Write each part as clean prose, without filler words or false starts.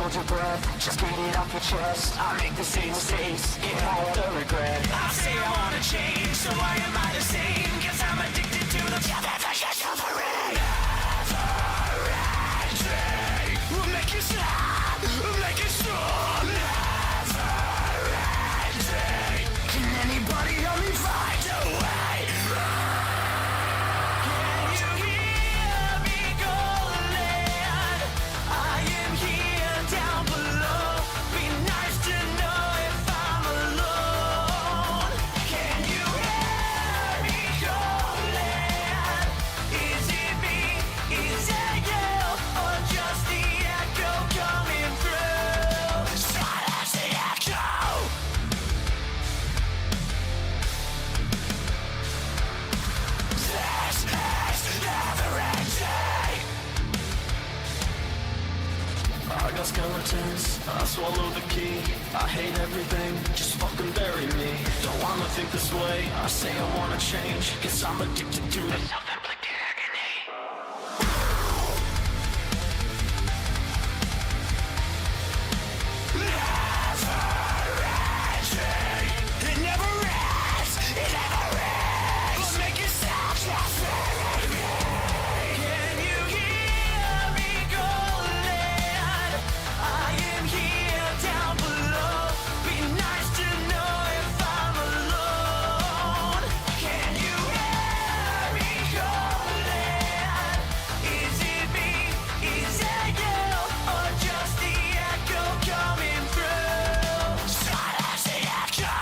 hold your breath, just get it off your chest. I make the same mistakes, get all the regret. I say I wanna change, so why am I the same? Cause I'm addicted to the suffering. Never ending. We'll make you stop, we'll make you strong. Never ending. Can anybody help me find a way? Can you hear me calling? I am here down below. Be nice to know if I'm alone. Can you hear me calling? Is it me? Is it you? Or just the echo coming through? Silence the echo. This is never ending. I got skeletons, I swallow the key. I hate everything, just fucking bury me. Don't wanna think this way, I say I wanna change. Cause I'm addicted to the self-inflicted agony. Never ending. It never ends, it never ends. We'll make it stop, just bury me. Can you hear me calling? I am here down below. Be nice to know if I'm alone. Can you hear me calling? Is it me? Is it you? Or just the echo coming through? Silence the echo.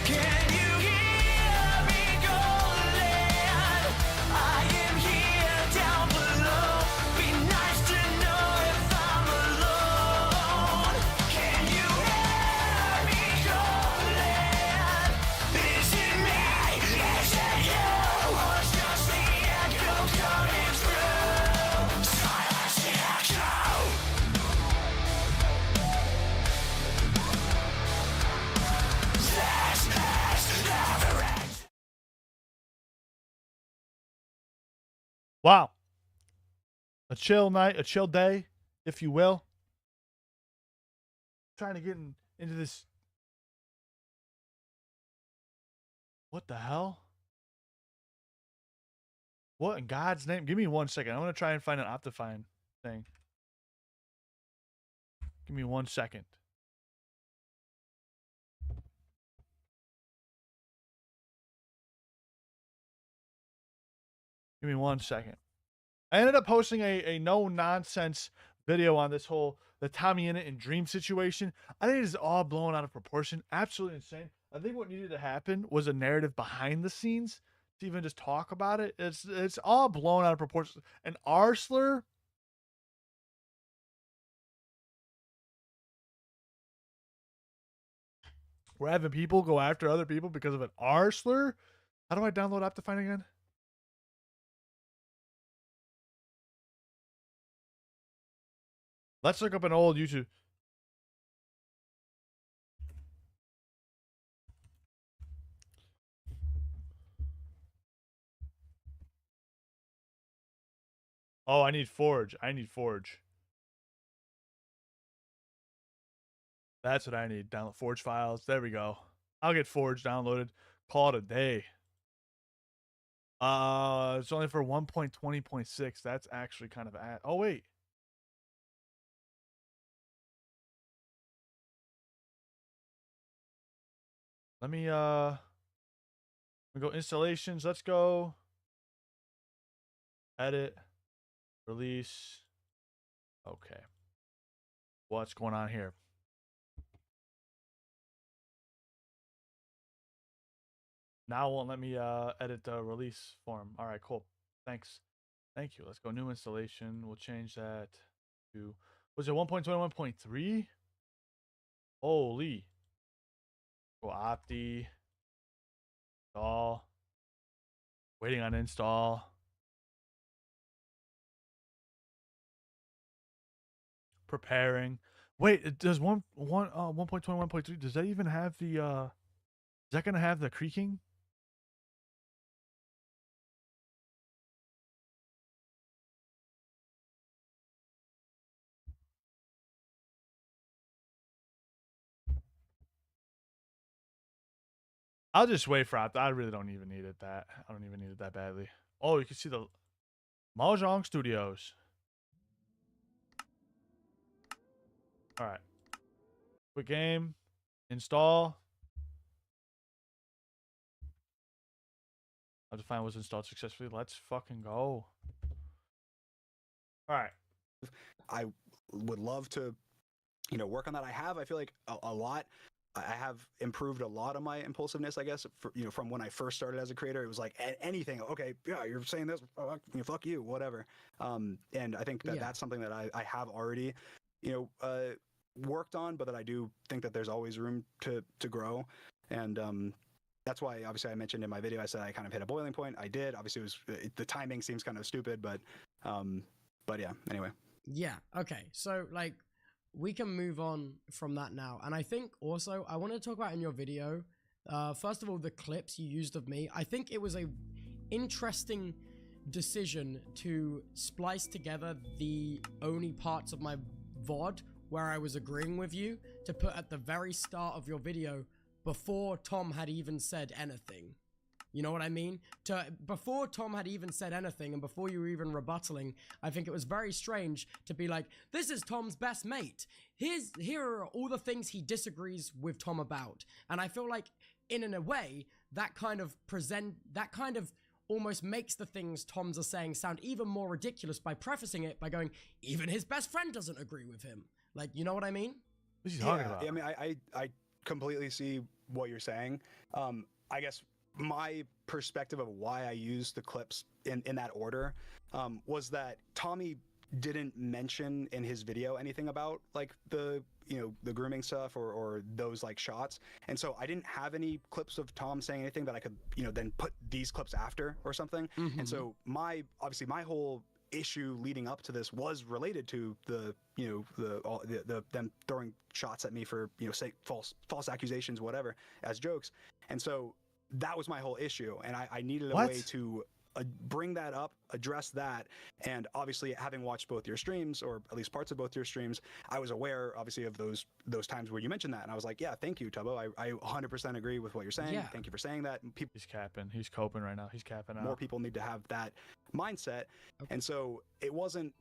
Can you hear me calling? I am here down below. Be nice to know if I'm alone. Can you hear me calling? Is it me? Is it you? Or is just the echo coming through? Silence the echo. This is never ending. Wow. A chill night, a chill day, if you will. Trying to get into this. What the hell? What in God's name? Give me 1 second. I'm going to try and find an Optifine thing. Give me 1 second. Give me 1 second. I ended up posting a no-nonsense video on this whole, the Tommy Innit and Dream situation. I think it is all blown out of proportion. Absolutely insane. I think what needed to happen was a narrative behind the scenes to even just talk about it. It's all blown out of proportion. And Arsler, we're having people go after other people because of an Arsler. How do I download Optifine again? Let's look up an old YouTube. Oh, I need Forge. I need Forge. That's what I need. Download Forge files. There we go. I'll get Forge downloaded. Call it a day. It's only for 1.20.6. That's actually kind of at. Oh wait. Let me go installations. Let's go edit, release. Okay. What's going on here? Now it won't let me edit the release form. All right, cool. Thanks. Thank you. Let's go new installation. We'll change that to, was it 1.21.3? Holy. Go Opti. Install. Waiting on install. Preparing. Wait, it does 1.21.3. Does that even have the is that gonna have the creaking? I'll just wait for Opti. I really don't even need it that. I don't even need it that badly. Oh, you can see the Mahjong Studios. All right. Quick game. Install. I'll define was installed successfully. Let's fucking go. All right. I would love to, work on that. I feel like a lot. I have improved a lot of my impulsiveness, I guess, from when I first started as a creator. It was like anything. Okay, yeah, you're saying this, fuck you, whatever. And I think that that's something that I have already, worked on, but that I do think that there's always room to grow. And that's why, obviously, I mentioned in my video, I said I kind of hit a boiling point. I did. Obviously, the timing seems kind of stupid, but yeah. Anyway. Yeah. Okay. So like, we can move on from that now. And I think also I want to talk about in your video, first of all, the clips you used of me. I think it was a interesting decision to splice together the only parts of my VOD where I was agreeing with you to put at the very start of your video before Tom had even said anything. You know what I mean? Before Tom had even said anything and before you were even rebuttaling, I think it was very strange to be like, this is Tom's best mate. Here are all the things he disagrees with Tom about. And I feel like, in a way, that kind of almost makes the things Tom's are saying sound even more ridiculous by prefacing it by going, even his best friend doesn't agree with him. Like, you know what I mean? What are you talking about? I mean, I completely see what you're saying. I guess my perspective of why I used the clips in that order was that Tommy didn't mention in his video anything about like the grooming stuff or those like shots, and so I didn't have any clips of Tom saying anything that I could then put these clips after or something. And so my whole issue leading up to this was related to the them throwing shots at me for say false accusations, whatever, as jokes. And so that was my whole issue, and I needed a way to bring that up, address that. And obviously, having watched both your streams, or at least parts of both your streams, I was aware obviously of those times where you mentioned that, and I was like, yeah, thank you, Tubbo. I 100% agree with what you're saying. Yeah. Thank you for saying that. He's capping. He's coping right now. He's capping out. More people need to have that mindset. Okay. And so it wasn't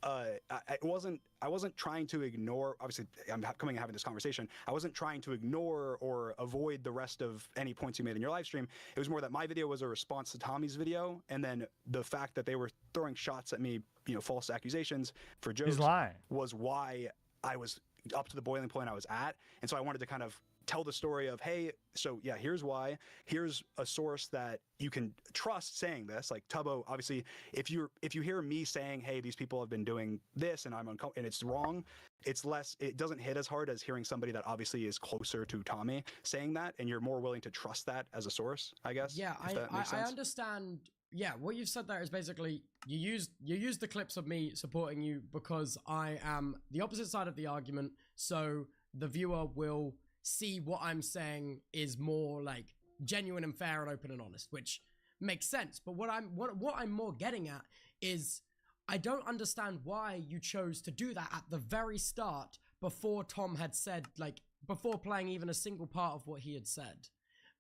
I wasn't trying to ignore, obviously I'm coming and having this conversation, I wasn't trying to ignore or avoid the rest of any points you made in your live stream. It was more that my video was a response to Tommy's video, and then the fact that they were throwing shots at me, false accusations for jokes, He's lying, was why I was up to the boiling point I was at. And so I wanted to kind of tell the story of, hey, so yeah, here's why. Here's a source that you can trust saying this. Like Tubbo, obviously, if you hear me saying, hey, these people have been doing this and and it's wrong, it doesn't hit as hard as hearing somebody that obviously is closer to Tommy saying that, and you're more willing to trust that as a source, I guess. Yeah, I understand. Yeah, what you've said there is basically you use the clips of me supporting you because I am the opposite side of the argument, so the viewer will see what I'm saying is more like genuine and fair and open and honest, which makes sense. But what I'm more getting at is I don't understand why you chose to do that at the very start before Tom had said, like, before playing even a single part of what he had said.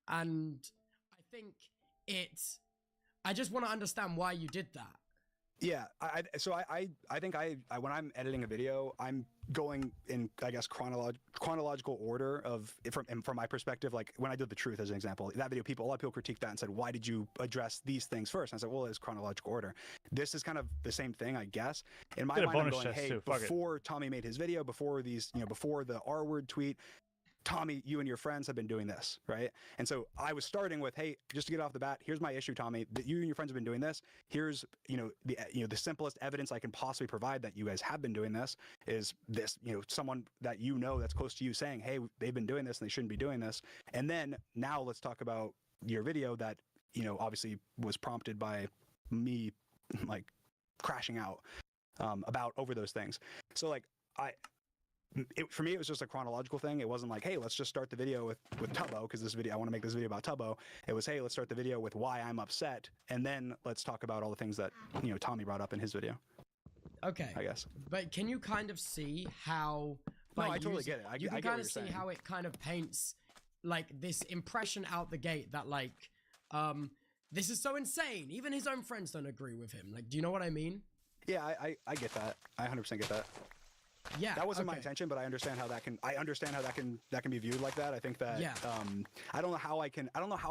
And I think I just want to understand why you did that. Yeah, I think when I'm editing a video, I'm going in, I guess, chronological order of from my perspective. Like when I did The Truth as an example, that video, a lot of people critiqued that and said, why did you address these things first? And I said, well, it's chronological order. This is kind of the same thing, I guess. In my mind, I'm going, hey, before Tommy made his video, before these, before the R-word tweet, Tommy, you and your friends have been doing this, right? And so I was starting with, hey, just to get off the bat, here's my issue, Tommy. That you and your friends have been doing this. Here's, the simplest evidence I can possibly provide that you guys have been doing this is this, someone that that's close to you saying, hey, they've been doing this and they shouldn't be doing this. And then now let's talk about your video that, obviously was prompted by me like crashing out about over those things. So like for me, it was just a chronological thing. It wasn't like, hey, let's just start the video with Tubbo because I want to make this video about Tubbo. It was, hey, let's start the video with why I'm upset, and then let's talk about all the things that Tommy brought up in his video. Okay. I guess. But can you kind of see how? No, I totally get it. I you can get kind what of you're see saying. how it kind of paints like this impression out the gate that like, this is so insane. Even his own friends don't agree with him. Like, do you know what I mean? Yeah, I get that. I 100% get that. Yeah, that wasn't my intention, but I understand how that can. I understand how that can be viewed like that. I think that. Yeah. I don't know how I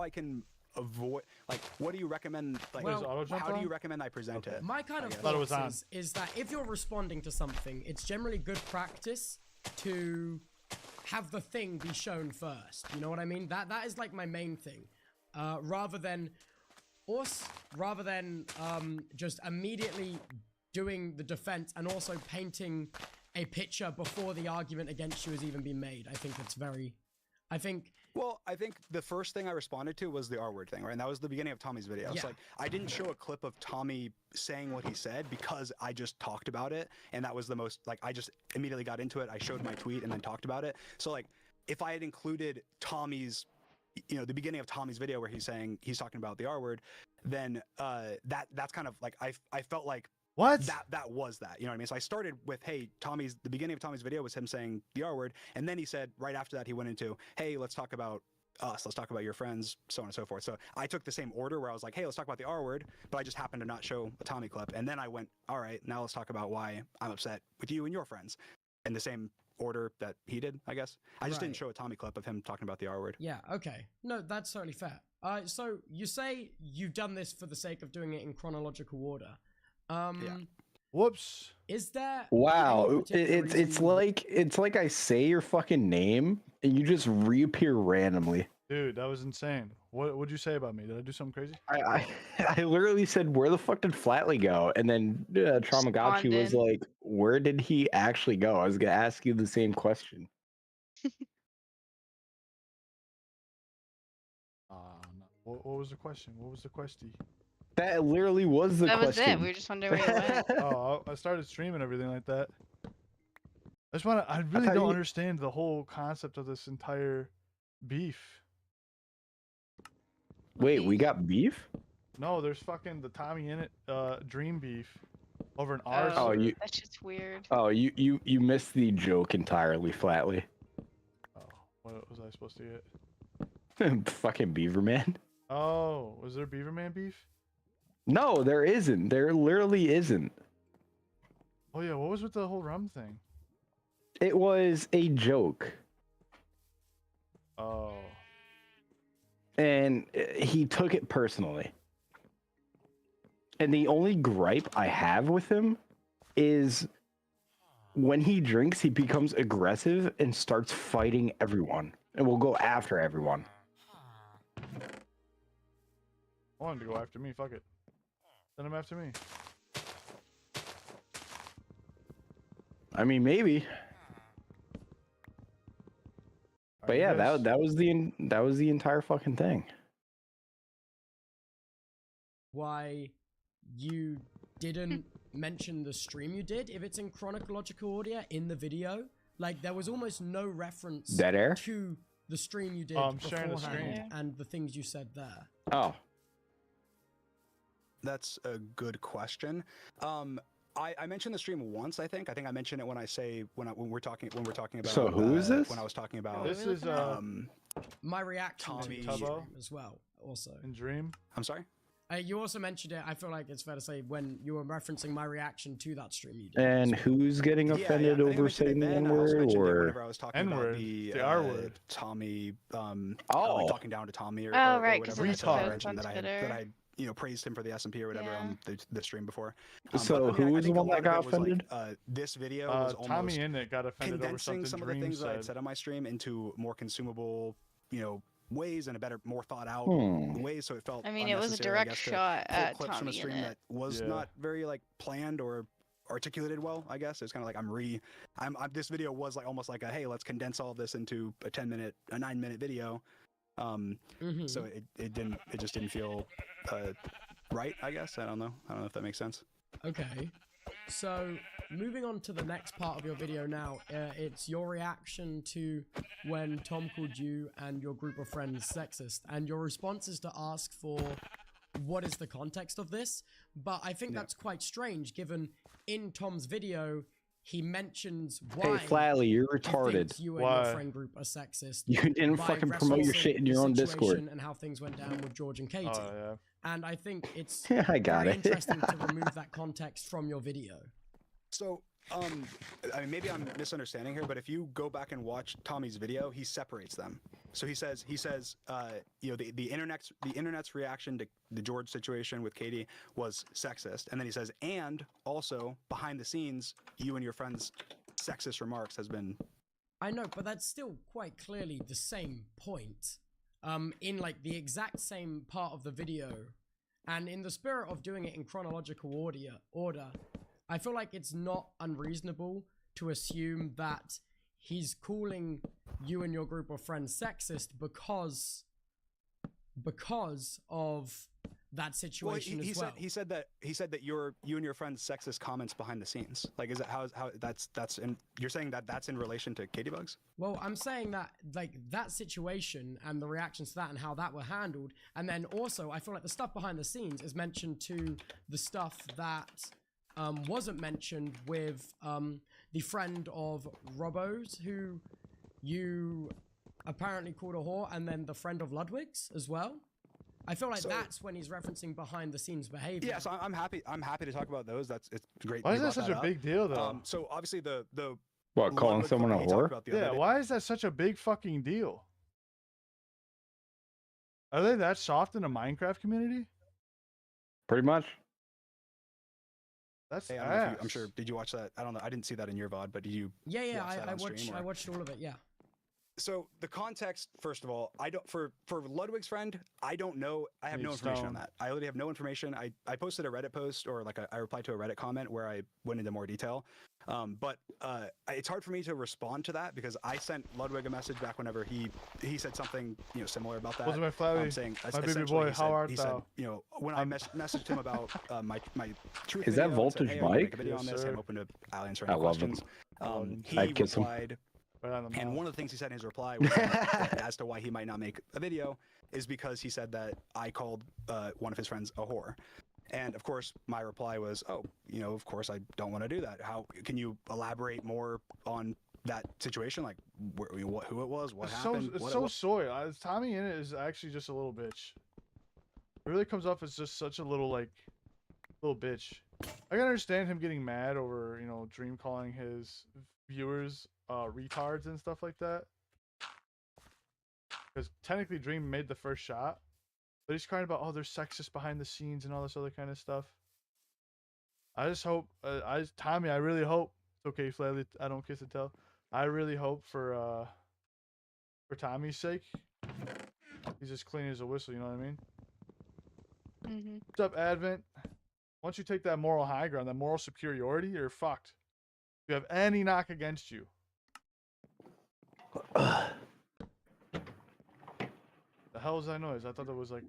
can avoid. Like, what do you recommend? Like, Well, how do you recommend I present it? My kind of Thought it was thoughts is that if you're responding to something, it's generally good practice to have the thing be shown first. You know what I mean? That is like my main thing, rather than just immediately doing the defense and also painting a picture before the argument against you has even been made. Well, I think the first thing I responded to was the R word thing, right? And that was the beginning of Tommy's video. It's Yeah. like, I didn't show a clip of Tommy saying what he said because I just talked about it. And that was the most, like, I just immediately got into it. I showed my tweet and then talked about it. So, like, if I had included Tommy's, the beginning of Tommy's video where he's talking about the R word, then that's kind of like, I felt like, What? That was that. You know what I mean? So I started with, hey, the beginning of Tommy's video was him saying the R word. And then he said, right after that, he went into, hey, let's talk about us. Let's talk about your friends, so on and so forth. So I took the same order where I was like, hey, let's talk about the R word. But I just happened to not show a Tommy clip. And then I went, all right, now let's talk about why I'm upset with you and your friends. In the same order that he did, I guess. I just didn't show a Tommy clip of him talking about the R word. Yeah, okay. No, that's totally fair. So you say you've done this for the sake of doing it in chronological order. Yeah. Whoops. Is there Wow, any particular it's like I say your fucking name and you just reappear randomly. Dude, that was insane. What'd you say about me? Did I do something crazy? I literally said, where the fuck did Flatley go? And then Traumagachi was like, where did he actually go? I was gonna ask you the same question. No. What was the question? What was the question? That literally was the That was question. it. We were just wondering where it went. Oh, I started streaming everything like that. I really thought don't you- understand the whole concept of this entire beef. Wait, we got beef? No, there's fucking the Tommy Innit dream beef over an R. Oh, server. That's just weird. Oh, you missed the joke entirely, Flatley. Oh, what was I supposed to get? Fucking Beaverman. Oh, was there Beaverman beef? No, there isn't. There literally isn't. Oh yeah, what was with the whole rum thing? It was a joke. Oh. And he took it personally. And the only gripe I have with him is when he drinks, he becomes aggressive and starts fighting everyone and will go after everyone. I wanted to go after me. Fuck it. Send him after me. I mean, maybe. But Alright, yeah, guys. that was the entire fucking thing. why you didn't mention the stream you did if it's in chronological order in the video? Like, there was almost no reference Dead air? to the stream you did I'm sharing the beforehand screen. and the things you said there. Oh. That's a good question. I mentioned the stream once. I think I mentioned it when we're talking about. So who is this? When I was talking about. This is My reaction Tommy to the Tubbo? stream as well, also. in Dream. I'm sorry. You also mentioned it, I feel like it's fair to say, when you were referencing my reaction to that stream you did. And as well. who's getting offended I think I over mentioned it saying the then. I also N-word, mentioned it or whenever I was talking N-word, about the R word. Tommy, Oh. like talking down to Tommy or Oh, or right, 'cause whatever. it's I a mentioned post on that I Twitter. had praised him for the SMP or whatever Yeah. on the stream before. So I who was the think a one lot that of got it was, like, offended? this video was Tommy almost Innit got offended over condensing something some of the Dream things that I'd said. said on my stream into more consumable, ways and a better, more thought out ways. So it felt. I mean, it was a unnecessary, I direct guess, to shot pull at clips from a Tommy stream Innit. that was Yeah. not very like planned or articulated well. I guess it's kind of like this video was like almost like a, hey, let's condense all of this into a 9-minute video. So it just didn't feel right. I guess I don't know if that makes sense. Okay, so moving on to the next part of your video now, it's your reaction to when Tom called you and your group of friends sexist, and your response is to ask for what is the context of this. But I think that's quite strange, given in Tom's video he mentions why Hey, Flatley, you're he retarded. thinks you and Why? your friend group are sexist. You didn't by fucking promote your referencing shit in the your own situation Discord. and how things went down with George and Katie. Oh yeah. And I think it's Yeah, I got very it. interesting to remove that context from your video. So, I mean, maybe I'm misunderstanding here, but if you go back and watch Tommy's video, he separates them. So he says, the internet's reaction to the George situation with Katie was sexist, and then he says, and also behind the scenes, you and your friends' sexist remarks has been. I know, but that's still quite clearly the same point. In like the exact same part of the video, and in the spirit of doing it in chronological order, I feel like it's not unreasonable to assume that he's calling you and your group of friends sexist because of that situation as well. He said that you and your friends' sexist comments behind the scenes. Like, is it how that's in? You're saying that that's in relation to Katie Bugs? Well, I'm saying that like that situation and the reactions to that and how that were handled, and then also I feel like the stuff behind the scenes is mentioned to the stuff that wasn't mentioned with the friend of Robbo's who you apparently called a whore, and then the friend of Ludwig's as well. I feel like that's when he's referencing behind the scenes behavior. Yeah, so I'm happy to talk about those. It's great. Why you is that brought such a up. big deal though? So obviously the What, calling Ludwig someone a clip we talked whore? about the other Yeah, day- why is that such a big fucking deal? Are they that soft in the Minecraft community? Pretty much. That's Hey, I don't know if ass. I'm sure. Did you watch that? I don't know. I didn't see that in your VOD, but did you? Yeah, watch that I on stream, I or- watched all of it. Yeah. So the context, first of all, I don't for Ludwig's friend, I don't know. I have no information on Stone. that. I literally have no information. I posted a Reddit post, or like I replied to a Reddit comment where I went into more detail. But it's hard for me to respond to that because I sent Ludwig a message back whenever he said something similar about that. What's my Flatley? Saying My baby essentially boy, he how said, art he thou? said, when I messaged him about my truth Is that video and said, Voltage hey, I wanna make Mike? a video Yes, on this. sir. I'm open to answering I any love him. questions. him. He I'd kiss him. replied. Right on the And mouth. one of the things he said in his reply was that, as to why he might not make a video is because he said that I called one of his friends a whore. And of course, my reply was, oh, of course I don't want to do that. How can you elaborate more on that situation? Like who it was, what happened? It's what so it was? soy. Tommy in it is actually just a little bitch. It really comes off as just such a little bitch. I can understand him getting mad over Dream calling his viewers retards and stuff like that. Because technically Dream made the first shot, but he's crying about they're sexist behind the scenes and all this other kind of stuff. I just hope, Tommy, I really hope it's okay, Flatley. I don't kiss and tell. I really hope for Tommy's sake, he's as clean as a whistle. You know what I mean? Mm-hmm. What's up, Advent? Once you take that moral high ground, that moral superiority, you're fucked. If you have any knock against you. The hell was that noise? I thought that was like.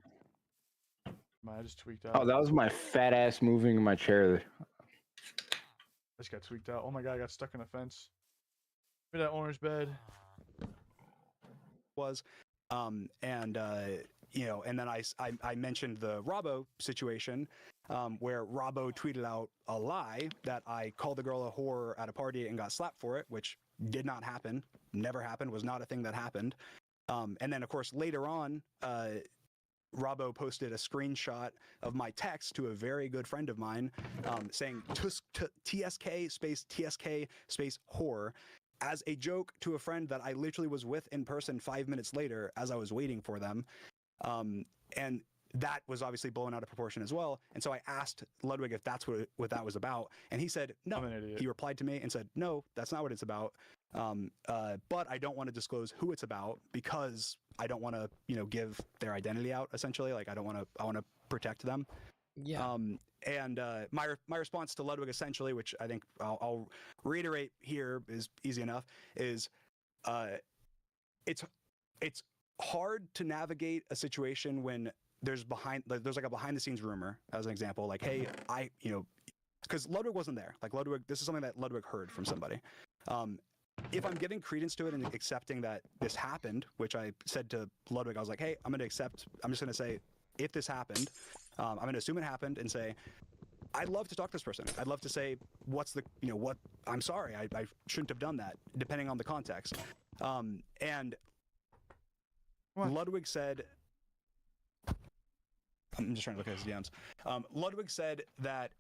I just tweaked out. Oh, that was my fat ass moving in my chair. I just got tweaked out. Oh my god, I got stuck in a fence. Look at that orange bed. Was and then I mentioned the Robbo situation where Robbo tweeted out a lie that I called the girl a whore at a party and got slapped for it, which did not happen, never happened, was not a thing that happened. And then of course later on Robbo posted a screenshot of my text to a very good friend of mine saying TSK space TSK space whore as a joke to a friend that I literally was with in person 5 minutes later as I was waiting for them. And that was obviously blown out of proportion as well. And so I asked Ludwig if that's what that was about, and he said no. I'm an idiot. He replied to me and said, no, that's not what it's about. But I don't want to disclose who it's about because I don't want to, give their identity out. Essentially, like I want to protect them. Yeah. And my response to Ludwig, essentially, which I think I'll reiterate here, is easy enough. Is it's hard to navigate a situation when there's like a behind the scenes rumor, as an example, like, hey, because Ludwig wasn't there. Like this is something that Ludwig heard from somebody. If I'm giving credence to it and accepting that this happened, which I said to Ludwig, I was like, hey, I'm just going to say, if this happened, I'm going to assume it happened and say, I'd love to talk to this person. I'd love to say, I'm sorry, I shouldn't have done that, depending on the context. And What? Ludwig said, I'm just trying to look at his DMs. Ludwig said that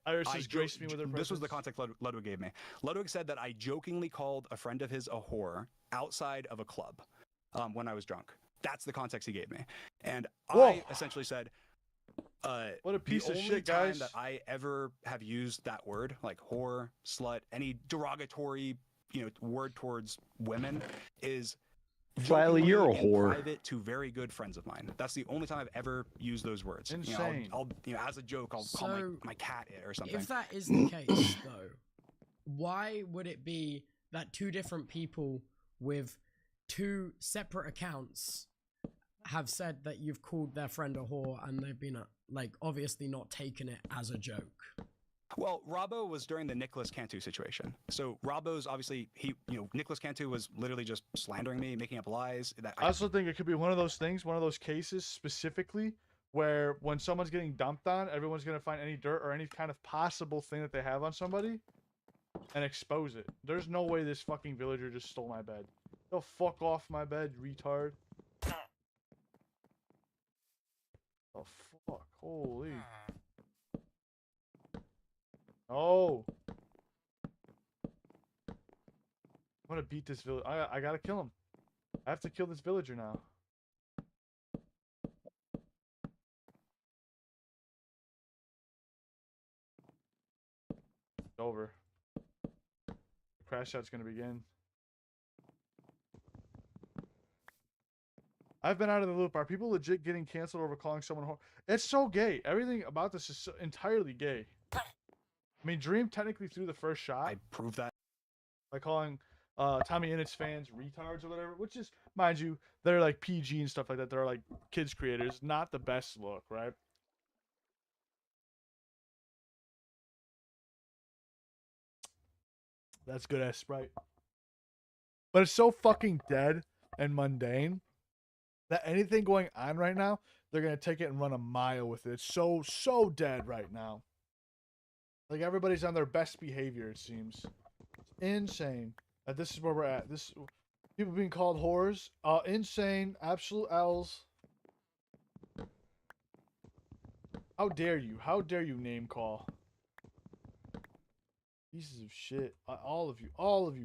Iris has graced me with her this was the presence. context Ludwig gave me. Ludwig said that I jokingly called a friend of his a whore outside of a club when I was drunk. That's the context he gave me. And Whoa. I essentially said, What a piece the of only shit, time guys. that I ever have used that word, like whore, slut, any derogatory, word towards women, is Flatley, you're a jokingly in whore. private to very good friends of mine. That's the only time I've ever used those words. Insane. I'll as a joke, I'll call So, my cat it or something. If that is the case, though, why would it be that two different people with two separate accounts have said that you've called their friend a whore and they've been obviously not taken it as a joke? Well, Robbo was during the Nicholas Cantu situation. So Robbo's obviously Nicholas Cantu was literally just slandering me, making up lies. I also think it could be one of those things, one of those cases specifically, where when someone's getting dumped on, everyone's going to find any dirt or any kind of possible thing that they have on somebody and expose it. There's no way this fucking villager just stole my bed. Go fuck off my bed, retard. Oh, fuck. Holy. Oh. I'm gonna beat this village. I gotta kill him. I have to kill this villager now. It's over. The crash out's gonna begin. I've been out of the loop. Are people legit getting canceled over calling someone whore? It's so gay. Everything about this is so entirely gay. I mean, Dream technically threw the first shot I proved that. by calling Tommy Innit's fans retards or whatever, which is, mind you, they're like PG and stuff like that. They're like kids creators. Not the best look, right? That's good ass Sprite. But it's so fucking dead and mundane that anything going on right now, they're going to take it and run a mile with it. It's so dead right now. Like, everybody's on their best behavior, it seems. It's insane. This is where we're at. People being called whores. Insane. Absolute L's. How dare you? How dare you name call? Pieces of shit. All of you.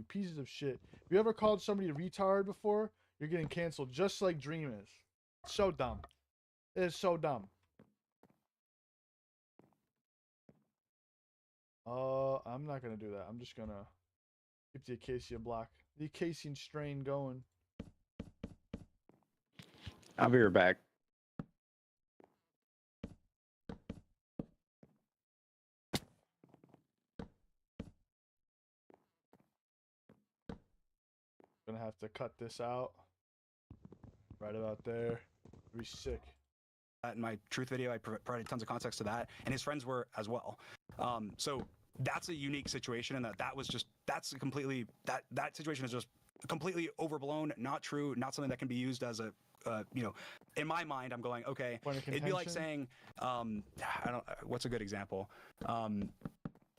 Pieces of shit. If you ever called somebody a retard before, you're getting canceled just like Dream is. It's so dumb. It is so dumb. I'm not gonna do that. I'm just gonna keep the acacia block. The acacian strain going. I'll be right back. Gonna have to cut this out. Right about there. Be sick. In my truth video, I provided tons of context to that, and his friends were as well. So that's a unique situation, and that situation is just completely overblown, not true, not something that can be used as a in my mind. I'm going, okay, Point of it'd be like contention? saying, what's a good example?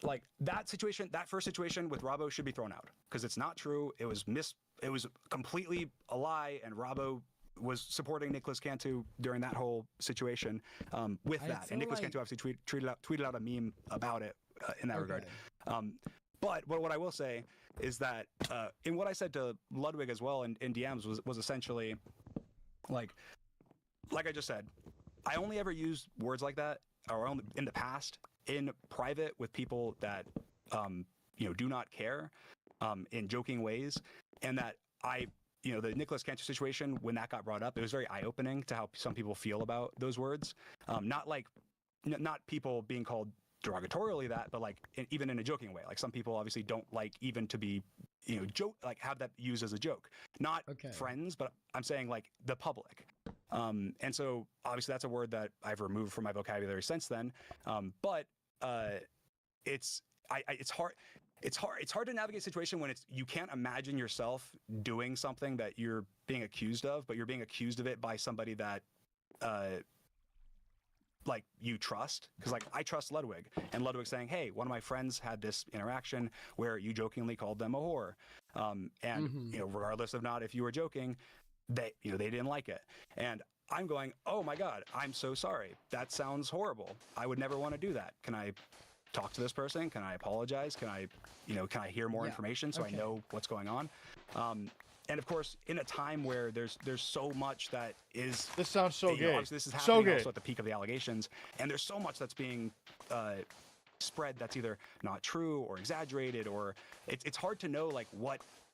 Like that first situation with Robbo should be thrown out because it's not true. It was completely a lie, and Robbo was supporting Nicholas Cantu during that whole situation with I that. feel And Nicholas like- Cantu obviously tweeted out a meme about it in that regard. Okay. But what I will say is that in what I said to Ludwig as well in DMs was essentially like I just said, I only ever use words like that, or only in the past, in private with people that, do not care, in joking ways, and that the Nicholas Cantor situation, when that got brought up, it was very eye-opening to how some people feel about those words. Not people being called derogatorily that, but like even in a joking way. Like some people obviously don't like even to be, have that used as a joke. Not friends, but I'm saying like the public. And so obviously that's a word that I've removed from my vocabulary since then. But it's hard. It's hard to navigate a situation when you can't imagine yourself doing something that you're being accused of, but you're being accused of it by somebody that like you trust. Because like I trust Ludwig, and Ludwig saying, hey, one of my friends had this interaction where you jokingly called them a whore, and regardless of not if you were joking, they didn't like it, and I'm going, oh my god, I'm so sorry, that sounds horrible, I would never want to do that. Can I talk to this person? Can I apologize? Can I hear more information so I know what's going on? And of course, in a time where there's so much that is... This sounds so gay. Obviously this is happening also at the peak of the allegations, and there's so much that's being spread that's either not true or exaggerated, or it's hard to know like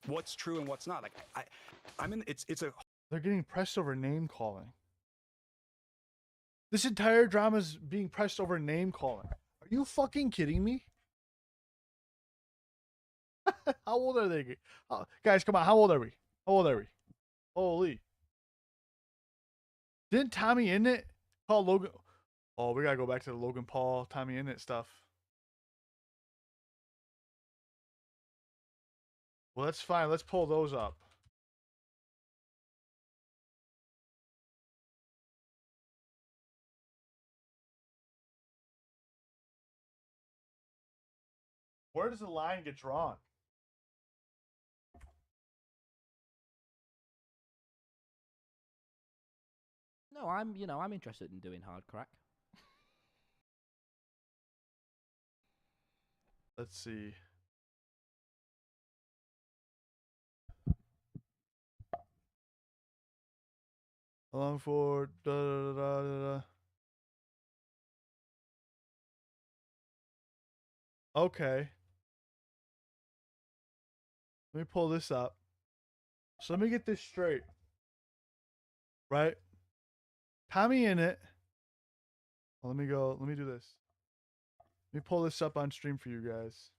what's true and what's not. Like They're getting pressed over name calling. This entire drama's being pressed over name calling. Are you fucking kidding me? How old are they? Guys, come on. How old are we? How old are we? Holy. Didn't Tommy Innit call Logan? Oh, we gotta go back to the Logan Paul, Tommy Innit stuff. Well, that's fine. Let's pull those up. Where does the line get drawn? No, I'm interested in doing hard crack. Let's see. Along for da da da da da. Okay. Let me pull this up. So let me get this straight. Right? Tommy Innit. Well, let me do this. Let me pull this up on stream for you guys.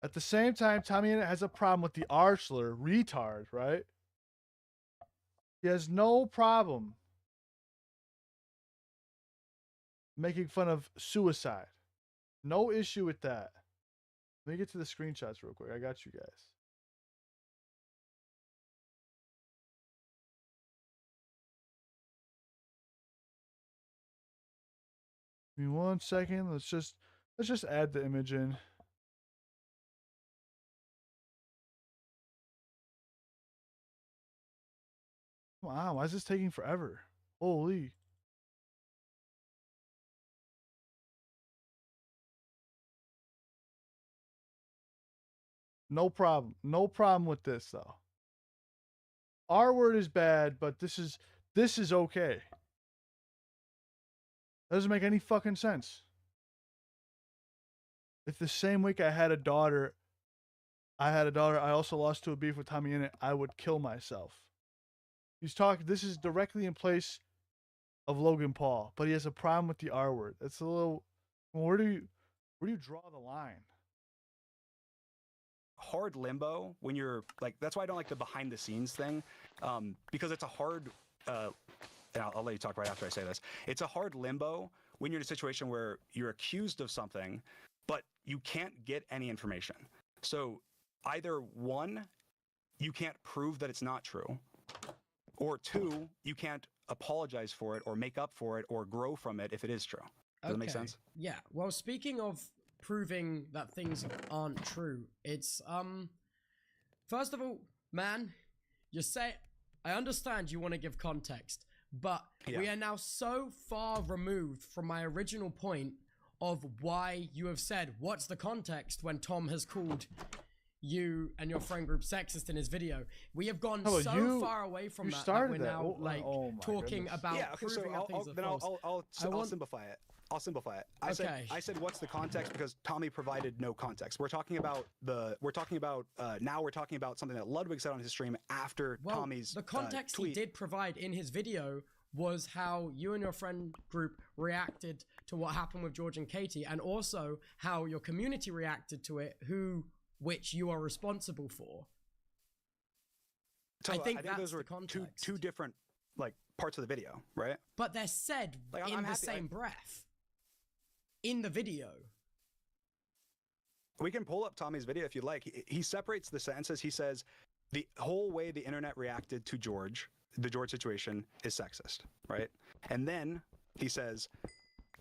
At the same time, Tommy Innit has a problem with the R slur, retard, right? He has no problem making fun of suicide. No issue with that. Let me get to the screenshots real quick. I got you guys. Give me 1 second. Let's just add the image in. Come on, why is this taking forever? Holy. No problem. No problem with this though. R word is bad, but this is okay. Doesn't make any fucking sense. If the same week I had a daughter, I also lost to a beef with Tommy Innit, I would kill myself. He's talking, this is directly in place of Logan Paul, but he has a problem with the R word. That's a little, where do you draw the line? Hard limbo when you're like, that's why I don't like the behind the scenes thing, because it's a hard, and I'll let you talk right after I say this. It's a hard limbo when you're in a situation where you're accused of something, but you can't get any information. So either one, you can't prove that it's not true, or two, you can't apologize for it or make up for it or grow from it if it is true. Does that make sense? Yeah. Well, speaking of proving that things aren't true, it's first of all, man, I understand you want to give context, but we are now so far removed from my original point of why you have said what's the context when Tom has called you and your friend group sexist in his video. We have gone No, so far away from that started we're that. now Oh, like oh my talking goodness. about Yeah, okay, so proving that things are false. I'll simplify it. I'll simplify it. I said what's the context, because Tommy provided no context. We're talking about something that Ludwig said on his stream after Well, Tommy's the context tweet. he did provide in his video was how you and your friend group reacted to what happened with George and Katie, and also how your community reacted to it, which you are responsible for. So, I think those that's were the context. two different like parts of the video, right? But they're said Like, in I'm the happy- same breath. In the video. We can pull up Tommy's video if you'd like. He separates the sentences. He says the whole way the internet reacted to the George situation is sexist, right? And then he says,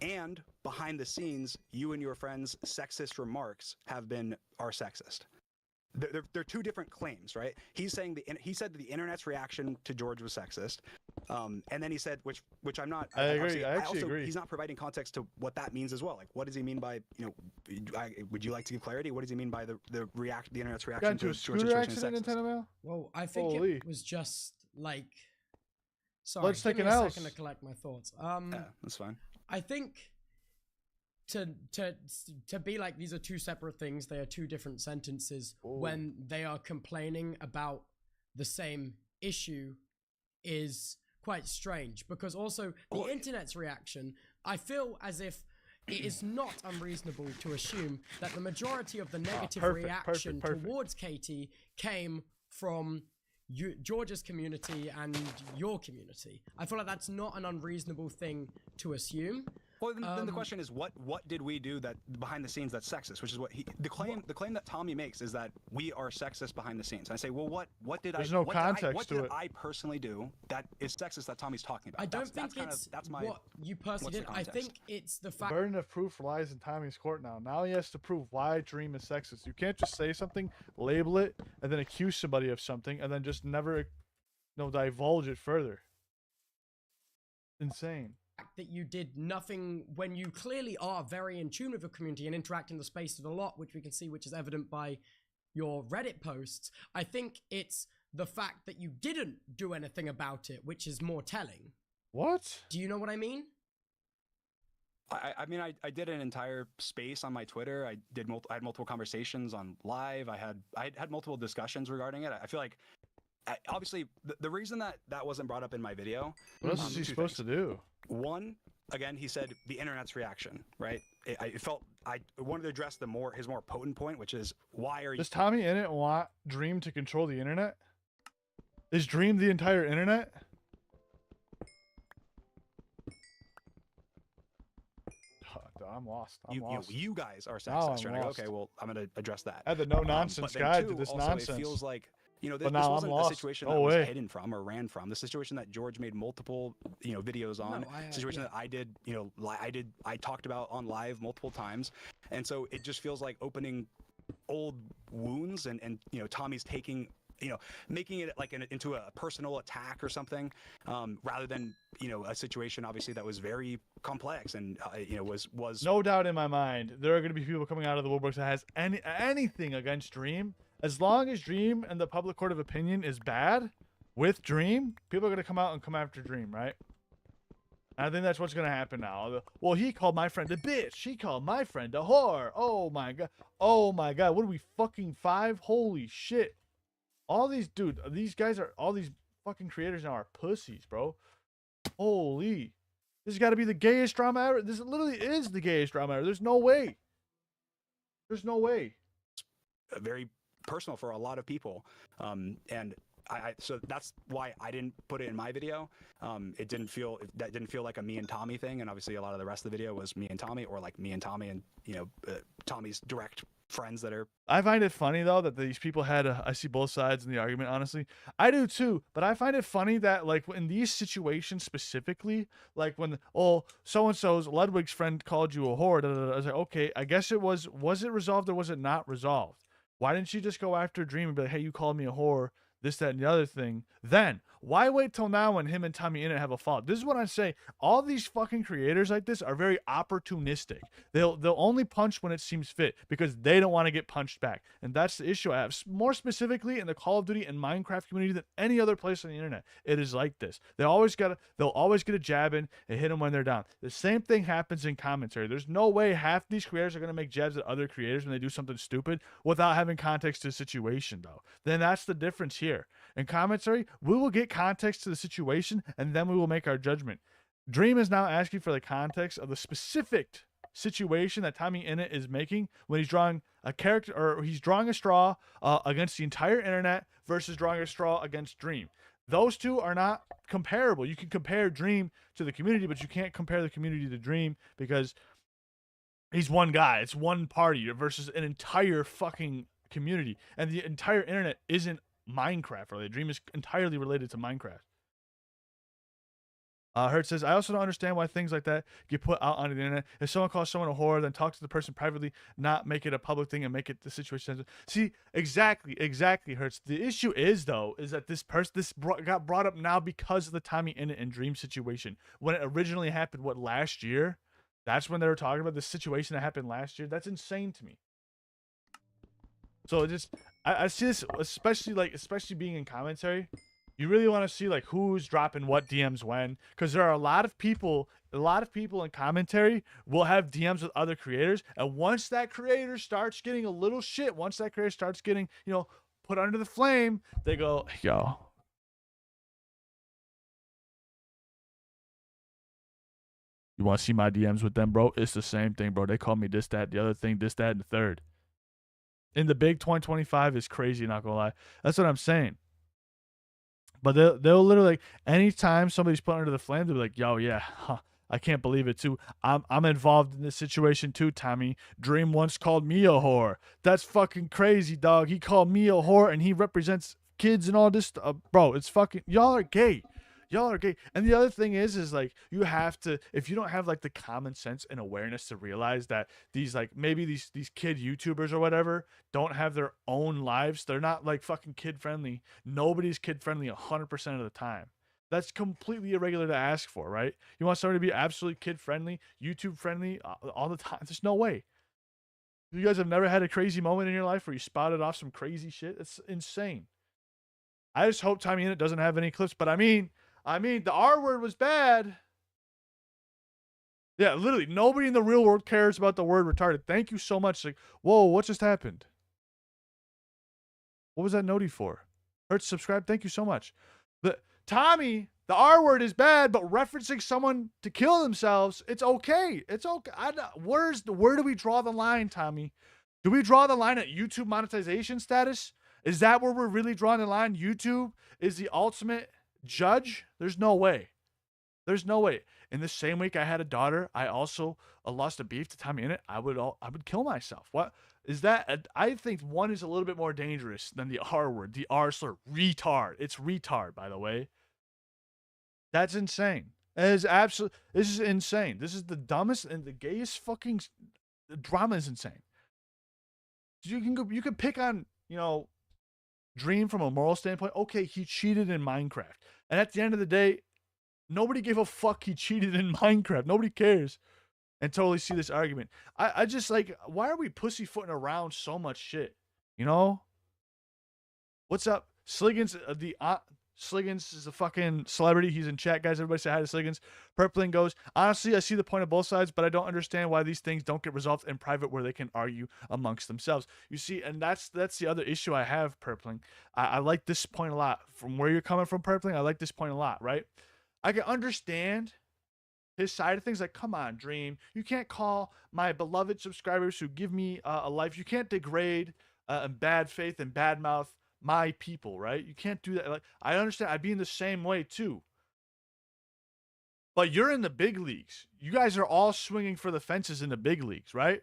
and behind the scenes, you and your friends' sexist remarks are sexist. They're two different claims, right? He's saying he said that the internet's reaction to George was sexist, and then he said, which I'm not. I agree. I also agree. He's not providing context to what that means as well. Like, what does he mean by would you like to give clarity? What does he mean by the internet's Got reaction into to a George's scooter situation is accident in sexist? Nintendo Mail? Well, I think Holy. it was just like. Sorry, Let's give take me an a else. second to collect my thoughts. Yeah, that's fine. I think to be like these are two separate things, they are two different sentences when they are complaining about the same issue is quite strange, because also the internet's reaction, I feel as if it is not unreasonable to assume that the majority of the negative reaction towards Katie came from George's community and your community. I feel like that's not an unreasonable thing to assume. Well, then the question is, what did we do that behind the scenes that's sexist? Which is what the claim that Tommy makes is that we are sexist behind the scenes. And I say, well, what did There's I? no what context did to it. I personally do that is sexist that Tommy's talking about? I don't think it's what you personally did. what's the I context? think it's the The fact. burden of proof lies in Tommy's court now. Now he has to prove why Dream is sexist. You can't just say something, label it, and then accuse somebody of something, and then just never, divulge it further. Insane. That you did nothing when you clearly are very in tune with your community and interact in the spaces a lot, which we can see, which is evident by your Reddit posts. I think it's the fact that you didn't do anything about it, which is more telling. What? Do you know what I mean? I mean, I did an entire space on my Twitter. I had multiple conversations on live. I had multiple discussions regarding it. I feel like, obviously, the reason that wasn't brought up in my video. What else is he supposed to do? One, again, he said the internet's reaction, right? I wanted to address his more potent point, which is why are you? Does Tommy Innit want Dream to control the internet? Is Dream the entire internet? I'm lost. I'm lost. You guys are Now sexist. I'm Right? lost. Okay, well, I'm going to address that. I had the no nonsense but then guide to two, this also, nonsense. It feels like this But now I'm wasn't a lost. situation No that was way. hidden from or ran from. The situation that George made multiple videos on. No, Situation yeah. that I did I talked about on live multiple times, and so it just feels like opening old wounds and Tommy's taking. Making it like into a personal attack or something, rather than a situation obviously that was very complex and was No doubt in my mind, there are going to be people coming out of the woodworks that has anything against Dream. As long as Dream and the public court of opinion is bad with Dream, people are going to come out and come after Dream, right? And I think that's what's going to happen now. Well, he called my friend a bitch. She called my friend a whore. Oh my god. Oh my god. What are we, fucking 5? Holy shit. All these fucking creators now are pussies, bro. Holy. This has got to be the gayest drama ever. This literally is the gayest drama ever. There's no way. There's no way. very personal for a lot of people, and so that's why I didn't put it in my video. That didn't feel like a me and Tommy thing, and obviously a lot of the rest of the video was me and Tommy, or like me and Tommy and Tommy's direct friends that are. I find it funny though that these people had I see both sides in the argument. Honestly, I do too. But I find it funny that like in these situations specifically, like when so and so's Ludwig's friend called you a whore. I was like, okay, I guess it was it resolved or was it not resolved? Why didn't she just go after Dream and be like, hey, you called me a whore? this, that, and the other thing. Then why wait till now when him and Tommy Innit have a fault? This is what I say. All these fucking creators like this are very opportunistic. They'll only punch when it seems fit because they don't want to get punched back. And that's the issue I have. More specifically in the Call of Duty and Minecraft community than any other place on the internet. It is like this. They'll always get a jab in and hit them when they're down. The same thing happens in commentary. There's no way half these creators are going to make jabs at other creators when they do something stupid without having context to the situation, though. Then that's the difference here. In commentary, we will get context to the situation and then we will make our judgment. Dream is now asking for the context of the specific situation that Tommy Innit is making when he's drawing a character, or he's drawing a straw against the entire internet versus drawing a straw against Dream. Those two are not comparable. You can compare Dream to the community, but you can't compare the community to Dream because he's one guy. It's one party versus an entire fucking community. And the entire internet isn't Minecraft related. Dream is entirely related to Minecraft. Hurt says, I also don't understand why things like that get put out on the internet. If someone calls someone a whore, then talk to the person privately, not make it a public thing and make it the situation sensitive. See, exactly, Hurts. The issue is, though, is that this got brought up now because of the Tommy Innit and Dream situation. When it originally happened, last year? That's when they were talking about the situation that happened last year. That's insane to me. So I see this, especially being in commentary. You really want to see like who's dropping what DMs when, because there are a lot of people in commentary will have DMs with other creators, and once that creator starts getting a little shit, once that creator starts getting, put under the flame, they go, yo, you want to see my DMs with them, bro? It's the same thing, bro. They call me this, that, the other thing, this, that, and the third. In the big 2025 is crazy, not gonna lie. That's what I'm saying. But they'll literally, like, anytime somebody's put under the flame, they'll be like, yo, yeah, I can't believe it too. I'm involved in this situation too, Tommy. Dream once called me a whore. That's fucking crazy, dog. He called me a whore and he represents kids and all this stuff. Bro, it's fucking, y'all are gay. Y'all are gay. And the other thing is like, you have to, if you don't have like the common sense and awareness to realize that these, like, maybe these kid YouTubers or whatever don't have their own lives. They're not like fucking kid friendly. Nobody's kid friendly 100% of the time. That's completely irregular to ask for, right? You want somebody to be absolutely kid friendly, YouTube friendly all the time. There's no way. You guys have never had a crazy moment in your life where you spotted off some crazy shit? It's insane. I just hope Tommy Innit doesn't have any clips, but I mean, the R word was bad. Yeah, literally, nobody in the real world cares about the word retarded. Thank you so much. Like, whoa, what just happened? What was that noti for? Hurts, subscribe. Thank you so much. Tommy, the R word is bad, but referencing someone to kill themselves, it's okay. It's okay. Where do we draw the line, Tommy? Do we draw the line at YouTube monetization status? Is that where we're really drawing the line? YouTube is the ultimate judge? There's no way. There's no way. In the same week I had a daughter, I also lost a beef to Tommy Innit. I would kill myself. What is that? I think one is a little bit more dangerous than the R word. The R slur, retard. It's retard, by the way. That's insane. This is insane. This is the dumbest and the gayest fucking drama is insane. You can pick on, Dream from a moral standpoint. Okay, he cheated in Minecraft. And at the end of the day, nobody gave a fuck he cheated in Minecraft. Nobody cares. And totally see this argument. I just like, why are we pussyfooting around so much shit? What's up? Sliggins, Sliggins is a fucking celebrity. He's in chat, guys. Everybody say hi to Sliggins. Purpling goes, honestly, I see the point of both sides, but I don't understand why these things don't get resolved in private where they can argue amongst themselves. You see, and that's the other issue I have, Purpling. I like this point a lot. From where you're coming from, Purpling, I like this point a lot, right? I can understand his side of things. Like, come on, Dream. You can't call my beloved subscribers who give me a life. You can't degrade in bad faith and badmouth my people, right? You can't do that. Like, I understand. I'd be in the same way too. But you're in the big leagues. You guys are all swinging for the fences in the big leagues, right?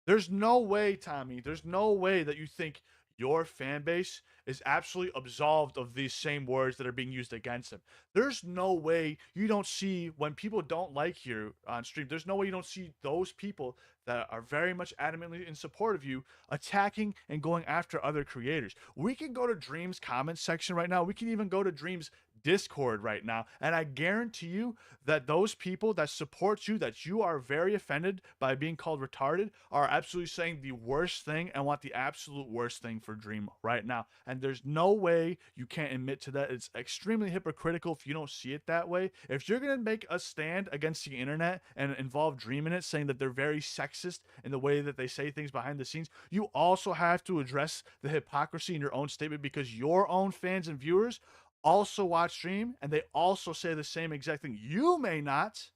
There's no way, Tommy. There's no way that you think your fan base is absolutely absolved of these same words that are being used against him. There's no way you don't see when people don't like you on stream. There's no way you don't see those people that are very much adamantly in support of you attacking and going after other creators. We can go to Dream's comment section right now. We can even go to Dream's Discord right now, and I guarantee you that those people that support you, that you are very offended by being called retarded, are absolutely saying the worst thing and want the absolute worst thing for Dream right now. And there's no way you can't admit to that. It's extremely hypocritical if you don't see it that way. If you're gonna make a stand against the internet and involve Dream in it, saying that they're very sexist in the way that they say things behind the scenes, you also have to address the hypocrisy in your own statement, because your own fans and viewers also watch stream and they also say the same exact thing. You may not,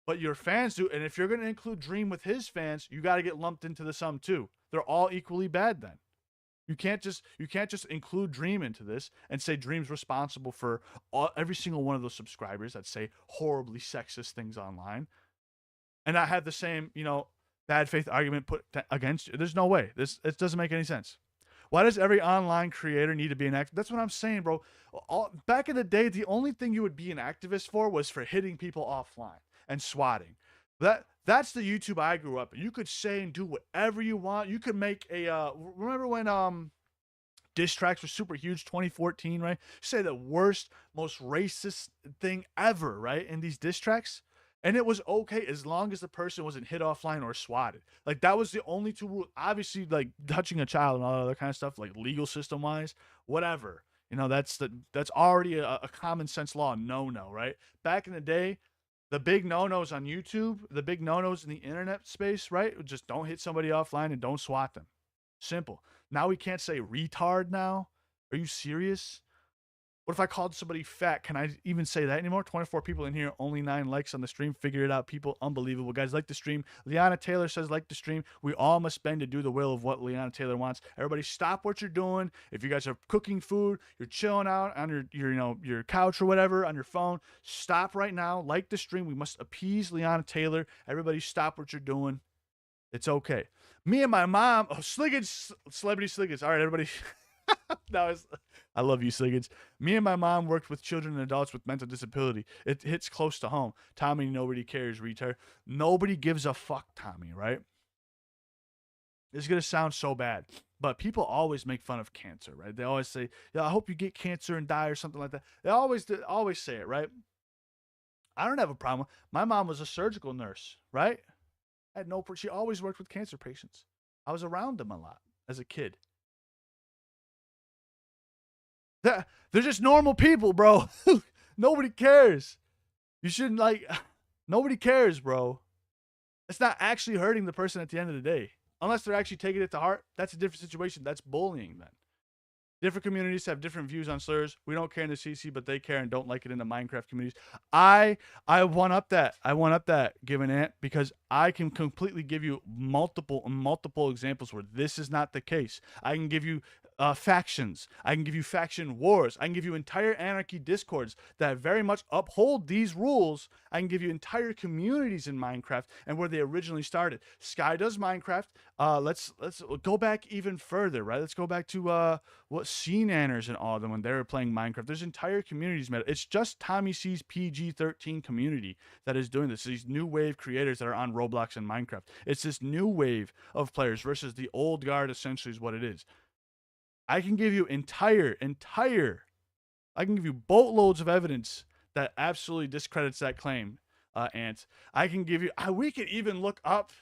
but your fans do. And if you're going to include Dream with his fans, you got to get lumped into the sum too. They're all equally bad then. You can't just include Dream into this and say Dream's responsible for every single one of those subscribers that say horribly sexist things online, and not have the same, bad faith argument put against you. There's no way. It doesn't make any sense. Why does every online creator need to be an activist? That's what I'm saying, bro. Back in the day, the only thing you would be an activist for was for hitting people offline and swatting. That's the YouTube I grew up in. You could say and do whatever you want. You could make a remember when diss tracks were super huge, 2014, right? Say the worst, most racist thing ever, right? In these diss tracks. And it was okay as long as the person wasn't hit offline or swatted. Like, that was the only two rules. Obviously, like, touching a child and all that other kind of stuff, like legal system wise, whatever. That's already a common sense law no, right? Back in the day, the big no-nos on YouTube, the big no-nos in the internet space, right? Just don't hit somebody offline and don't swat them. Simple. Now we can't say retard now. Are you serious? What if I called somebody fat? Can I even say that anymore? 24 people in here, only 9 likes on the stream. Figure it out, people. Unbelievable. Guys, like the stream. Liana Taylor says, like the stream. We all must bend to do the will of what Liana Taylor wants. Everybody stop what you're doing. If you guys are cooking food, you're chilling out on your couch or whatever, on your phone, stop right now. Like the stream. We must appease Liana Taylor. Everybody stop what you're doing. It's okay. Me and my mom, Sliggins, Celebrity Sliggins. All right, everybody. I love you, Sliggins. Me and my mom worked with children and adults with mental disability. It hits close to home. Tommy, nobody cares, retard. Nobody gives a fuck, Tommy, right? This is going to sound so bad, but people always make fun of cancer, right? They always say, yeah, I hope you get cancer and die or something like that. They always say it, right? I don't have a problem. My mom was a surgical nurse, right? She always worked with cancer patients. I was around them a lot as a kid. They're just normal people, bro. Nobody cares. You shouldn't nobody cares, bro. It's not actually hurting the person at the end of the day. Unless they're actually taking it to heart, that's a different situation. That's bullying then. Different communities have different views on slurs. We don't care in the CC, but they care and don't like it in the Minecraft communities. I one up that. Given Ant, because I can completely give you multiple examples where this is not the case. I can give you factions. I can give you faction wars. I can give you entire anarchy discords that very much uphold these rules. I can give you entire communities in Minecraft and where they originally started. Sky does Minecraft. Let's go back even further, right? Let's go back to what Nanners and all of them when they were playing Minecraft. There's entire communities made. It's just Tommy C's PG-13 community that is doing this. These new wave creators that are on Roblox and Minecraft. It's this new wave of players versus the old guard, essentially, is what it is. I can give you I can give you boatloads of evidence that absolutely discredits that claim, Ant. I can give you, we could even look up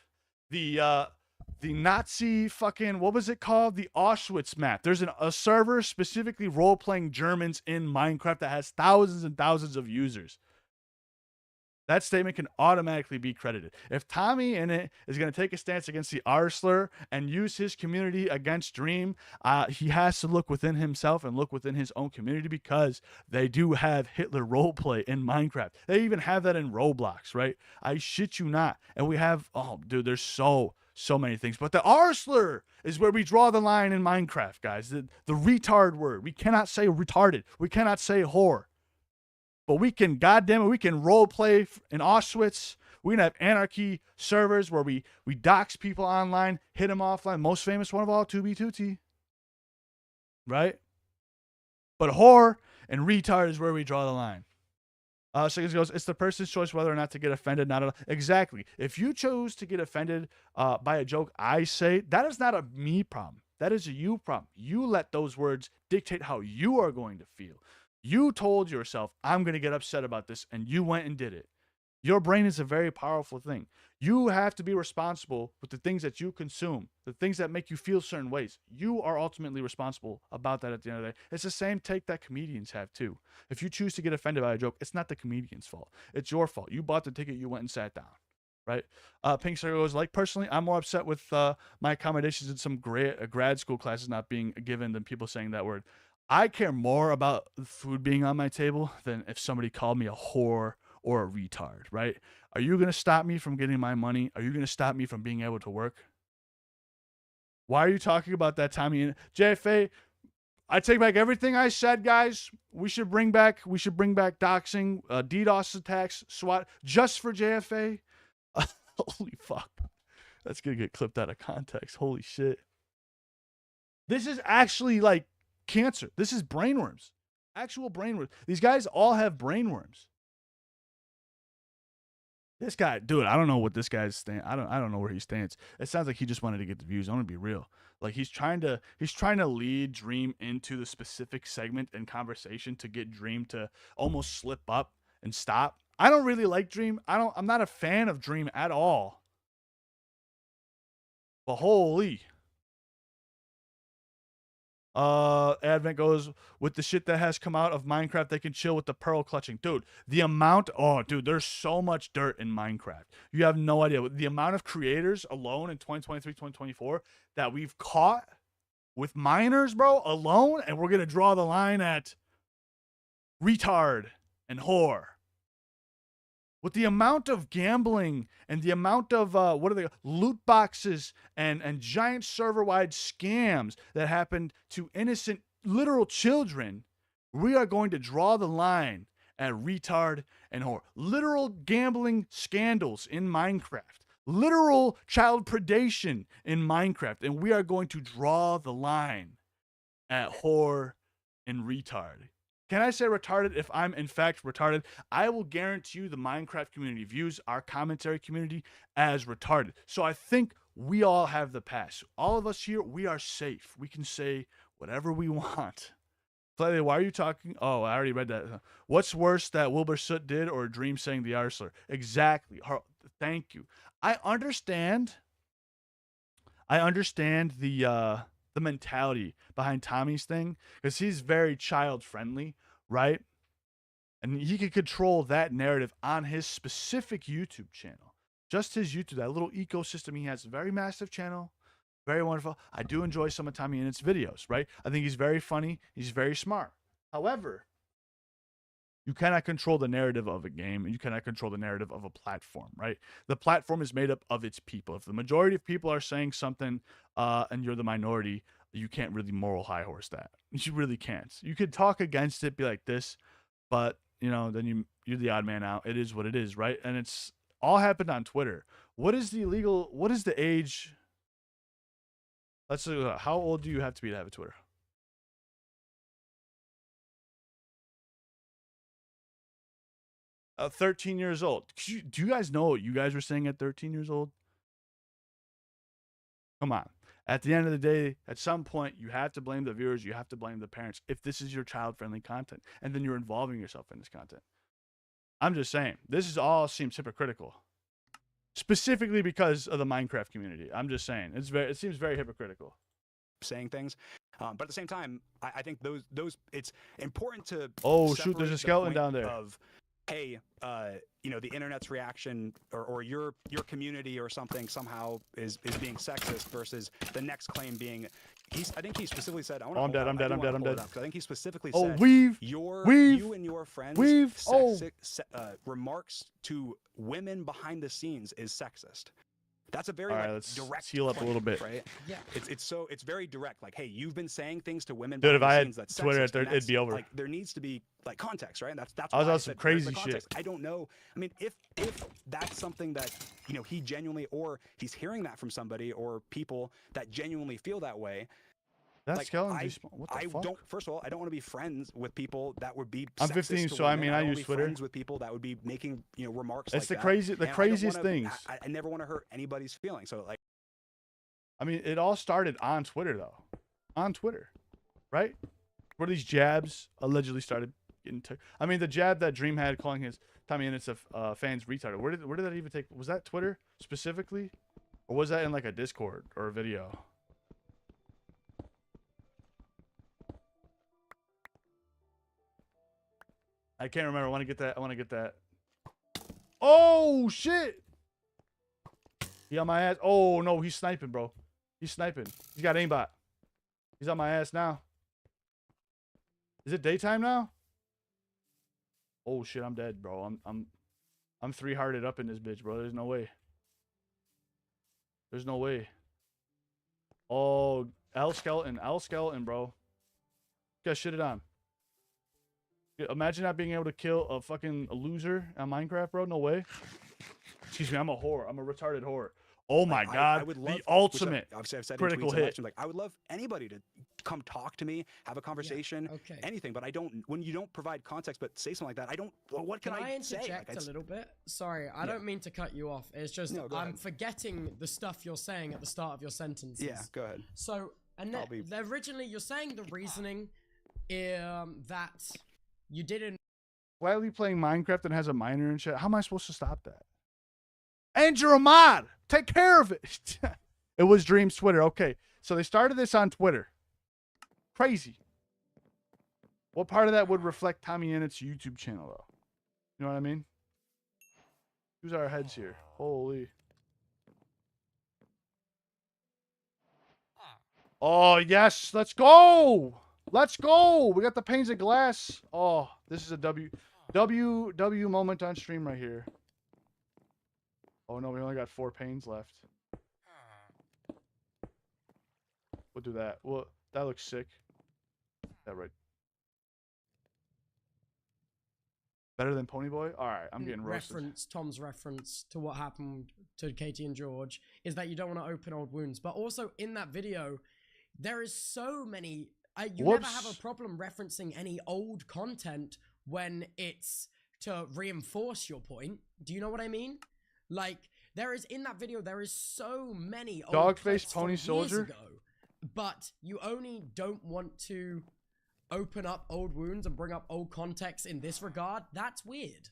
the Nazi fucking, what was it called? The Auschwitz map. There's a server specifically role-playing Germans in Minecraft that has thousands and thousands of users. That statement can automatically be credited. If Tommy Innit is going to take a stance against the R slur and use his community against Dream, he has to look within himself and look within his own community, because they do have Hitler roleplay in Minecraft. They even have that in Roblox, right? I shit you not. And we have, oh, dude, there's so many things. But the R slur is where we draw the line in Minecraft, guys. The retard word. We cannot say retarded. We cannot say whore. But we can, goddamn it, we can role play in Auschwitz. We can have anarchy servers where we dox people online, hit them offline. Most famous one of all, 2B2T. right? But whore and retard is where we draw the line. Seconds goes, it's the person's choice whether or not to get offended. Not at all. Exactly. If you chose to get offended by a joke I say, that is not a me problem. That is a you problem. You let those words dictate how you are going to feel. You told yourself, I'm going to get upset about this, and you went and did it. Your brain is a very powerful thing. You have to be responsible with the things that you consume, the things that make you feel certain ways. You are ultimately responsible about that at the end of the day. It's the same take that comedians have too. If you choose to get offended by a joke, it's not the comedian's fault. It's your fault. You bought the ticket, you went and sat down, right? Pink Circle goes, like, personally, I'm more upset with my accommodations in some grad school classes not being given than people saying that word. I care more about food being on my table than if somebody called me a whore or a retard, right? Are you going to stop me from getting my money? Are you going to stop me from being able to work? Why are you talking about that, Tommy? JFA, I take back everything I said, guys. We should bring back doxing, DDoS attacks, SWAT, just for JFA. Holy fuck. That's going to get clipped out of context. Holy shit. This is actually like cancer. This is brainworms. Actual brainworms. These guys all have brainworms. This guy, dude, I don't know what this guy's stand. I don't know where he stands. It sounds like he just wanted to get the views. I'm gonna be real. Like he's trying to lead Dream into the specific segment and conversation to get Dream to almost slip up and stop. I don't really like Dream. I'm not a fan of Dream at all. But holy. Advent goes, with the shit that has come out of Minecraft, they can chill with the pearl clutching. Dude, there's so much dirt in Minecraft. You have no idea. The amount of creators alone in 2023, 2024 that we've caught with miners, bro, alone, and we're going to draw the line at retard and whore. With the amount of gambling and the amount of loot boxes and giant server-wide scams that happened to innocent literal children, we are going to draw the line at retard and whore. Literal gambling scandals in Minecraft. Literal child predation in Minecraft. And we are going to draw the line at whore and retard. Can I say retarded if I'm in fact retarded? I will guarantee you the Minecraft community views our commentary community as retarded. So I think we all have the pass. All of us here, we are safe. We can say whatever we want. Flatley, why are you talking? Oh, I already read that. What's worse, that Wilbur Soot did or Dream saying the Arsler? Exactly. Thank you. I understand the mentality behind Tommy's thing because he's very child friendly, right? And he can control that narrative on his specific YouTube channel. Just his YouTube, that little ecosystem he has, a very massive channel, very wonderful. I do enjoy some of Tommy Innit's videos, right? I think he's very funny. He's very smart. However, you cannot control the narrative of a game, and you cannot control the narrative of a platform, right? The platform is made up of its people. If the majority of people are saying something and you're the minority, you can't really moral high horse that. You really can't. You could talk against it, be like this, but, then you're the odd man out. It is what it is, right? And it's all happened on Twitter. What is the age? Let's see, how old do you have to be to have a Twitter? 13 years old. Do you guys know what you guys were saying at 13 years old? Come on. At the end of the day, at some point, you have to blame the viewers. You have to blame the parents if this is your child-friendly content. And then you're involving yourself in this content. I'm just saying, all seems hypocritical. Specifically because of the Minecraft community. I'm just saying. It seems very hypocritical. Saying things. But at the same time, I think those it's important to shoot, there's a skeleton down there. Of, hey, the internet's reaction or your community or something somehow is being sexist versus the next claim being I think he specifically said I'm dead. I think he specifically said you and your friends remarks to women behind the scenes is sexist. That's a very let's direct heal up claim, a little bit. Right? Yeah. It's very direct. Like, hey, you've been saying things to women. Dude, if I had scenes that's Twitter, sexist, it'd be over. Like, there needs to be like context, right? And that's I was why on said, some crazy where's the shit. context? I don't know. I mean, if that's something that he genuinely, or he's hearing that from somebody or people that genuinely feel that way, That like, skeleton I, despawn. What the I fuck? don't. First of all, I don't want to be friends with people that would be. I'm sexist 15, to so I women. mean, I don't wanna use be Twitter. Friends with people that would be making remarks It's like the that. the And craziest I don't wanna, things. I never want to hurt anybody's feelings. So like, I mean, it all started on Twitter, though. On Twitter, right? Where these jabs allegedly started getting. I mean, the jab that Dream had calling his Tommy Innit's fans retarded. Where did that even take? Was that Twitter specifically, or was that in like a Discord or a video? I can't remember. I want to get that. I want to get that. Oh shit! He on my ass. Oh no, he's sniping, bro. He's sniping. He's got aimbot. He's on my ass now. Is it daytime now? Oh shit, I'm dead, bro. I'm 3-hearted up in this bitch, bro. There's no way. There's no way. Oh, L skeleton, bro. Got shitted on. Imagine not being able to kill a fucking loser on Minecraft, bro. No way. Excuse me, I'm a whore. I'm a retarded whore. Oh my god, I would love, the ultimate obviously I've said critical in tweets and hit. actions, like I would love anybody to come talk to me, have a conversation, okay. anything. But I don't. When you don't provide context, but say something like that, I don't. Well, what can I say? interject Like, a little bit? Sorry, I don't mean to cut you off. It's just No, go I'm ahead. forgetting the stuff you're saying at the start of your sentences. Yeah, go ahead. So, I'll be- originally you're saying the reasoning that you didn't. Flatley playing Minecraft and has a miner and shit. How am I supposed to stop that? And you're a mod. Take care of it. It was Dream's Twitter. Okay, so they started this on Twitter. Crazy. What part of that would reflect Tommy Innit's YouTube channel, though? You know what I mean? Use our heads here. Holy. Oh, yes. Let's go. Let's go. We got the panes of glass. Oh, this is a W moment on stream right here. Oh, no. We only got 4 panes left. We'll do that. Well, that looks sick. That right. Better than Ponyboy? Alright, I'm getting roasted. Tom's reference to what happened to Katie and George is that you don't want to open old wounds. But also in that video, there is so many. You never have a problem referencing any old content when it's to reinforce your point. Do you know what I mean? Like, there is in that video, there is so many old Dogface clips Pony from Soldier? years ago, but you only don't want to open up old wounds and bring up old context in this regard. That's weird.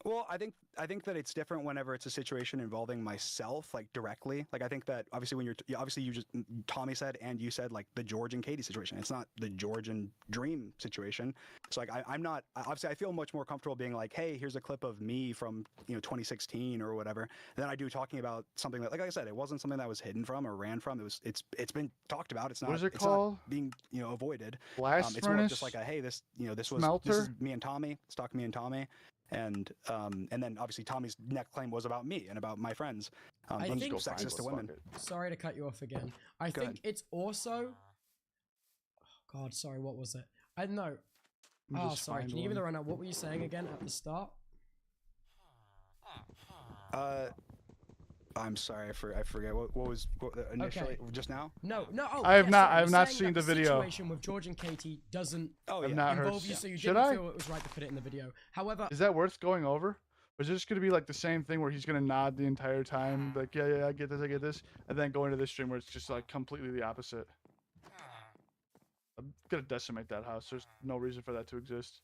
Well, I think that it's different whenever it's a situation involving myself, like directly. Like I think that obviously when you just Tommy said and you said like the George and Katie situation. It's not the George and Dream situation. So like I'm not obviously I feel much more comfortable being like, hey, here's a clip of me from 2016 or whatever. Than I do talking about something that, like I said, it wasn't something that was hidden from or ran from. It's been talked about. It's not. What is it it's called? Not being avoided. Blast It's more furnace? just like a hey, this this was Smelter? this is me and Tommy. Let's talk me and Tommy. And then obviously Tommy's next claim was about me and about my friends. I being think- sexist to women. Sorry to cut you off again. I Go think ahead. it's also. Oh God, sorry. What was it? I don't know. Let me Oh, just sorry. find Can you give me the one. rundown? What were you saying again at the start? I'm sorry, I forget what was initially just now. No. Oh, I have not- sorry, I have you're not saying seen that the video. Situation with George and Katie doesn't Oh I've yeah. not heard. involve you, so you Should didn't I? feel it was right to put it in the video. However, Is that worth going over? Or is it just gonna be like the same thing where he's gonna nod the entire time, like yeah, I get this, and then go into this stream where it's just like completely the opposite? I'm gonna decimate that house. There's no reason for that to exist.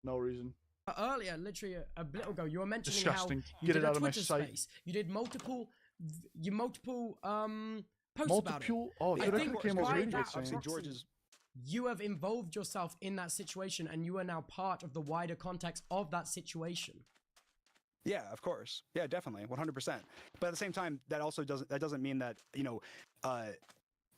No reason. earlier, literally a little ago, you were mentioning Disgusting. how you Get did it a out of my Twitter sight. space. You did multiple posts about it. Multiple. Oh, I dude, I think could came over by here that saying. obviously George's. You have involved yourself in that situation, and you are now part of the wider context of that situation. Yeah, of course. Yeah, definitely, 100%. But at the same time, that doesn't mean that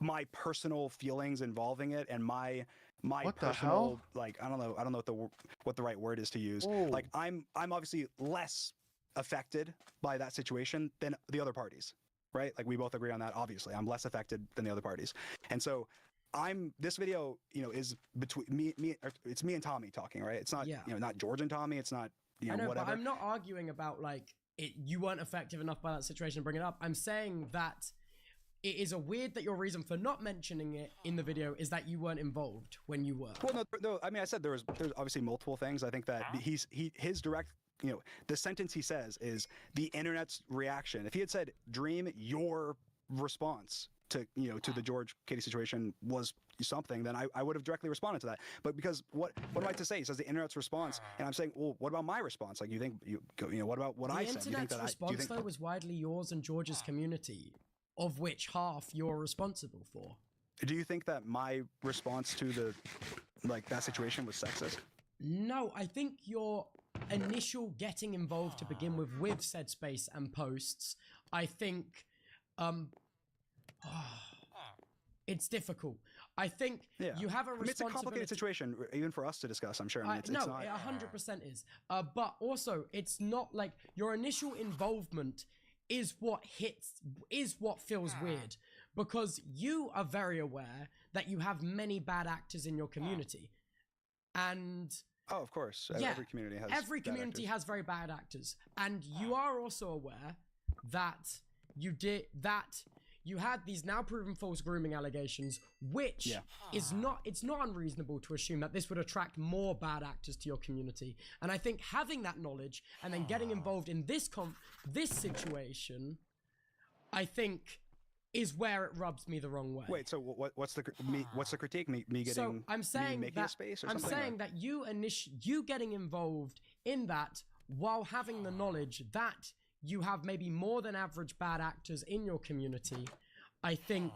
my personal feelings involving it and my What the personal hell? like I don't know what the right word is to use. Whoa. Like I'm obviously less affected by that situation than the other parties, right? Like we both agree on that. Obviously, I'm less affected than the other parties, and so. This video, is between it's me and Tommy talking, right? It's not, not George and Tommy. It's not, I know, whatever. but I'm not arguing about you weren't effective enough by that situation to bring it up. I'm saying that it is a weird that your reason for not mentioning it in the video is that you weren't involved when you were. Well, no. I mean, I said there's obviously multiple things. I think that his direct, the sentence he says is the internet's reaction. If he had said, "Dream, your response to to the George Katie situation was something," then I would have directly responded to that. But because what am I to say? He says the internet's response, and I'm saying, well, what about my response? Like, you think what about what I said? The internet's response though was widely yours and George's community, of which half you're responsible for. Do you think that my response to that situation was sexist? No, I think your initial getting involved to begin with said space and posts, I think, it's difficult. I think you have a responsibility. I mean, it's a complicated situation, even for us to discuss, I'm sure. I mean, it's no, not... it 100% is. But also, it's not like your initial involvement is what feels weird. Because you are very aware that you have many bad actors in your community. And... Oh, of course. Yeah, every community has every community has very bad actors. And you are also aware that you had these now proven false grooming allegations, which it's not unreasonable to assume that this would attract more bad actors to your community. And I think having that knowledge and then getting involved in this situation, I think, is where it rubs me the wrong way. Wait, so what's the critique? Me getting so I'm saying making that a space or I'm something? saying that you getting involved in that while having the knowledge that you have maybe more than average bad actors in your community, I think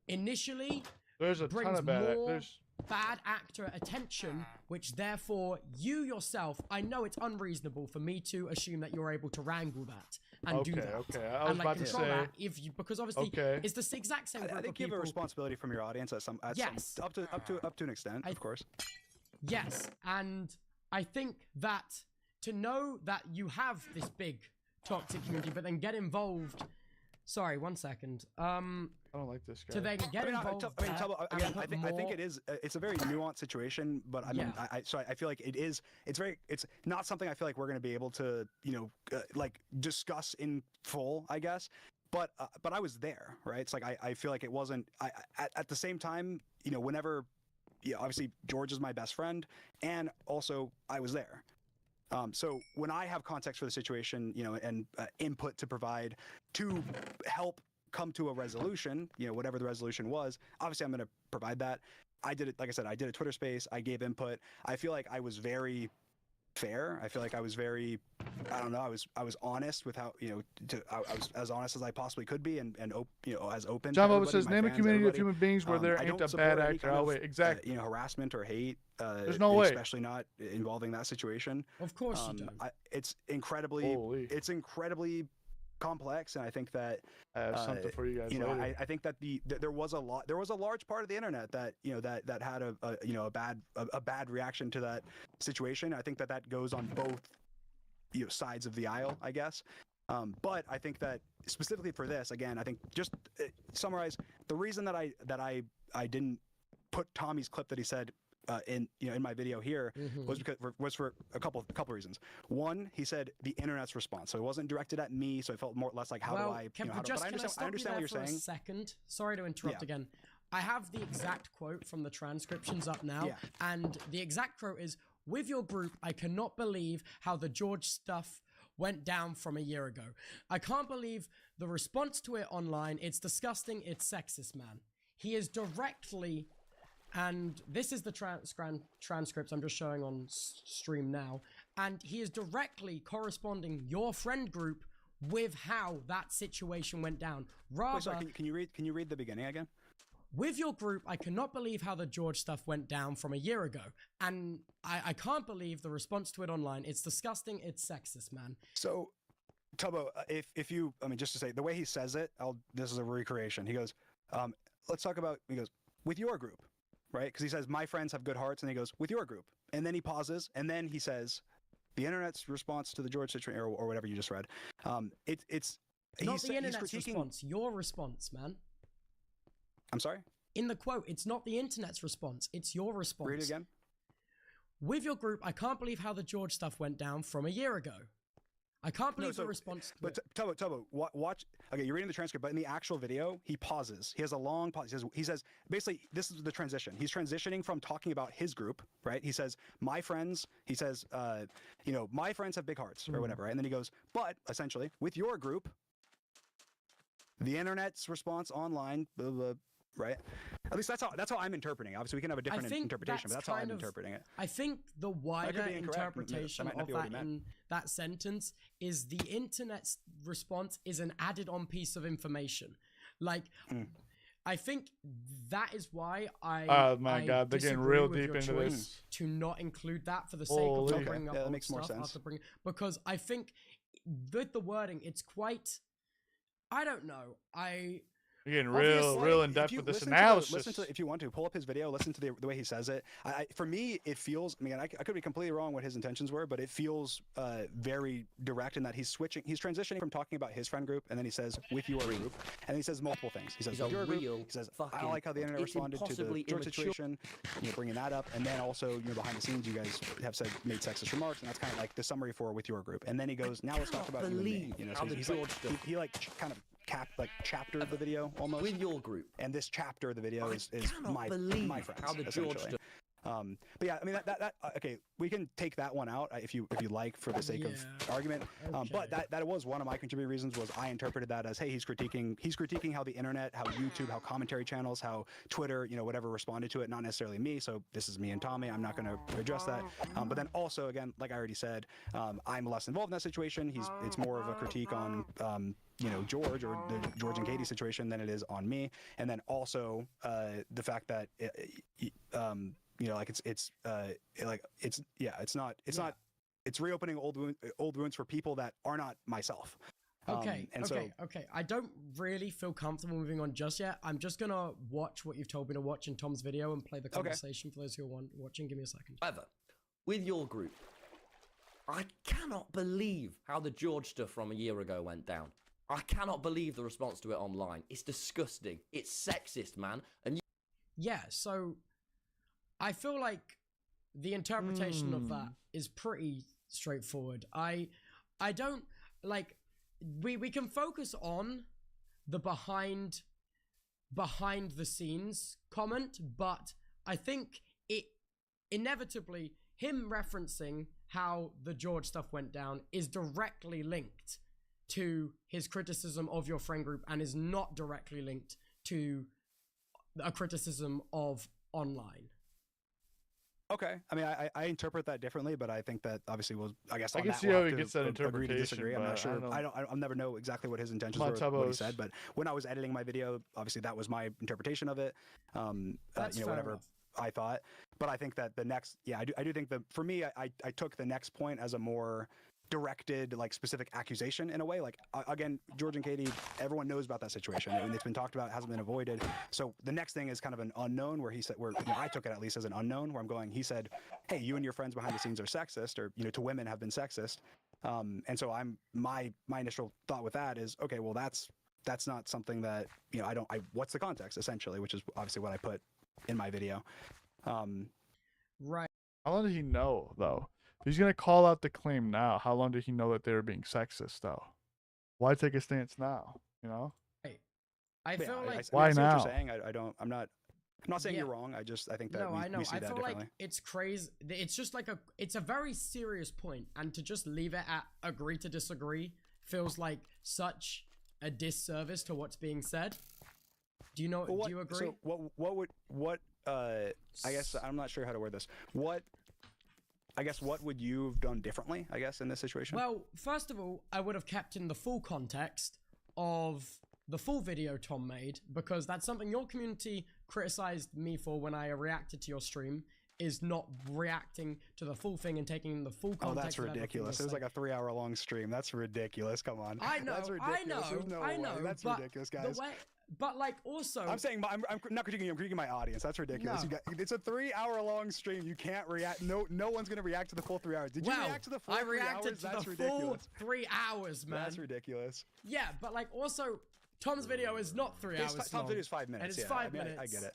initially There's a brings ton of bad more actors. bad actor attention, which therefore you yourself, I know it's unreasonable for me to assume that you're able to wrangle that and do that. Okay, I was and about to control say. that because obviously it's the exact same group I of think you people. have a responsibility from your audience up to an extent, of course. Yes, and I think that to know that you have this big toxic community, but then get involved. Sorry, 1 second. I don't like this guy. To then get involved. Again, I think it is. It's a very nuanced situation, but I mean, I feel like it's not something I feel like we're going to be able to like discuss in full, I guess. But I was there, right? It's like I feel like it wasn't. At the same time, whenever, obviously George is my best friend, and also I was there. So when I have context for the situation, and input to provide to help come to a resolution, whatever the resolution was, obviously I'm going to provide that. I did it, like I said, I did a Twitter space, I gave input. I feel like I was very fair. I feel like I was very, I don't know, I was honest with how, I was as honest as I possibly could be, and as open. John to Boba says, my name a fans, community of everybody. human beings where there I ain't don't a bad support any actor. kind Oh, of, wait, exactly. harassment or hate. There's no way. Especially not involving that situation. Of course you don't. It's incredibly complex, and I think that I have something for you guys later. I think that there was a large part of the internet that that had a bad reaction to that situation. I think that goes on both sides of the aisle, I guess. But I think that specifically for this, again, I think just summarize the reason that I didn't put Tommy's clip that he said in my video here was for a couple reasons. One, he said the internet's response, so it wasn't directed at me, so it felt more or less like how do I? But I understand what you're saying. A second, sorry to interrupt again. I have the exact quote from the transcriptions up now, and the exact quote is, "With your group, I cannot believe how the George stuff went down from a year ago. I can't believe the response to it online. It's disgusting. It's sexist, man." He is directly, and this is the transcripts I'm just showing on stream now, and he is directly corresponding your friend group with how that situation went down. Rather, wait, sorry, can you read the beginning again? "With your group, I cannot believe how the George stuff went down from a year ago. And I can't believe the response to it online. It's disgusting. It's sexist, man." So, Tubbo, if you, I mean, just to say, the way he says it, this is a recreation. He goes, let's talk about, he goes, "With your group," right? Because he says, "My friends have good hearts," and he goes, "With your group." And then he pauses, and then he says, "The internet's response to the George situation," or whatever you just read. It's not the internet's response, your response, man. I'm sorry? In the quote, it's not the internet's response, it's your response. Read it again. "With your group, I can't believe how the George stuff went down from a year ago." I can't believe so- the response. To But it. Tubbo, watch. Okay, you're reading the transcript, but in the actual video, he pauses. He has a long pause. He says basically, this is the transition. He's transitioning from talking about his group, right? He says, "My friends." He says, "My friends have big hearts," or whatever. Right? And then he goes, "But essentially, with your group, the internet's response online, blah, blah, right? At least that's how I'm interpreting it. Obviously, we can have a different interpretation, but that's how I'm interpreting it. I think the wider be incorrect. interpretation That might not of be what he that meant. in that sentence is the internet's response is an added-on piece of information. Like, I think that is why I. Oh my I God, they're getting disagree real with deep your into choice this. to not include that for the sake Holy- of bringing up Yeah, that old makes more stuff sense. after bringing, because I think with the wording, it's quite. I don't know. You're getting Obviously, real in if depth you with this listen to analysis. if you want to pull up his video, listen to the way he says it. For me, it feels. I mean, I could be completely wrong what his intentions were, but it feels very direct in that he's transitioning from talking about his friend group, and then he says with your group, and then he says multiple things. He says He's with a your group. real He says I fucking- like how the internet it's responded to the impossibly George immature. situation, bringing that up, and then also behind the scenes, you guys have said made sexist remarks, and that's kind of like the summary for with your group. And then he goes, now let's talk cannot about you and me. believe You know, how so the he's George like, stuff- he kind of chaptered the video almost. With your group. And this chapter of the video I is cannot my believe friends, how the George essentially. But yeah, I mean that okay, we can take that one out if you like for the sake of Yeah, argument. But okay. that was one of my contributing reasons was I interpreted that as hey, he's critiquing how the internet, how YouTube, how commentary channels, how Twitter, whatever responded to it, not necessarily me. So this is me and Tommy. I'm not going to address that. But then also again, like I already said, I'm less involved in that situation. It's more of a critique on George or the George and Katie situation than it is on me. And then also the fact that it's reopening old wounds for people that are not myself. Okay, So okay. I don't really feel comfortable moving on just yet. I'm just gonna watch what you've told me to watch in Tom's video and play the conversation for those who are watching. Give me a second. However, with your group, I cannot believe how the George stuff from a year ago went down. I cannot believe the response to it online. It's disgusting. It's sexist, man. And Yeah, so I feel like the interpretation of that is pretty straightforward. I don't like we can focus on the behind the scenes comment, but I think it inevitably him referencing how the George stuff went down is directly linked to his criticism of your friend group and is not directly linked to a criticism of online. okay, I mean, I interpret that differently, but I think that obviously I guess I on can that see we'll how have he to gets that agree to interpretation, disagree. I'm but not sure. I don't- I'll never know exactly what his intentions Come on, were, what he Tubbos. said. But when I was editing my video, obviously that was my interpretation of it. That's fair Whatever enough. I thought. But I think that the next, I do think that for me, I took the next point as a more directed, like specific accusation in a way. Like again, George and Katie, everyone knows about that situation, and it's been talked about, it hasn't been avoided. So the next thing is kind of an unknown, where he said, I took it at least as an unknown, where I'm going. He said, "Hey, you and your friends behind the scenes are sexist, or to women have been sexist." And so my initial thought with that is, okay, well that's not something that what's the context essentially, which is obviously what I put in my video. Right. How long did he know, though? If he's gonna call out the claim now, how long did he know that they were being sexist, though? Why take a stance now? I But feel yeah, like Why I see what now? you're saying. I'm not saying Yeah. you're wrong. I think that no, I know. we see I that feel differently. like it's crazy. It's just like it's a very serious point, and to just leave it at agree to disagree feels like such a disservice to what's being said. Do you know? Well, do you agree? So what I guess I'm not sure how to word this. What would you have done differently, I guess, in this situation? Well, first of all, I would have kept in the full context of the full video Tom made, because that's something your community criticized me for when I reacted to your stream, is not reacting to the full thing and taking in the full Oh, context. that's of everything ridiculous. you're It was like saying. a 3-hour-long stream. That's ridiculous. Come on. I know, That's I ridiculous. know, There's no I way. know. That's but ridiculous, the guys. way, but like also, I'm saying I'm not critiquing you. I'm critiquing my audience. That's ridiculous. No. It's a 3-hour-long stream. You can't react. No one's gonna react to the full 3 hours. Did you well, react to the full I 3 reacted hours? to That's the ridiculous. full 3 hours, man. That's ridiculous. Yeah, but like also, Tom's video is not 3 hours Tom's long. video is 5 minutes. And it's yeah, 5 I mean, minutes. I get it.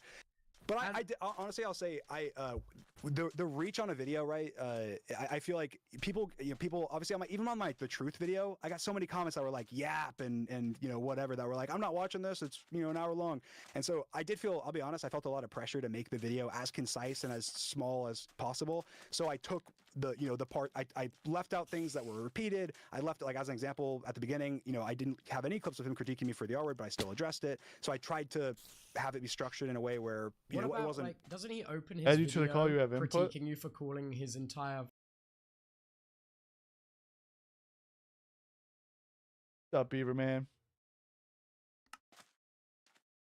But And- honestly, I'll say the reach on a video, right? I feel like people obviously even on the truth video, I got so many comments that were like yap and whatever that were like, I'm not watching this. It's an hour long. And so I did feel, I'll be honest, I felt a lot of pressure to make the video as concise and as small as possible. So I took the part, I left out things that were repeated. I left, like, as an example, at the beginning, I didn't have any clips of him critiquing me for the R word, but I still addressed it. So I tried to have it be structured in a way where What it about, wasn't. like, doesn't he open his Add you video to the call, you have input? critiquing you for calling his entire... What's up, Beaver Man?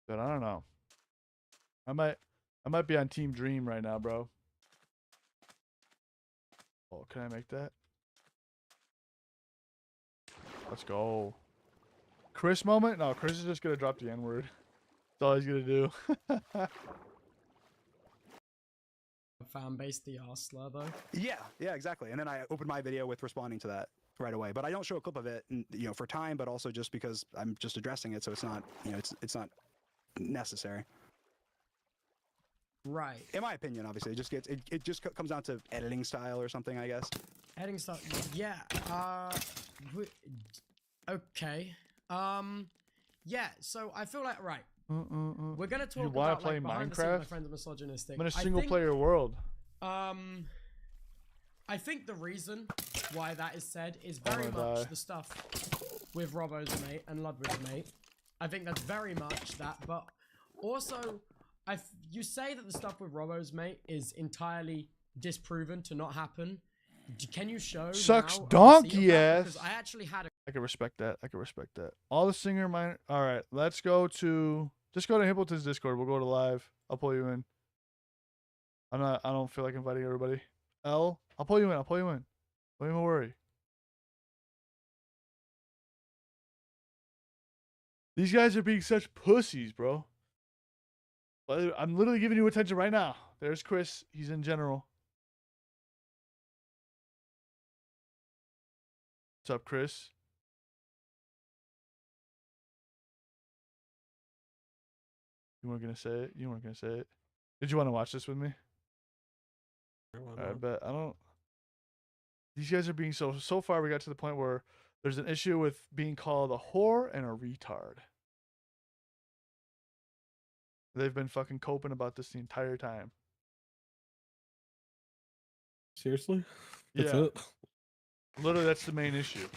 But I don't know. I might be on Team Dream right now, bro. Oh, can I make that? Let's go. Chris moment? No, Chris is just gonna drop the N-word. That's all he's gonna do. fan base, the arse slur, though? Yeah, exactly. And then I opened my video with responding to that right away. But I don't show a clip of it, for time, but also just because I'm just addressing it, so it's not, it's not necessary. Right. In my opinion, obviously, it just comes down to editing style or something, I guess. Heading stuff. Yeah. Okay. Yeah. So I feel like we're gonna talk You wanna about play like behind the scenes, Minecraft? my friends are misogynistic. I'm in a I single think, player world. I think the reason why that is said is I'm very gonna much die. the stuff with Robbo's mate and Ludwig's mate. I think that's very much that, but also, you say that the stuff with Robbo's mate is entirely disproven to not happen. Can you show Sucks now a donkey receipt of that? ass. Because I actually had a I can respect that. All the singer mine. All right, let's go to. Just go to Hippleton's Discord. We'll go to live. I'll pull you in. I don't feel like inviting everybody. I'll pull you in. Don't even worry. These guys are being such pussies, bro. I'm literally giving you attention right now. There's Chris. He's in general. What's up, Chris? You weren't gonna say it. Did you want to watch this with me? I bet I don't. These guys are being so far. We got to the point where there's an issue with being called a whore and a retard. They've been fucking coping about this the entire time. Seriously? That's Yeah. it? Literally, that's the main issue.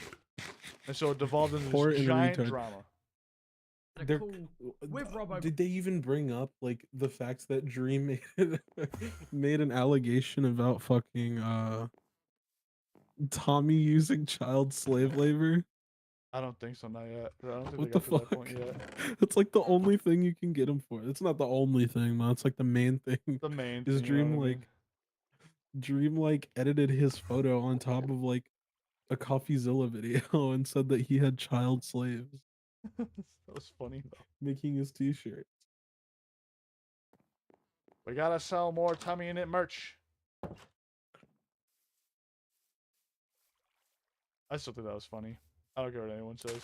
And so it devolved into Whore this and a giant retard. drama. They're- cool with Robbo. Did they even bring up like the fact that Dream made an allegation about fucking Tommy using child slave labor? I don't think so, not yet. I don't think What they the got to that fuck? point yet. It's like the only thing you can get him for. It's not the only thing, man. It's like the main thing. The main Is thing, you know Dream what I like mean? Dream like edited his photo on top of like a CoffeeZilla video and said that he had child slaves That was funny though. making his t-shirt. We gotta sell more Tommy Innit merch. I still think that was funny. I don't care what anyone says.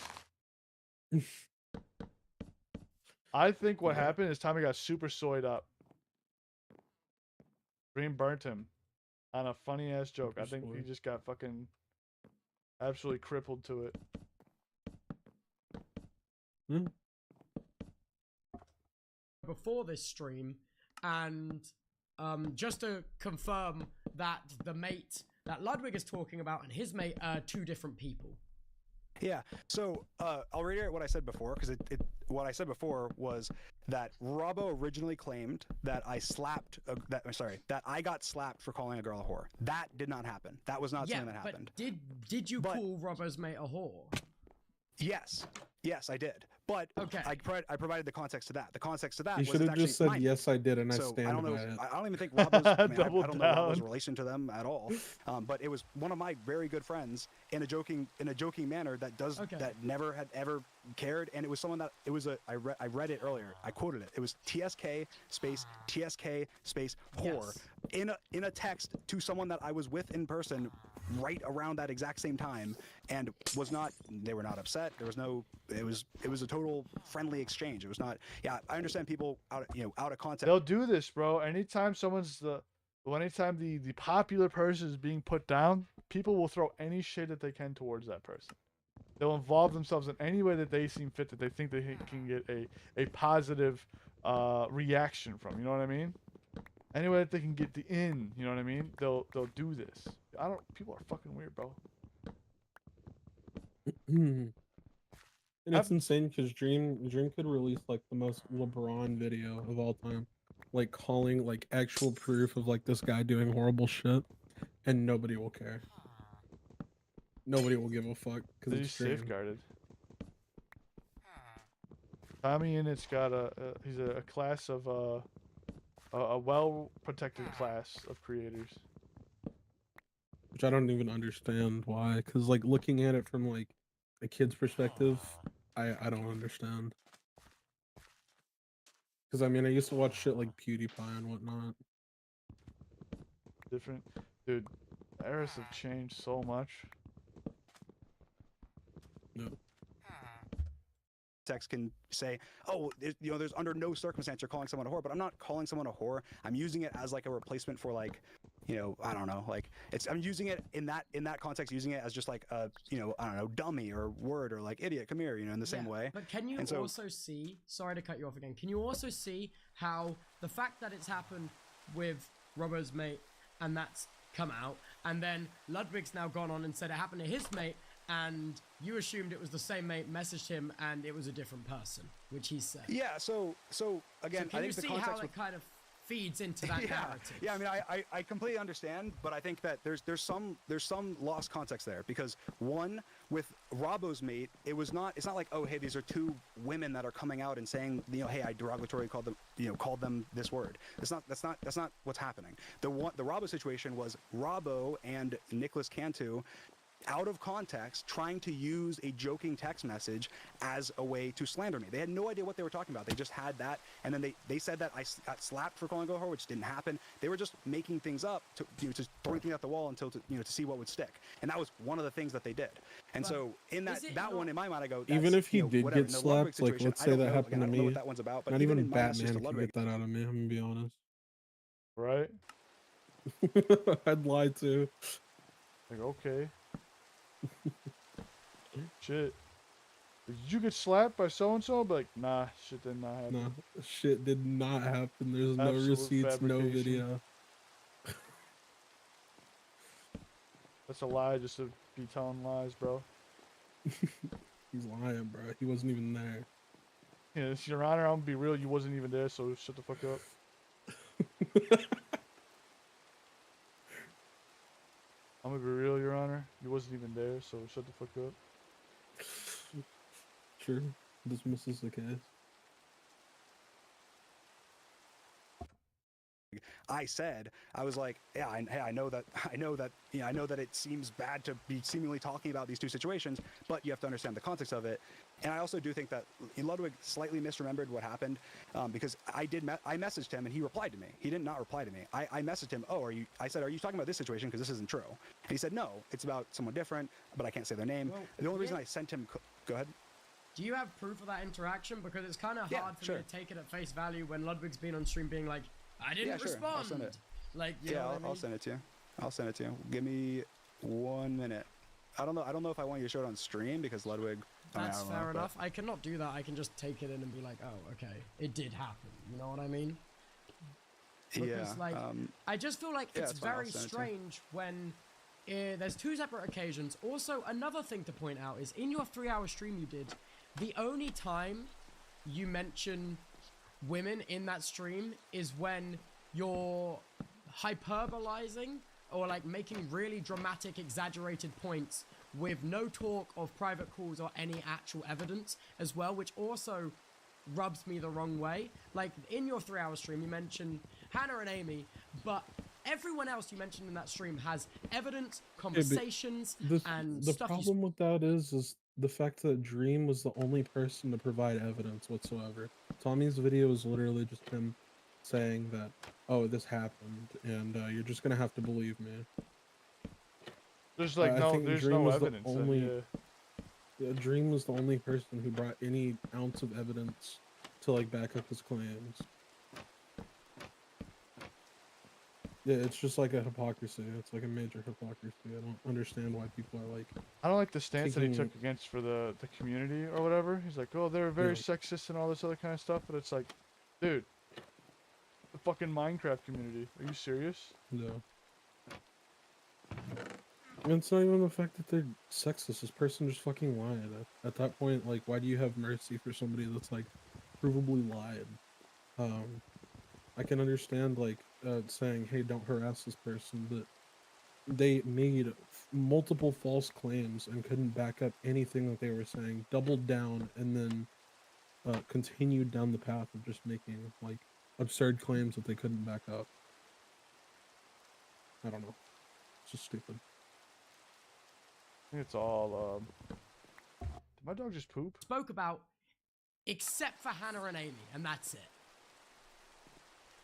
I think what happened is Tommy got super soyed up. Dream burnt him on a funny ass joke. I think he Super just got fucking absolutely crippled to it. Before this stream, and just to confirm that the mate that Ludwig is talking about and his mate are two different people. Yeah. So I'll reiterate what I said before, because what I said before was that Robbo originally claimed that that I got slapped for calling a girl a whore. That did not happen. That was not Yeah, something that but happened. did you But- call Robbo's mate a whore? Yes, I did. But Okay. I provided the context to that. The context to that He was should it's have just said actually mine. yes, I did, and I So stand I don't know. by it. I don't even think Robbo's. I mean, I Double don't know Robbo's down. relation to them at all. But it was one of my very good friends in a joking manner that never had ever cared, and it was someone that I read it earlier. I quoted it. It was TSK space whore Yes. in a text to someone that I was with in person right around that exact same time, and they were not upset. There was no, it was a total friendly exchange. It was not. Yeah, I understand people out of context. They'll do this, bro. Anytime anytime the popular person is being put down, people will throw any shit that they can towards that person. They'll involve themselves in any way that they seem fit, that they think they can get a positive reaction from. You know what I mean? Any way that they can get the in. You know what I mean? They'll do this. People are fucking weird, bro. And it's insane because Dream could release like the most LeBron video of all time, like calling like actual proof of like this guy doing horrible shit, and nobody will care. Nobody will give a fuck because He's it's Dream. safeguarded. Tommy Innit's got he's a class of a well protected class of creators. Which I don't even understand why, because like looking at it from like a kid's perspective, I don't understand. Because I mean, I used to watch shit like PewDiePie and whatnot. Different, dude. Eras have changed so much. No. Text can say, oh, there's under no circumstance you're calling someone a whore, but I'm not calling someone a whore. I'm using it as like a replacement for like, I don't know, like I'm using it in that context, using it as just like a, I don't know, dummy or word or like idiot, come here, in the same way. But can you also see, sorry to cut you off again, can you also see how the fact that it's happened with Robbo's mate and that's come out, and then Ludwig's now gone on and said it happened to his mate, and you assumed it was the same mate, messaged him, and it was a different person, which he said. Yeah, so again, can I you think the see context how it kind of feeds into that narrative? Yeah, I mean, I completely understand, but I think that there's some lost context there, because one, with Robbo's mate, it's not like, oh, hey, these are two women that are coming out and saying, hey, I derogatorily called them this word. That's not what's happening. The Robbo situation was Robbo and Nicholas Cantu, out of context, trying to use a joking text message as a way to slander me. They had no idea what they were talking about. They just had that, and then they said that I got slapped for calling her a whore, which didn't happen. They were just making things up to throwing things at the wall until to see what would stick. And that was one of the things that they did. And so in that one, in my mind, I go, even if he did whatever. get slapped, like let's say that happened to I don't know me, what that one's about, but not even in my message Batman to can get that out of me. I'm gonna be honest. Right? I'd lie too. Like, okay. Shit. Did you get slapped by so and so? Like, nah, shit did not happen. No, shit did not happen. There's no Absolute receipts, no fabrication. video. That's a lie, just to be telling lies, bro. He's lying, bro. He wasn't even there. Yeah, it's Your Honor, I'm gonna be real. You wasn't even there, so shut the fuck up. I'm gonna be real, Your Honor. You wasn't even there, so shut the fuck up. Sure, dismisses the case. I was like, yeah, I know that it seems bad to be seemingly talking about these two situations, but you have to understand the context of it. And I also do think that Ludwig slightly misremembered what happened, because I messaged him and he replied to me. He did not reply to me. I messaged him, I said, are you talking about this situation? Because this isn't true. And he said, no, it's about someone different, but I can't say their name. Well, the only reason I sent him, go ahead. Do you have proof of that interaction? Because it's kind of hard for me to take it at face value when Ludwig's been on stream being like, I didn't respond. I'll send it. Like, I'll send it to you. I'll send it to you. Give me 1 minute. I don't know if I want you to show it on stream because Ludwig. That's fair enough. I cannot do that. I can just take it in and be like, oh, okay, it did happen. You know what I mean? Because, I just feel like it's very strange when there's two separate occasions. Also, another thing to point out is in your 3-hour stream you did, the only time you mention women in that stream is when you're hyperbolizing or like making really dramatic, exaggerated points with no talk of private calls or any actual evidence as well, which also rubs me the wrong way. Like in your 3-hour stream, you mentioned Hannah and Amy, but everyone else you mentioned in that stream has evidence, conversations, and the stuff. The problem with that is the fact that Dream was the only person to provide evidence whatsoever. Tommy's video is literally just him saying that, oh, this happened, and you're just gonna have to believe me. There's like I think there's Dream no was the evidence. only- Yeah, Dream was the only person who brought any ounce of evidence to like back up his claims. Yeah, it's just like a hypocrisy. It's like a major hypocrisy. I don't understand why people are like. I don't like the stance that he taking- took against for the community or whatever. He's like, oh, they're very Yeah. sexist and all this other kind of stuff. But it's like, dude, the fucking Minecraft community. Are you serious? No. And it's not even the fact that they're sexist. This person just fucking lied. At that point, like, why do you have mercy for somebody that's like provably lied? I can understand like saying, "Hey, don't harass this person," but they made multiple false claims and couldn't back up anything that they were saying. Doubled down and then continued down the path of just making like absurd claims that they couldn't back up. I don't know. It's just stupid. I think it's all. Did my dog just poop? Spoke about, except for Hannah and Amy, and that's it.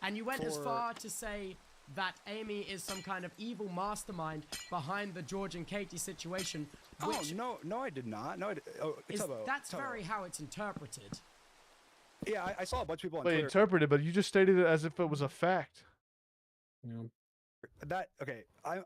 And you went as far to say that Amy is some kind of evil mastermind behind the George and Katie situation, which no, I did not. No, that's very how it's interpreted. Yeah, I saw a bunch of people on They Twitter. interpreted, but you just stated it as if it was a fact. Yeah. That okay. I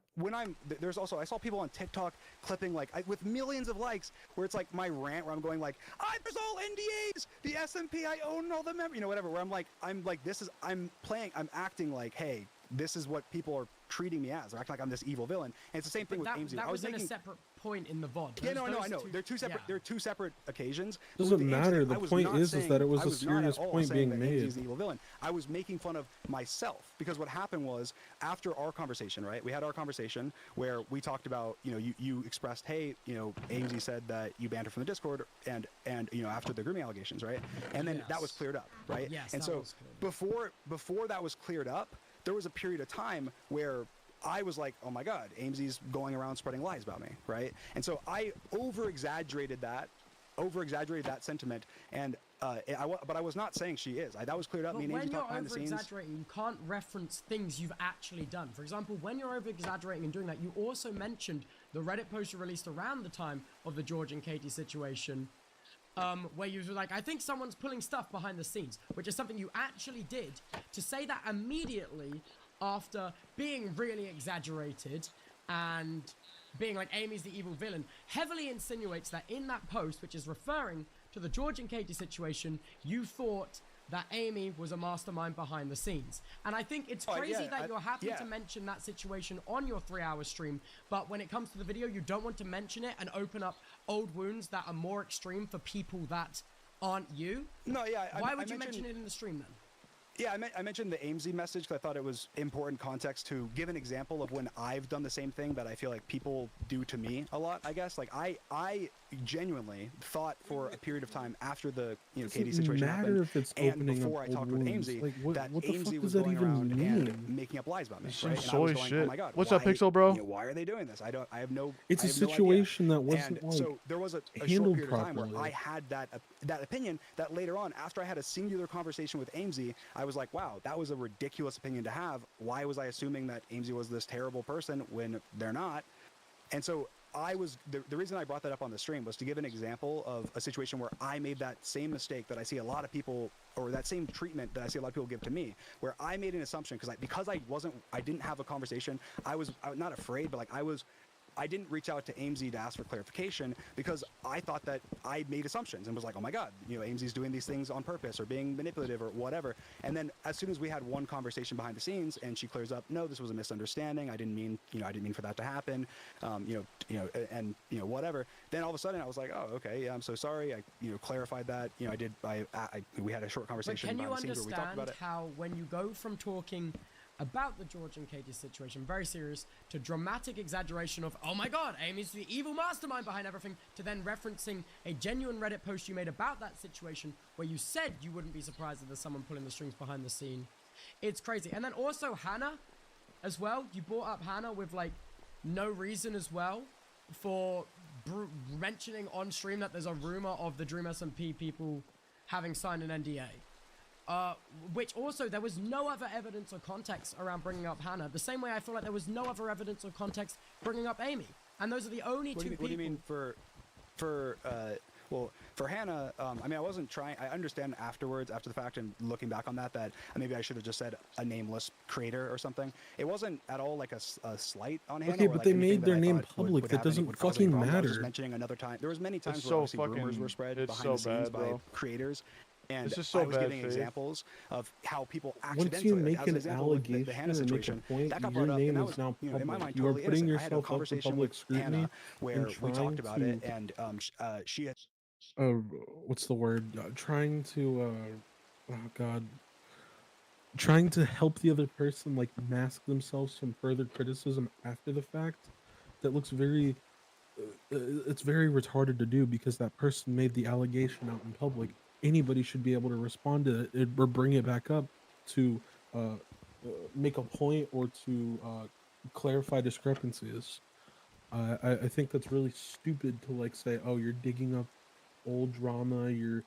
saw people on TikTok clipping like with millions of likes where it's like my rant where I'm going like, there's all NDAs, the SMP, I own all the members, whatever. Where I'm like I'm acting like, hey, this is what people are treating me as. They're acting like I'm this evil villain. And it's the same thing with Ames. That was in a separate point in the VOD. Yeah, no, I know. They're two separate. Yeah. They're two separate occasions. Doesn't With the Ames matter. thing, The I was point not is saying- that it was I a was not serious at all point saying being that Ames made. is the evil villain. I was making fun of myself because what happened was after our conversation, right? We had our conversation where we talked about, you expressed, hey, Amesy said that you banned her from the Discord, and after the grooming allegations, right? And then that was Yes. cleared up, right? Yes, and that so was cleared before that was cleared up, there was a period of time where I was like, oh my God, Amesy's going around spreading lies about me, right? And so I over-exaggerated that sentiment, and but I was not saying she is. That was cleared up. But Me and when Amesy you're talked behind the scenes. over-exaggerating, you can't reference things you've actually done. For example, when you're over-exaggerating and doing that, you also mentioned the Reddit post you released around the time of the George and Katie situation, where you were like, I think someone's pulling stuff behind the scenes, which is something you actually did. To say that immediately after being really exaggerated and being like Amy's the evil villain heavily insinuates that in that post, which is referring to the George and Katie situation, you thought that Amy was a mastermind behind the scenes. And I think it's crazy that you're happy to mention that situation on your 3-hour stream, but when it comes to the video, you don't want to mention it and open up old wounds that are more extreme for people that aren't you. No, yeah. Why would you mention it in the stream then? Yeah, I mentioned the Amesy message because I thought it was important context to give an example of when I've done the same thing that I feel like people do to me a lot, I guess. Like, I genuinely thought for a period of time after the Katie situation happened, if it's and opening before up I talked old with wounds. Amesy, Like, what that the fuck Amesy does was that going even around mean? and making up lies about me. Some Right? And I soy was going, shit. oh my God, What's why, up, Pixel Bro? why are they doing this? I have no. It's I a have no idea. situation that wasn't And like so there was a short handled period of time where properly. I had that opinion that later on, after I had a singular conversation with Amesy, I was like, wow, that was a ridiculous opinion to have. Why was I assuming that Amesy was this terrible person when they're not? And so the reason I brought that up on the stream was to give an example of a situation where I made that same mistake that I see a lot of people, or that same treatment that I see a lot of people give to me, where I made an assumption because I didn't have a conversation. I was not afraid, but I didn't reach out to Amesy to ask for clarification because I thought that I made assumptions and was like, oh my God, Amesy's doing these things on purpose or being manipulative or whatever. And then as soon as we had one conversation behind the scenes and she clears up, no, this was a misunderstanding. I didn't mean for that to happen. And whatever. Then all of a sudden I was like, oh, okay, yeah, I'm so sorry. I clarified that. We had a short conversation But can you behind the scenes where we talked about understand it. how when you go from talking about the George and Katie situation, very serious, to dramatic exaggeration of, oh my God, Amy's the evil mastermind behind everything, to then referencing a genuine Reddit post you made about that situation where you said you wouldn't be surprised if there's someone pulling the strings behind the scene. It's crazy. And then also Hannah as well. You brought up Hannah with like no reason as well for mentioning on stream that there's a rumor of the Dream SMP people having signed an NDA. Which also, there was no other evidence or context around bringing up Hannah. The same way I feel like there was no other evidence or context bringing up Amy. And those are the only What two do you, people. what do you mean well, for Hannah, I mean, I wasn't trying. I understand afterwards, after the fact, and looking back on that, that maybe I should have just said a nameless creator or something. It wasn't at all like a slight on Hannah. Okay, or but like they anything made that their I name thought public. would That have any- doesn't would cause any fucking problems. I was just matter. mentioning another time. There was many times It's where so obviously rumors were fucking- spread it's behind so the scenes bad, by bro. creators. And This is so I was bad giving faith. examples of how people Once accidentally, you make as an example with the allegation Hannah or make a situation, point, that got your brought up, name and that is was, now you know, in my public. mind, You are totally putting innocent. I had a yourself up for conversation public with scrutiny Hannah where we trying talked about it, to- and she had what's the word? Trying to, oh god, trying to help the other person like mask themselves from further criticism after the fact. That looks very, it's very retarded to do because that person made the allegation out in public. Anybody should be able to respond to it or bring it back up to make a point or to clarify discrepancies. I think that's really stupid to like say, oh, you're digging up old drama, you're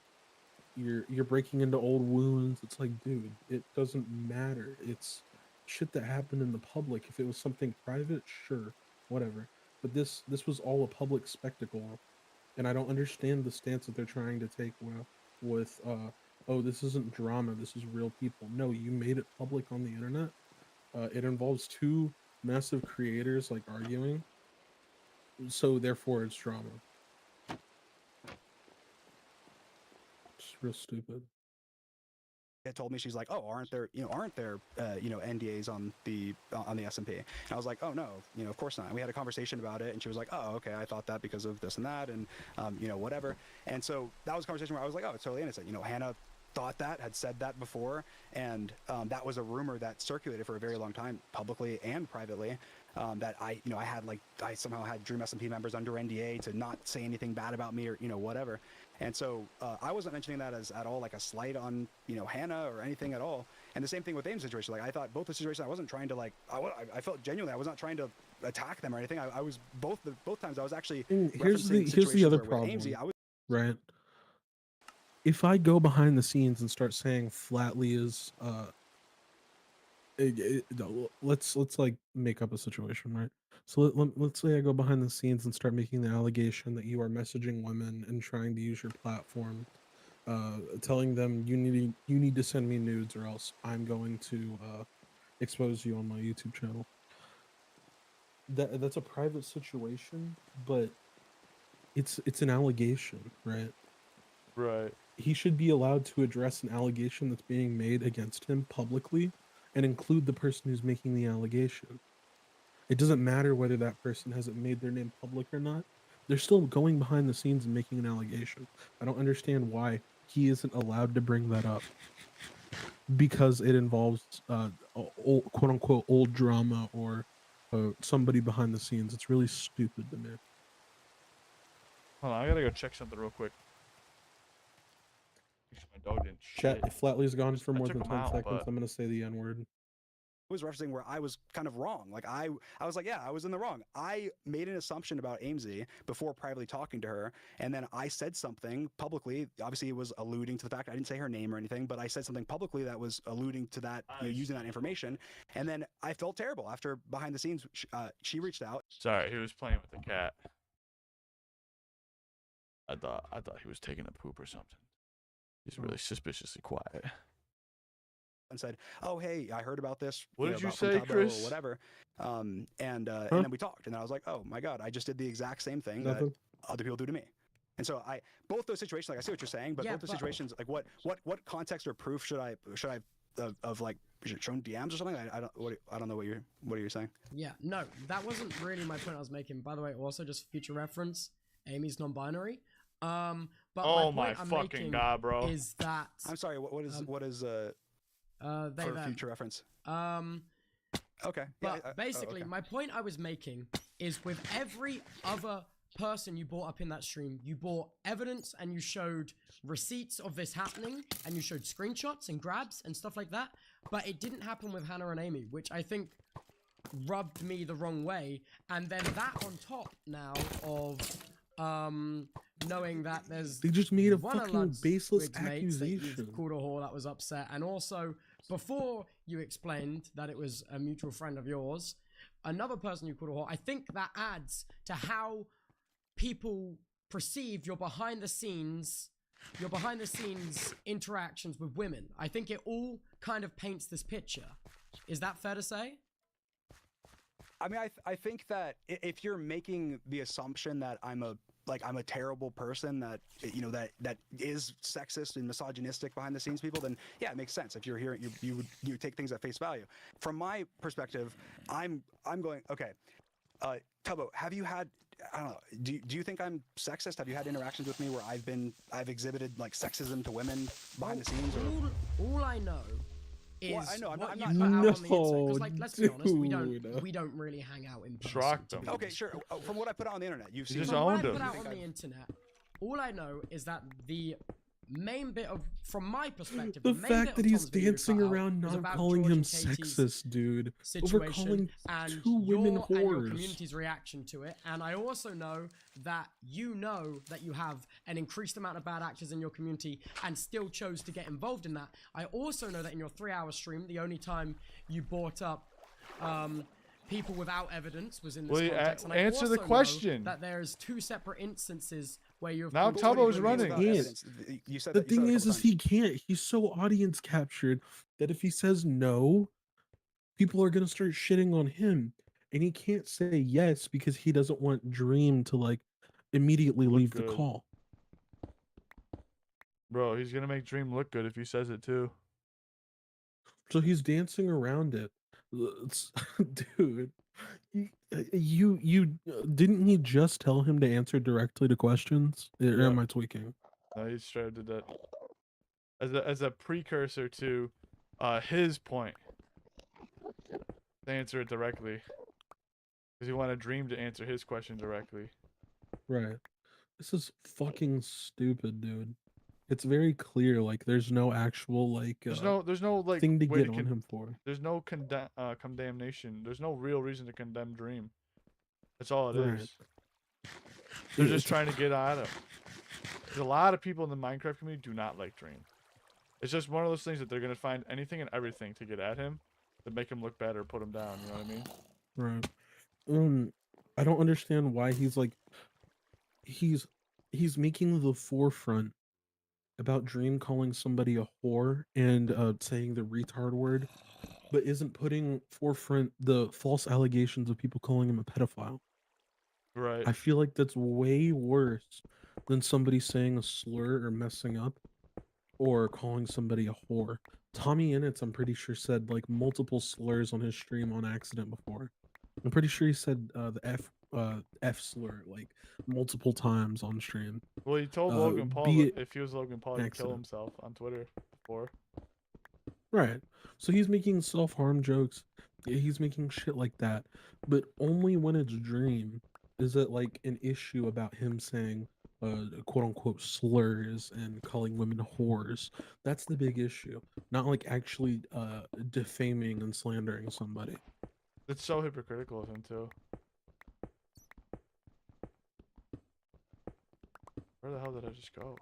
breaking into old wounds. It's like, dude, it doesn't matter. It's shit that happened in the public. If it was something private, sure, whatever. But this was all a public spectacle, and I don't understand the stance that they're trying to take with oh, this isn't drama, this is real people. No, you made it public on the internet. It involves two massive creators like arguing, so therefore it's drama. It's real stupid. had told me, she's like, oh, aren't there NDAs on the SMP? And I was like, oh no, of course not. And we had a conversation about it, and she was like, oh, okay, I thought that because of this and that, and whatever. And so that was a conversation where I was like, oh, it's totally innocent. had said that before, and that was a rumor that circulated for a very long time, publicly and privately, that I somehow had Dream SMP members under NDA to not say anything bad about me or whatever. And so I wasn't mentioning that as at all like a slight on Hannah or anything at all. And the same thing with Aim's situation. Like I thought both the situations, I wasn't trying to I felt genuinely I was not trying to attack them or anything. I was both times I was actually here's the situations other where with problem, Aimsy, I was right? If I go behind the scenes and start saying Flatley is let's like make up a situation, right? So let's say I go behind the scenes and start making the allegation that you are messaging women and trying to use your platform, telling them you need to send me nudes or else I'm going to expose you on my YouTube channel. That's a private situation, but it's an allegation, right? Right. He should be allowed to address an allegation that's being made against him publicly and include the person who's making the allegation. It doesn't matter whether that person hasn't made their name public or not. They're still going behind the scenes and making an allegation. I don't understand why he isn't allowed to bring that up. Because it involves old, quote unquote old drama or somebody behind the scenes. It's really stupid to me. Hold on, I gotta go check something real quick. My dog didn't Chat, shit. if Flatley's gone for I more took than him 10 out, seconds, but- I'm going to say the N-word. was referencing where I was kind of wrong. Like I was like, yeah, I was in the wrong. I made an assumption about Aimsy before privately talking to her, and then I said something publicly. Obviously, it was alluding to the fact I didn't say her name or anything, but I said something publicly that was alluding to that, using that information. And then I felt terrible after behind the scenes. She reached out. Sorry, he was playing with the cat. I thought he was taking a poop or something. He's really suspiciously quiet. And said, "Oh, hey, I heard about this. What did you about from say, Tubbo Chris? Or whatever." And then we talked, and I was like, "Oh my god, I just did the exact same thing that other people do to me." And so both those situations, like I see what you're saying, but both those situations, like what context or proof should I of like shown DMs or something? I don't know what you're saying. Yeah, no, that wasn't really my point I was making. By the way, also just future reference, Amy's non-binary. But oh my my point I'm fucking making god, bro! is that I'm sorry. What is they for them. future reference? Okay. But Yeah, basically, okay. my point I was making is with every other person you brought up in that stream, you brought evidence and you showed receipts of this happening, and you showed screenshots and grabs and stuff like that. But it didn't happen with Hannah and Amy, which I think rubbed me the wrong way. And then that on top now of knowing that there's They just made a one of fucking Lud's baseless Wig's mates that accusation. you've called a whore that was upset, and also before you explained that it was a mutual friend of yours, another person you called a whore, I think that adds to how people perceive your behind the scenes interactions with women. I think it all kind of paints this picture. Is that fair to say? I mean, I think that if you're making the assumption that I'm a terrible person, that that is sexist and misogynistic behind the scenes people, then yeah, it makes sense. If you're hearing, you would take things at face value. From my perspective, I'm going, okay, Tubbo, have you had, I don't know, do you think I'm sexist? Have you had interactions with me where I've exhibited like sexism to women behind the scenes? All I know is Well, I know, I'm what not- you put out on the internet. 'Cause, No, like, let's be honest, dude. we don't really hang out in person. Shocked to them. be Okay, honest. sure. From what I put out on the internet, you've seen. just From what I owned him. put out think on the I've- internet, all I know is that the main bit of, from my perspective, The main fact bit that of he's Tom's video dancing cut out around was not about calling George him and Katie's sexist, dude, over situation calling and two women your and your whores. community's reaction to it. And I also know that you have an increased amount of bad actors in your community and still chose to get involved in that. I also know that in your 3-hour stream, the only time you brought up people without evidence was in this Well, context. And I answer the also know question. that there's 2 separate instances where you've Now been Tubbo's treated running. without Yeah. evidence. You said The that, you said thing that a is couple he times. can't. He's so audience captured that if he says no, people are gonna start shitting on him, and he can't say yes because he doesn't want Dream to like immediately Look leave good. the call. Bro, he's gonna make Dream look good if he says it too. So he's dancing around it. Dude, you didn't he just tell him to answer directly to questions? Or Yeah. am I tweaking? No, he straight up did that as a precursor to his point. To answer it directly, because he wanted Dream to answer his question directly. Right. This is fucking stupid, dude. It's very clear, like there's no actual like There's no like thing to way get on him for. There's no condemnation. There's no real reason to condemn Dream. That's all it is. Right. They're Yeah, just trying to get at him. There's a lot of people in the Minecraft community do not like Dream. It's just one of those things that they're gonna find anything and everything to get at him, to make him look bad or put him down. You know what I mean? Right. I don't understand why he's like he's making the forefront about Dream calling somebody a whore and saying the retard word, but isn't putting forefront the false allegations of people calling him a pedophile. Right. I feel like that's way worse than somebody saying a slur or messing up or calling somebody a whore. Tommy Innit, I'm pretty sure, said like multiple slurs on his stream on accident before. I'm pretty sure he said the F slur like multiple times on stream. Well, he told Logan Paul be that if he was Logan Paul, he'd kill accident. himself on Twitter before. Right. So he's making self-harm jokes. Yeah, he's making shit like that. But only when it's Dream is it like an issue about him saying quote unquote slurs and calling women whores. That's the big issue. Not like actually defaming and slandering somebody. It's so hypocritical of him too. Where the hell did I just go?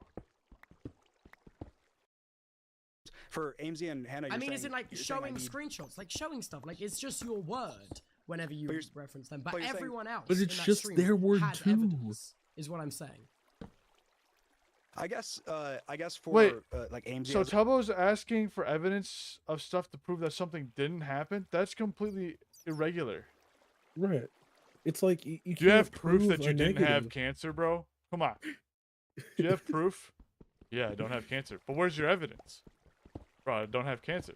For Amesy and Hannah, I you're mean, saying, isn't like you're saying I showing need- screenshots, like showing stuff, like it's just your word whenever you But you're- reference them. But but you're saying- everyone else, But in it's that just stream their word had too. evidence, is what I'm saying. I guess for Wait, like Amesy. So as- Tubbo's asking for evidence of stuff to prove that something didn't happen? That's completely irregular. Right. It's like you Do you have can't proof that prove you a didn't have negative. cancer, bro? Come on. Do you have proof? Yeah, I don't have cancer. But where's your evidence? Bro, I don't have cancer.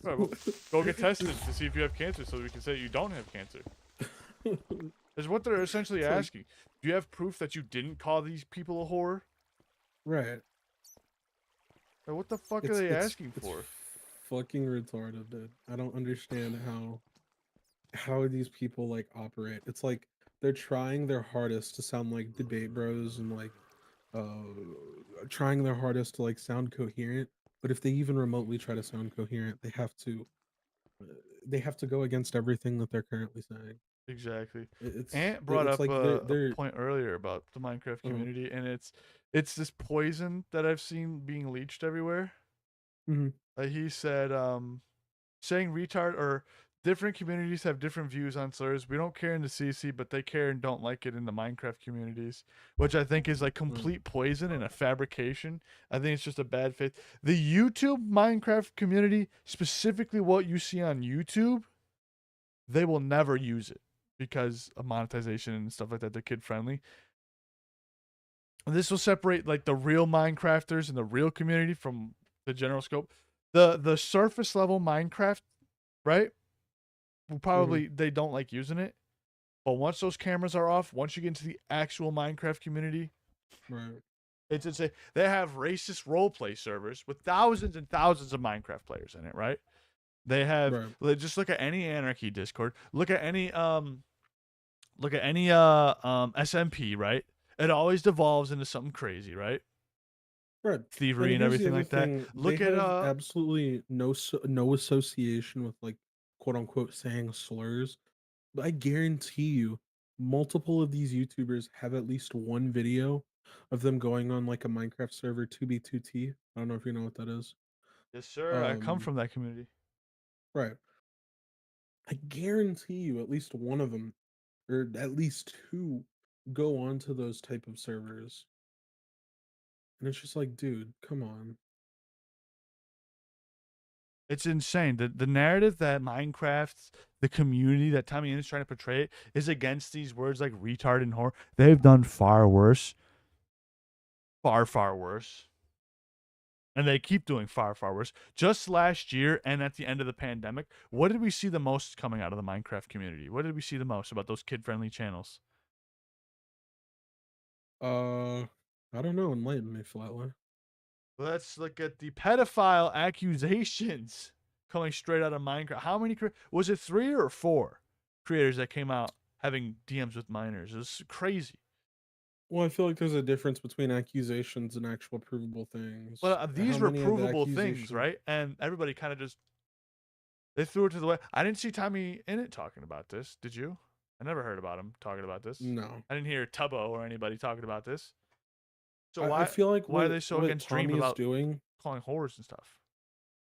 Bro, go get tested to see if you have cancer so we can say you don't have cancer. Is what they're essentially It's like- asking. Do you have proof that you didn't call these people a whore? Right. Like, what the fuck are It's- they it's- asking it's for? Fucking retarded, dude. I don't understand how these people like operate. It's like they're trying their hardest to sound like debate bros and like trying their hardest to like sound coherent, but if they even remotely try to sound coherent, they have to go against everything that they're currently saying. Exactly. It's Ant brought it's up like a point earlier about the Minecraft Mhm. community, and it's this poison that I've seen being leached everywhere. Mhm. He said, saying retard or different communities have different views on slurs. We don't care in the CC, but they care and don't like it in the Minecraft communities, which I think is like complete poison and a fabrication. I think it's just a bad faith. The YouTube Minecraft community, specifically what you see on YouTube, they will never use it because of monetization and stuff like that. They're kid friendly. This will separate like the real Minecrafters and the real community from the general scope. The surface level Minecraft, right? Probably they don't like using it, but once those cameras are off, once you get into the actual Minecraft community, Right. it's insane. They have racist roleplay servers with thousands and thousands of Minecraft players in it, right? They have just look at any anarchy Discord, look at any SMP, right? It always devolves into something crazy, right? Right. Thievery and here's the everything other like thing, that. Look they at have absolutely no association with like quote unquote saying slurs. But I guarantee you, multiple of these YouTubers have at least one video of them going on like a Minecraft server 2B2T. I don't know if you know what that is. yes, sir. I come from that community. Right. I guarantee you at least one of them, or at least two, go on to those type of servers. And it's just like, dude, come on. It's insane. The narrative that Minecraft, the community that Tommy is trying to portray is against these words like retard and whore. They've done far worse. Far, far worse. And they keep doing far, far worse. Just last year and at the end of the pandemic, what did we see the most coming out of the Minecraft community? What did we see the most about those kid-friendly channels? I don't know. Enlighten me, Flatley. Let's look at the pedophile accusations coming straight out of Minecraft. How many was it 3 or 4 creators that came out having DMs with minors? It was crazy. Well, I feel like there's a difference between accusations and actual provable things. But these How were many of the provable things, accusations- right? And everybody kind of just they threw it to the way. I didn't see Tommy Innit talking about this. Did you? I never heard about him talking about this. No. I didn't hear Tubbo or anybody talking about this. So I feel like why are they so what against Dream Tommy is about doing, calling whores and stuff?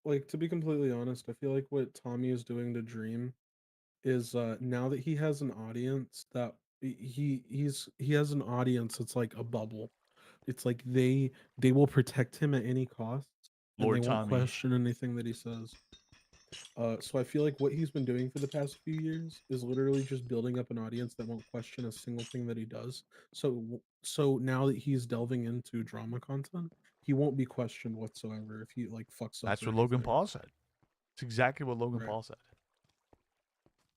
like to be completely honest, I feel like what Tommy is doing to Dream is now that he has an audience that he has an audience that's like a bubble. It's like they will protect him at any cost and Lord they won't Tommy. question anything that he says. So I feel like what he's been doing for the past few years is literally just building up an audience that won't question a single thing that he does. So now that he's delving into drama content, he won't be questioned whatsoever if he like fucks up. That's or what Logan anything. Paul said. It's exactly what Logan Right. Paul said.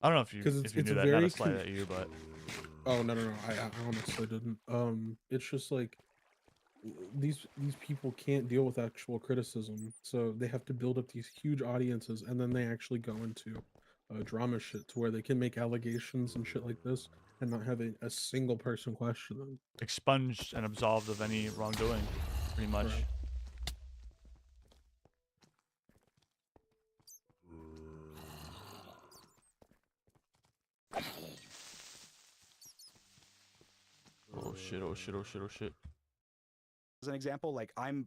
I don't know if you 'Cause if you it's knew that. Not very a slight at you, but Oh no! I honestly didn't. It's just like these people can't deal with actual criticism, so they have to build up these huge audiences, and then they actually go into drama shit to where they can make allegations and shit like this, and not have a single person question them. expunged and absolved of any wrongdoing, pretty much. Right. Oh shit! Oh shit! Oh shit! Oh shit! As an example, like I'm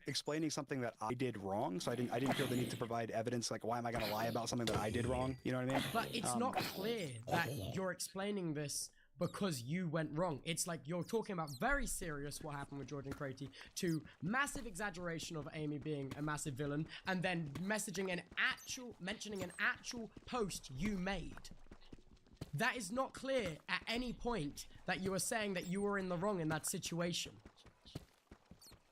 explaining something that I did wrong, so I didn't feel the need to provide evidence. Like, why am I going to lie about something that I did wrong? You know what I mean? But it's not clear that you're explaining this because you went wrong. It's like you're talking about very serious what happened with George and Crate to massive exaggeration of Amy being a massive villain, and then mentioning an actual post you made. That is not clear at any point that you were saying that you were in the wrong in that situation.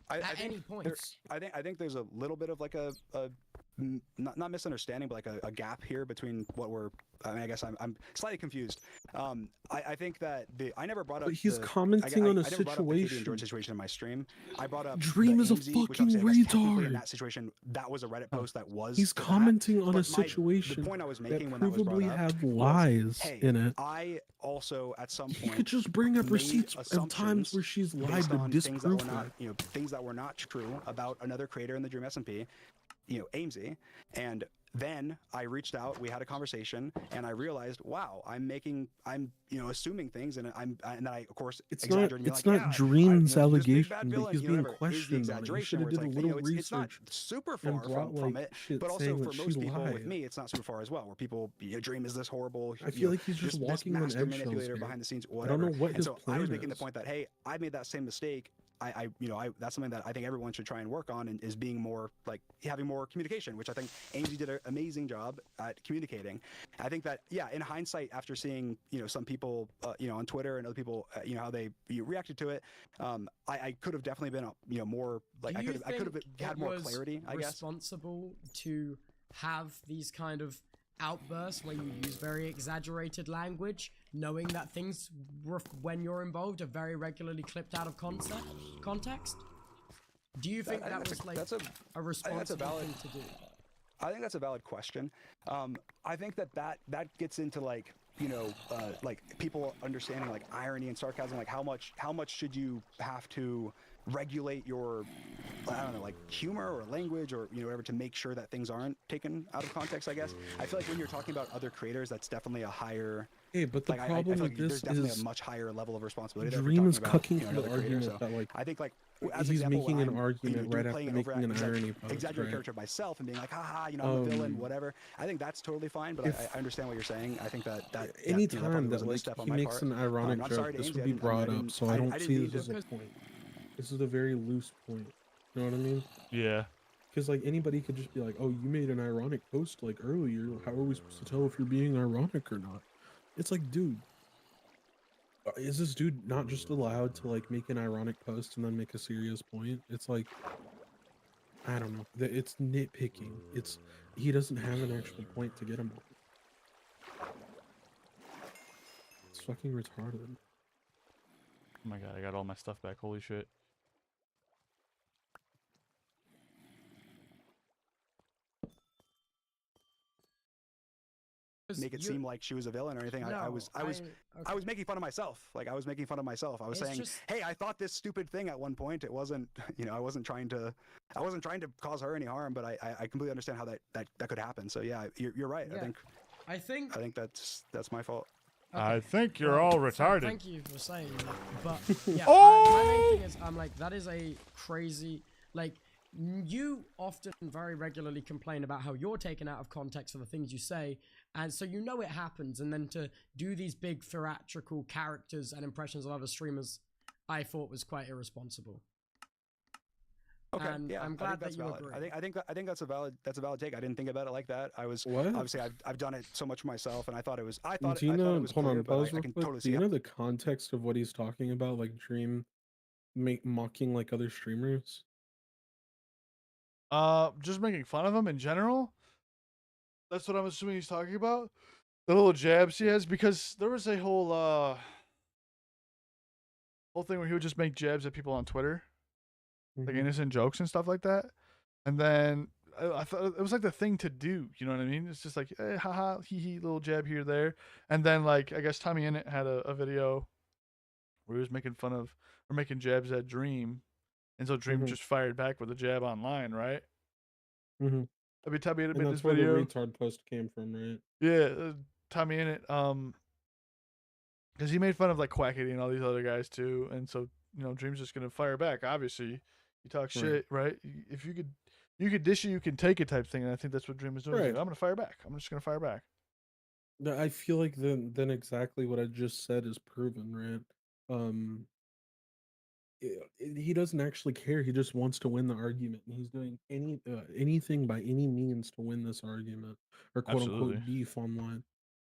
I At think any point. I think there's a little bit of like a not misunderstanding, but like a gap here between what we're. I mean, I guess I'm slightly confused. I think that I never brought up. But he's the, commenting on a I never brought up the Katie and situation. George situation in my stream. I brought up Dream the is a AMZ, which fucking obviously, I guess, technically in retard. that situation, that was a Reddit post that was. He's for that, commenting on but a situation the point I was that making when that was brought provably up have was, lies hey, in it. I also at some He point could just bring up made receipts of times assumptions where she's lied based to on things that disprove were not, that. things that were not true about another creator in the Dream SMP, AMZ, and then I reached out, we had a conversation, and I realized, wow, I'm assuming things, and and then I, of course, It's exaggerated. not Dream's allegation that he's being questioned on it. He should have did a little it's not research super and far brought from like it, shit but also saying for that she most people with lied. me, it's not super far as well, where people, Dream is this horrible, I feel like he's just this walking on master eggshells manipulator here. behind the scenes, I whatever. don't know what And his so I plan was making the is. point that, hey, I made that same mistake. That's something that I think everyone should try and work on, and is being more like having more communication, which I think Angie did an amazing job at communicating. I think that, yeah, in hindsight, after seeing some people on Twitter and other people how they reacted to it, I could have definitely been more like I could have had more clarity, I guess. Responsible to have these kind of outbursts where you use very exaggerated language, knowing that things when you're involved are very regularly clipped out of context? Do you think that was like a responsible thing to do? I think that's a valid question. I think that gets into like people understanding like irony and sarcasm, like how much should you have to regulate your, I don't know, like humor or language or whatever, to make sure that things aren't taken out of context, I guess. I feel like when you're talking about other creators, that's definitely a higher. Hey, but the like, problem I feel with like this there's definitely is a much higher level of responsibility there. Dream is About, cooking for the another creator, argument that like I think like as he's example, making when an I'm, argument right after making an irony post, exaggerated right? character of myself and being like, haha, I'm a villain, whatever. I think that's totally fine, but I understand what you're saying. I think that any that time was that a like misstep on he my makes part. an ironic I'm joke, sorry to this Angie, would be brought up. So I don't see this as a point. This is a very loose point. You know what I mean? Yeah. Because like anybody could just be like, "Oh, you made an ironic post like earlier. How are we supposed to tell if you're being ironic or not?" It's like, dude, is this dude not just allowed to like make an ironic post and then make a serious point? It's like, I don't know. It's nitpicking. He doesn't have an actual point to get him on. It's fucking retarded. Oh my god, I got all my stuff back. Holy shit. Make it seem like she was a villain or anything. I was making fun of myself. Like I was making fun of myself. I was saying, hey, I thought this stupid thing at one point. It wasn't, I wasn't trying to cause her any harm, but I completely understand how that could happen. So yeah, you're right. Yeah. I think that's my fault. Okay. I think you're all retarded. So thank you for saying that. But yeah, Oh! my main thing is, I'm like, that is a crazy, like, you often very regularly complain about how you're taken out of context for the things you say, and so it happens, and then to do these big theatrical characters and impressions of other streamers, I thought was quite irresponsible. Okay, and yeah, I'm glad that you valid. agree. I think that's a valid take. I didn't think about it like that. I was What? Obviously I've done it so much for myself, and I thought it was Do you know? I thought it was Hold clear, on, but pause I real can quick. totally Do see you how. know the context of what he's talking about? Like Dream, mocking like other streamers. Just making fun of him in general. That's what I'm assuming he's talking about. The little jabs he has, because there was a whole thing where he would just make jabs at people on Twitter, like innocent jokes and stuff like that. And then I thought it was like the thing to do. You know what I mean? It's just like, hey, haha, hee hee, little jab here, there. And then like I guess Tommy Innit had a video where he was making fun of or making jabs at Dream, and so Dream just fired back with a jab online, right? I mean, Tommy Innit made this video. That's where the retard post came from, right? Yeah, Tommy Innit, because he made fun of like Quackity and all these other guys too, and so Dream's just gonna fire back. Obviously, you talk shit, right? If you could dish it, you can take it type thing, and I think that's what Dream is doing. Right. Like, I'm gonna fire back. I'm just gonna fire back. I feel like then exactly what I just said is proven, right? He doesn't actually care. He just wants to win the argument, and he's doing anything by any means to win this argument or quote unquote beef online.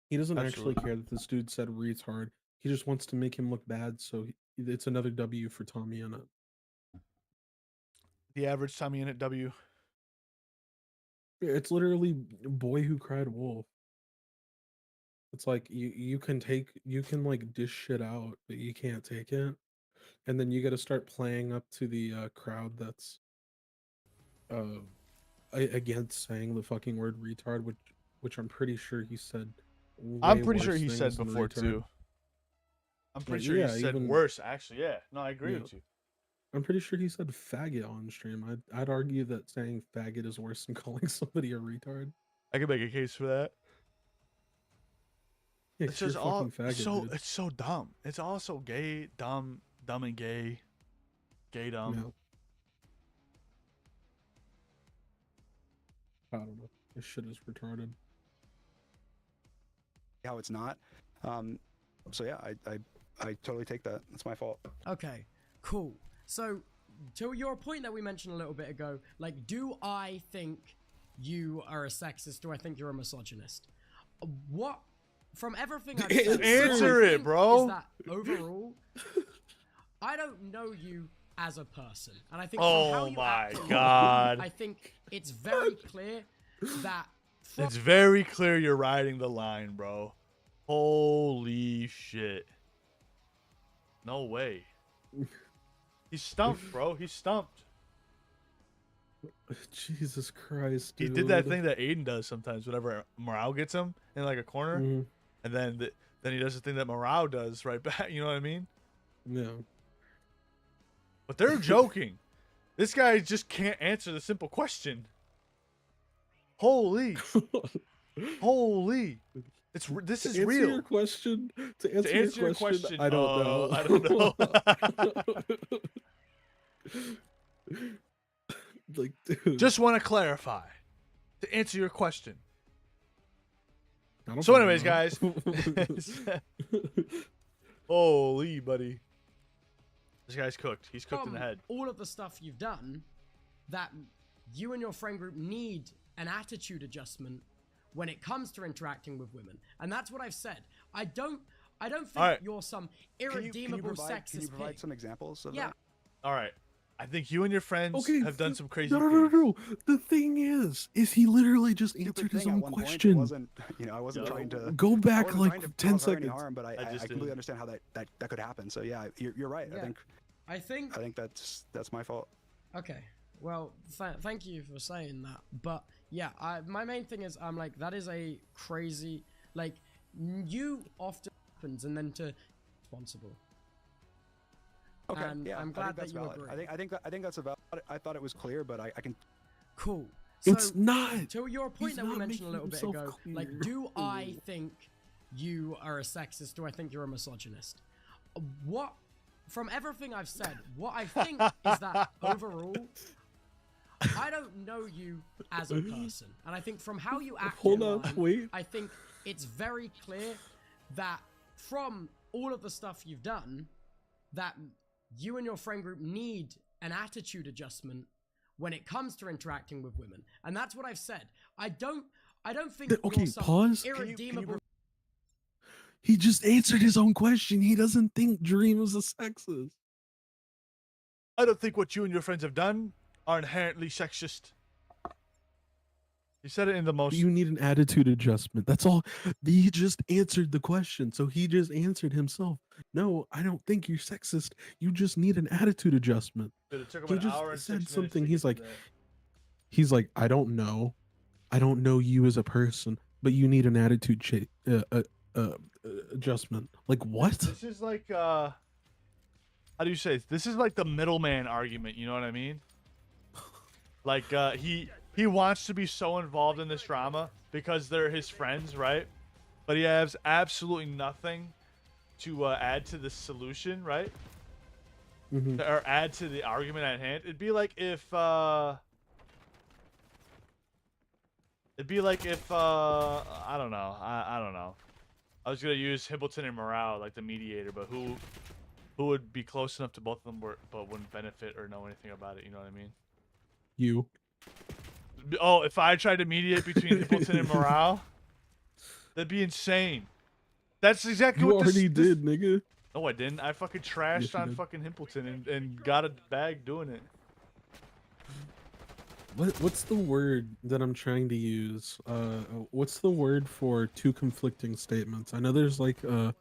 He doesn't actually care that this dude said retard. He just wants to make him look bad. So it's another W for Tommy Innit. The average Tommy Innit W. It's literally boy who cried wolf. It's like you can like dish shit out, but you can't take it. And then you got to start playing up to the crowd that's against saying the fucking word retard, which I'm pretty sure he said. I'm pretty sure he said before too. I'm pretty sure he said worse. Actually, yeah. No, I agree with you. I'm pretty sure he said faggot on stream. I'd argue that saying faggot is worse than calling somebody a retard. I can make a case for that. Yeah, It's 'cause you're just a all fucking faggot, so dude. it's so dumb. It's all so gay, dumb and gay, dumb. Yeah. I don't know. This shit is retarded. How it's not. So yeah, I totally take that. That's my fault. Okay, cool. So, to your point that we mentioned a little bit ago, like, do I think you are a sexist? Do I think you're a misogynist? What? From everything I've said, Answer what I it, think bro. Is that overall, I don't know you as a person, and I think from how Oh you my act online, god. I think it's very clear that. It's very clear you're riding the line, bro. Holy shit. No way. He's stumped, bro. He's stumped. Jesus Christ, He dude. did that thing that Aiden does sometimes whenever Morale gets him in like a corner. Mhm. And then he does the thing that Morale does right back. You know what I mean? Yeah. But they're joking. This guy just can't answer the simple question. Holy. Holy. This is To answer real. your question, to answer, answer your question, I don't know. I don't know. Like, dude. Just want to clarify. To answer your question. I don't So fucking anyways, know. guys. Holy, buddy. This guy's cooked. He's cooked in the head. All of the stuff you've done, that you and your friend group need an attitude adjustment when it comes to interacting with women, and that's what I've said. I don't think right. you're some Can you irredeemable provide, can you sexist provide pig. some examples of Yeah. that? All right. I think you and your friends Okay, have done some crazy no. things. The thing is he literally just Stupid answered his thing, at own one point, it question. wasn't, I wasn't Yo. trying to Go back I wasn't trying like to 10 cause her any seconds. harm, but I just completely did. understand how that could happen. So yeah, you're right. Yeah. I think that's my fault. Okay. Well, thank you for saying that. But yeah, my main thing is I'm like, that is a crazy, like, you often happens and then to responsible. Okay, And yeah, I'm I glad think that that's you valid. agree. I think that's a valid. I thought it was clear, but I can. Cool. It's So, not. to your point He's that we not mentioned a making little bit himself ago, clear. like, do I think you are a sexist? Do I think you're a misogynist? What, from everything I've said, what I think is that overall, I don't know you as a person, and I think from how you act Hold on, online, wait. I think it's very clear that from all of the stuff you've done, that you and your friend group need an attitude adjustment when it comes to interacting with women, and that's what I've said. I don't think Okay, you're some pause. irredeemable. He just answered his own question. He doesn't think Dream is a sexist. I don't think what you and your friends have done are inherently sexist. He said it in the most. You need an attitude adjustment. That's all. He just answered the question. So he just answered himself. No, I don't think you're sexist. You just need an attitude adjustment. Dude, it took him He an just hour and said 6 minutes something. to He's get like, to that. I don't know. I don't know you as a person, but you need an attitude adjustment. Like what? This is like how do you say it? This is like the middleman argument, you know what I mean? Like he wants to be so involved in this drama because they're his friends, right? But he has absolutely nothing to add to the solution, right? Mhm. Or add to the argument at hand. It'd be like if I don't know. I don't know. I was gonna use Himpleton and Morale like the mediator, but who would be close enough to both of them but wouldn't benefit or know anything about it, you know what I mean? You. Oh, if I tried to mediate between Himpleton and Morale, that'd be insane. That's exactly You what already this... did, nigga. No, I didn't. I fucking trashed Yes, you on did. fucking Himpleton and got a bag doing it. What's the word that I'm trying to use? What's the word for two conflicting statements? I know there's like a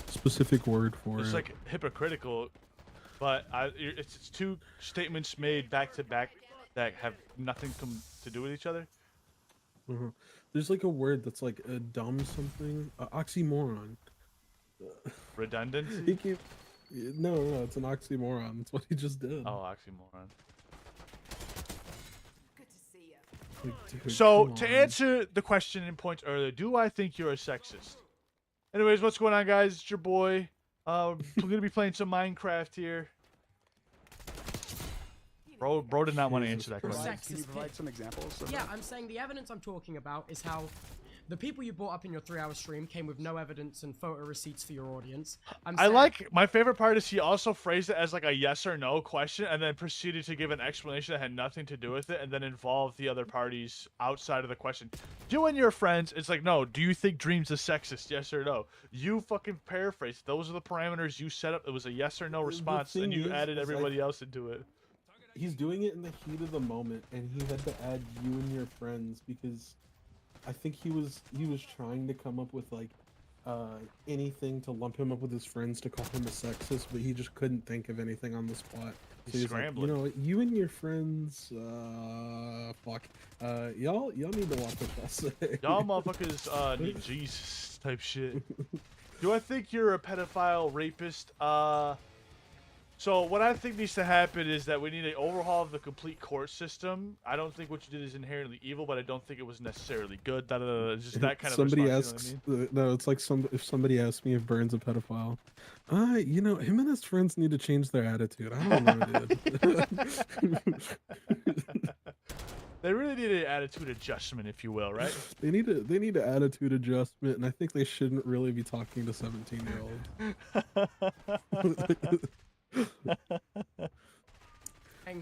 specific word for It's it. like hypocritical, but it's two statements made back to back that have nothing to do with each other. Mhm. There's like a word that's like a dumb something, oxymoron. Redundancy? He keep... No, it's an oxymoron. That's what he just did. Oh, oxymoron. Like, dude, So come to on. answer the question in points earlier, do I think you're a sexist? Anyways, what's going on, guys? It's your boy. We're gonna be playing some Minecraft here. Bro did not want to answer that Jesus question. Christ. Can you provide some examples? Of Yeah, that? I'm saying the evidence I'm talking about is how the people you brought up in your 3-hour stream came with no evidence and photo receipts for your audience. I like, my favorite part is he also phrased it as like a yes or no question and then proceeded to give an explanation that had nothing to do with it and then involved the other parties outside of the question. You and your friends, it's like, no, do you think Dream's a sexist? Yes or no? You fucking paraphrased. Those are the parameters you set up. It was a yes or no The response and thing you is added like, everybody else into it. he's doing it in the heat of the moment, and he had to add you and your friends because I think he was trying to come up with like anything to lump him up with his friends to call him a sexist, but he just couldn't think of anything on the spot. So he's like, you know, you and your friends, fuck, y'all need to watch what y'all say. Y'all motherfuckers need Jesus type shit. Do I think you're a pedophile rapist? So what I think needs to happen is that we need an overhaul of the complete court system. I don't think what you did is inherently evil, but I don't think it was necessarily good. Just that kind of somebody response, asks, you know what no, it's like if somebody asks me if Burns a pedophile, you know, him and his friends need to change their attitude. I don't know, dude. They really need an attitude adjustment, if you will, right? They need an attitude adjustment, and I think they shouldn't really be talking to 17-year-olds.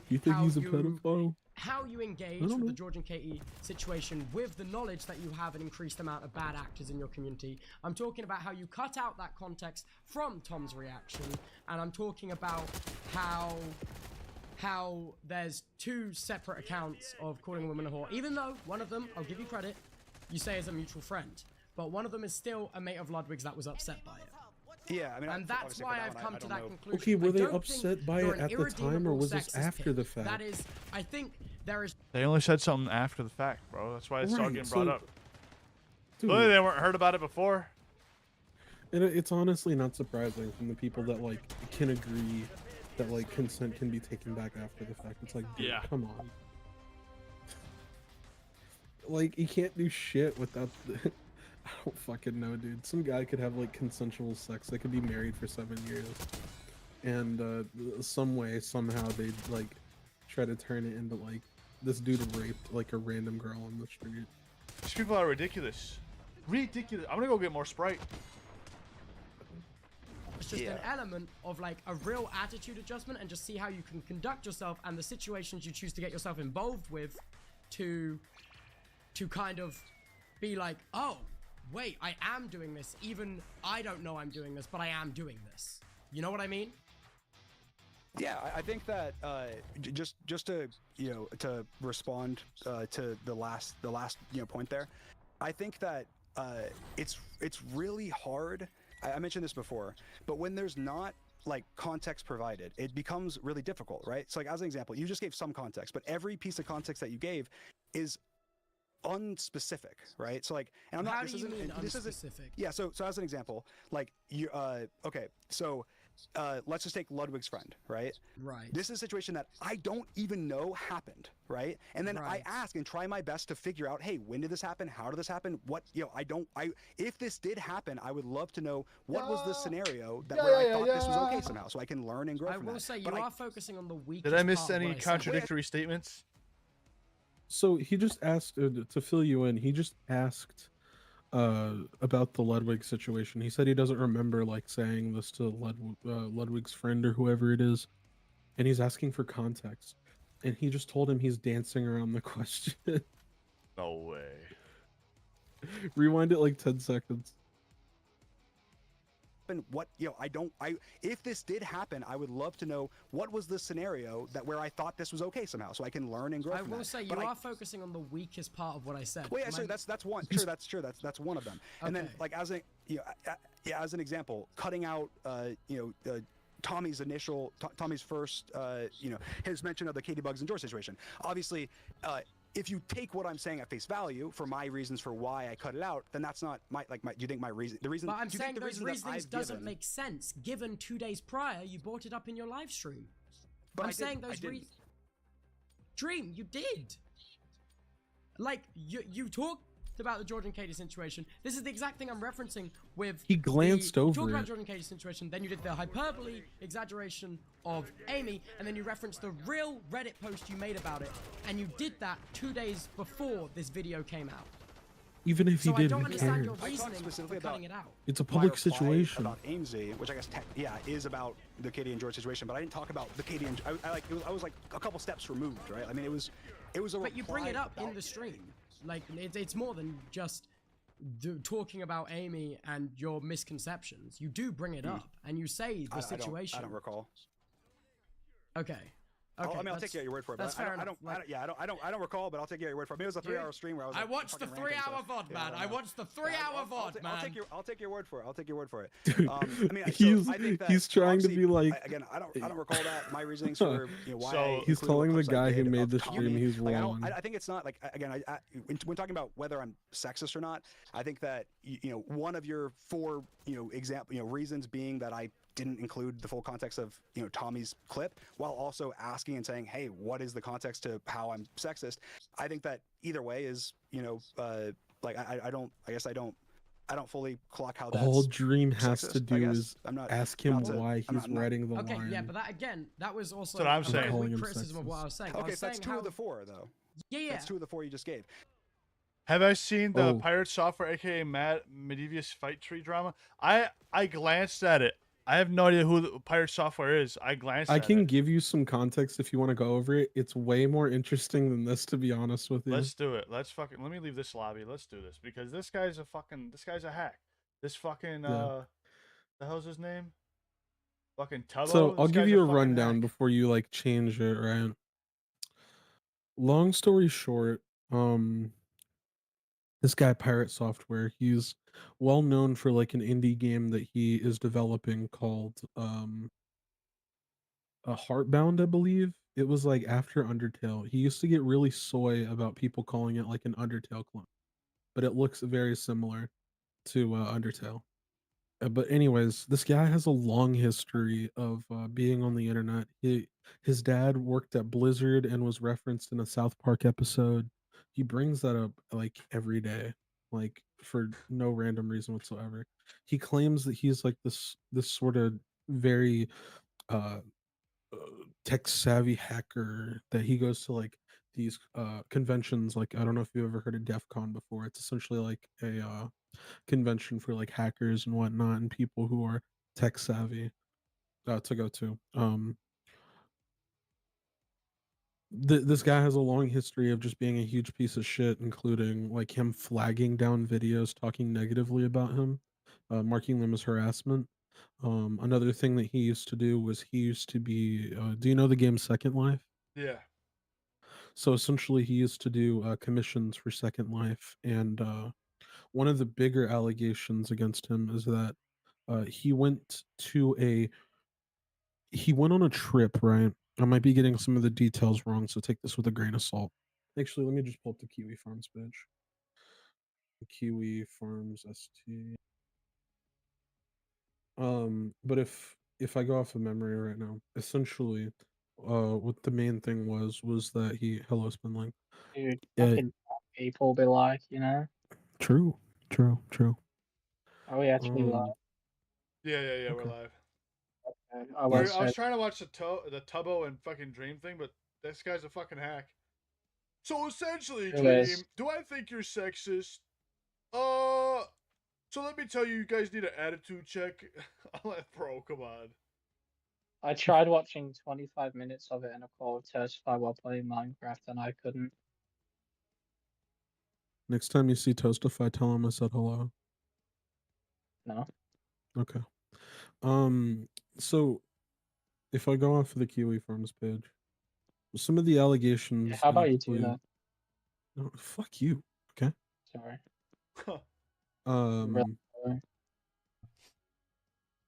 You think he's a pedophile? How you engage with the George and Katie situation with the knowledge that you have an increased amount of bad actors in your community. I'm talking about how you cut out that context from Tom's reaction, and I'm talking about how there's 2 separate accounts of calling a woman a whore, even though one of them, I'll give you credit, you say is a mutual friend, but one of them is still a mate of Ludwig's that was upset by it. Yeah, I mean, and that's obviously for why that I've one, come I to don't that know. conclusion. Okay, were I they don't upset think by you're it an at the time, or irredeemable was this sexist after pig. the fact? That is, I think there is. They only said something after the fact, bro. That's why it's all Right, getting brought so- up. Dude, Clearly, they weren't heard about it before. and it's honestly not surprising from the people that like can agree that like consent can be taken back after the fact. It's like, dude, Yeah. come on. Like, you can't do shit without I don't fucking know, dude. Some guy could have like consensual sex. They could be married for 7 years, and some way, somehow, they'd like try to turn it into like this dude raped like a random girl on the street. These people are ridiculous. Ridiculous. I'm gonna go get more Sprite. It's just an element of like a real attitude adjustment and just see how you can conduct yourself and the situations you choose to get yourself involved with to kind of be like, oh, wait, I am doing this. Even I don't know I'm doing this, but I am doing this. You know what I mean? Yeah, I think that just to to respond to the last point there, I think that it's really hard. I mentioned this before, but when there's not like context provided, it becomes really difficult, right? So like as an example, you just gave some context, but every piece of context that you gave is unspecific, right? So like, and I'm not. How This do you isn't. mean This isn't. unspecific? Yeah. So as an example, like you. Okay. So. Let's just take Ludwig's friend, right? Right. This is a situation that I don't even know happened, right? And then Right. I ask and try my best to figure out, hey, when did this happen? How did this happen? What, if this did happen, I would love to know what was the scenario that where I thought this was okay somehow, so I can learn and grow I from will that. say you But are focusing on the weakest. Did I miss part of any what I said. contradictory statements? So he just asked to fill you in. He just asked about the Ludwig situation. He said he doesn't remember like saying this to Ludwig's friend or whoever it is, and he's asking for context. And he just told him he's dancing around the question. No way. Rewind it like 10 seconds. what if this did happen, I would love to know what was the scenario that where I thought this was okay somehow, so I can learn and grow I from will that. say you But are focusing on the weakest part of what I said. Well, yeah, so My- that's one. Sure, that's true. That's one of them. And then, Okay. like as a as an example, cutting out Tommy's first his mention of the Katie Bugs and George situation. Obviously, if you take what I'm saying at face value for my reasons for why I cut it out, then that's not my do you think my reason? The reason. But I'm do you saying think the those reasons that reasonings I've doesn't given- make sense given 2 days prior you brought it up in your live stream. But I'm I saying didn't- I those didn't. Dream, you did. like you talked about the Jordan Katie situation. This is the exact thing I'm referencing with. He glanced you over talked about it. Jordan Katie situation, then you did the hyperbole exaggeration of Amy, and then you referenced the real Reddit post you made about it, and you did that 2 days before this video came out. Even if So he I don't didn't understand care. your I talked reasoning specifically for cutting it out. It's a my public reply situation. about AIMSy, which I guess is about the Katie and George situation, but I didn't talk about the Katie and I was like a couple steps removed, right? I mean, it was a But you bring reply it up about- in the stream. Like, it's more than just talking about Amy and your misconceptions. You do bring it up, and you say the situation. I don't recall. Okay. I mean, I'll that's- take your word for it. That's But fair I don't, enough. I don't recall, but I'll take your word for it. Maybe it was a 3-hour stream where I was. I Like, watched the fucking ranting 3-hour stuff. VOD, Yeah, man. don't I know. watched the Yeah, 3-hour VOD, man. I'll take your word for it. I'll take your word for it. Dude, I mean, he's I think that he's trying to obviously, be like. again, I don't recall that. My reasonings for why So- I He's included telling what the clips I guy who did made of the Tommy. stream he's Like, wrong. I think it's not like again. When talking about whether I'm sexist or not, I think that one of your 4 reasons being that I didn't include the full context of Tommy's clip, while also asking and saying, hey, what is the context to how I'm sexist? I think that either way is like I don't fully clock how that's All Dream has sexist, to I do guess. is I'm not ask him not to- why I'm he's not- writing the Okay, line. yeah, but that was also That's what I'm a saying. very Calling weak him criticism of what I was saying. I Okay, was that's saying 2 how, of the 4 though. yeah. That's 2 of the 4 you just gave. Have I seen the Oh. Pirate Software, aka Matt Medivius Fight Tree drama? I glanced at it. I have no idea who the Pirate Software is. I glanced I at can it. give you some context if you want to go over it. It's way more interesting than this, to be honest with you. Let's do it. Let's fucking let me leave this lobby. Let's do this because this guy's a hack. This fucking Yeah. the hell's his name? Fucking Tubbo. So I'll This give guy's you a fucking rundown hack. before you like change it, right? Long story short, this guy Pirate Software, he's well known for like an indie game that he is developing called a Heartbound, I believe. It was like after Undertale. He used to get really soy about people calling it like an Undertale clone, but it looks very similar to Undertale. But anyways, this guy has a long history of being on the internet. His dad worked at Blizzard and was referenced in a South Park episode. He brings that up like every day, like for no random reason whatsoever. He claims that he's like this sort of very uh tech savvy hacker, that he goes to like these conventions. Like, I don't know if you've ever heard of DEF CON before. It's essentially like a convention for like hackers and whatnot and people who are tech savvy to go to. This guy has a long history of just being a huge piece of shit, including like him flagging down videos talking negatively about him, marking them as harassment. Another thing that he used to do was he used to be do you know the game Second Life? Yeah. So essentially he used to do commissions for Second Life, and one of the bigger allegations against him is that he went on a trip, right? I might be getting some of the details wrong, so take this with a grain of salt. Actually, let me just pull up the Kiwi Farms page. Kiwi Farms ST. But if I go off of memory right now, essentially, what the main thing was that he hello Spinling. Dude, Yeah. fucking people be like, True. are we actually live? Yeah, we're Okay. live. Okay, I was said- trying to watch the Tubbo and fucking Dream thing, but this guy's a fucking hack. So essentially, It Dream, is. do I think you're sexist? So let me tell you, you guys need an attitude check. Bro, come on. I tried watching 25 minutes of it in a call of Testify while playing Minecraft, and I couldn't. Next time you see Toastify, tell him I said hello. No. Okay. So if I go off of the Kiwi Farms page, some of the allegations. Yeah, how about you do include- that? No, fuck you. Okay. Sorry. Um. Sorry.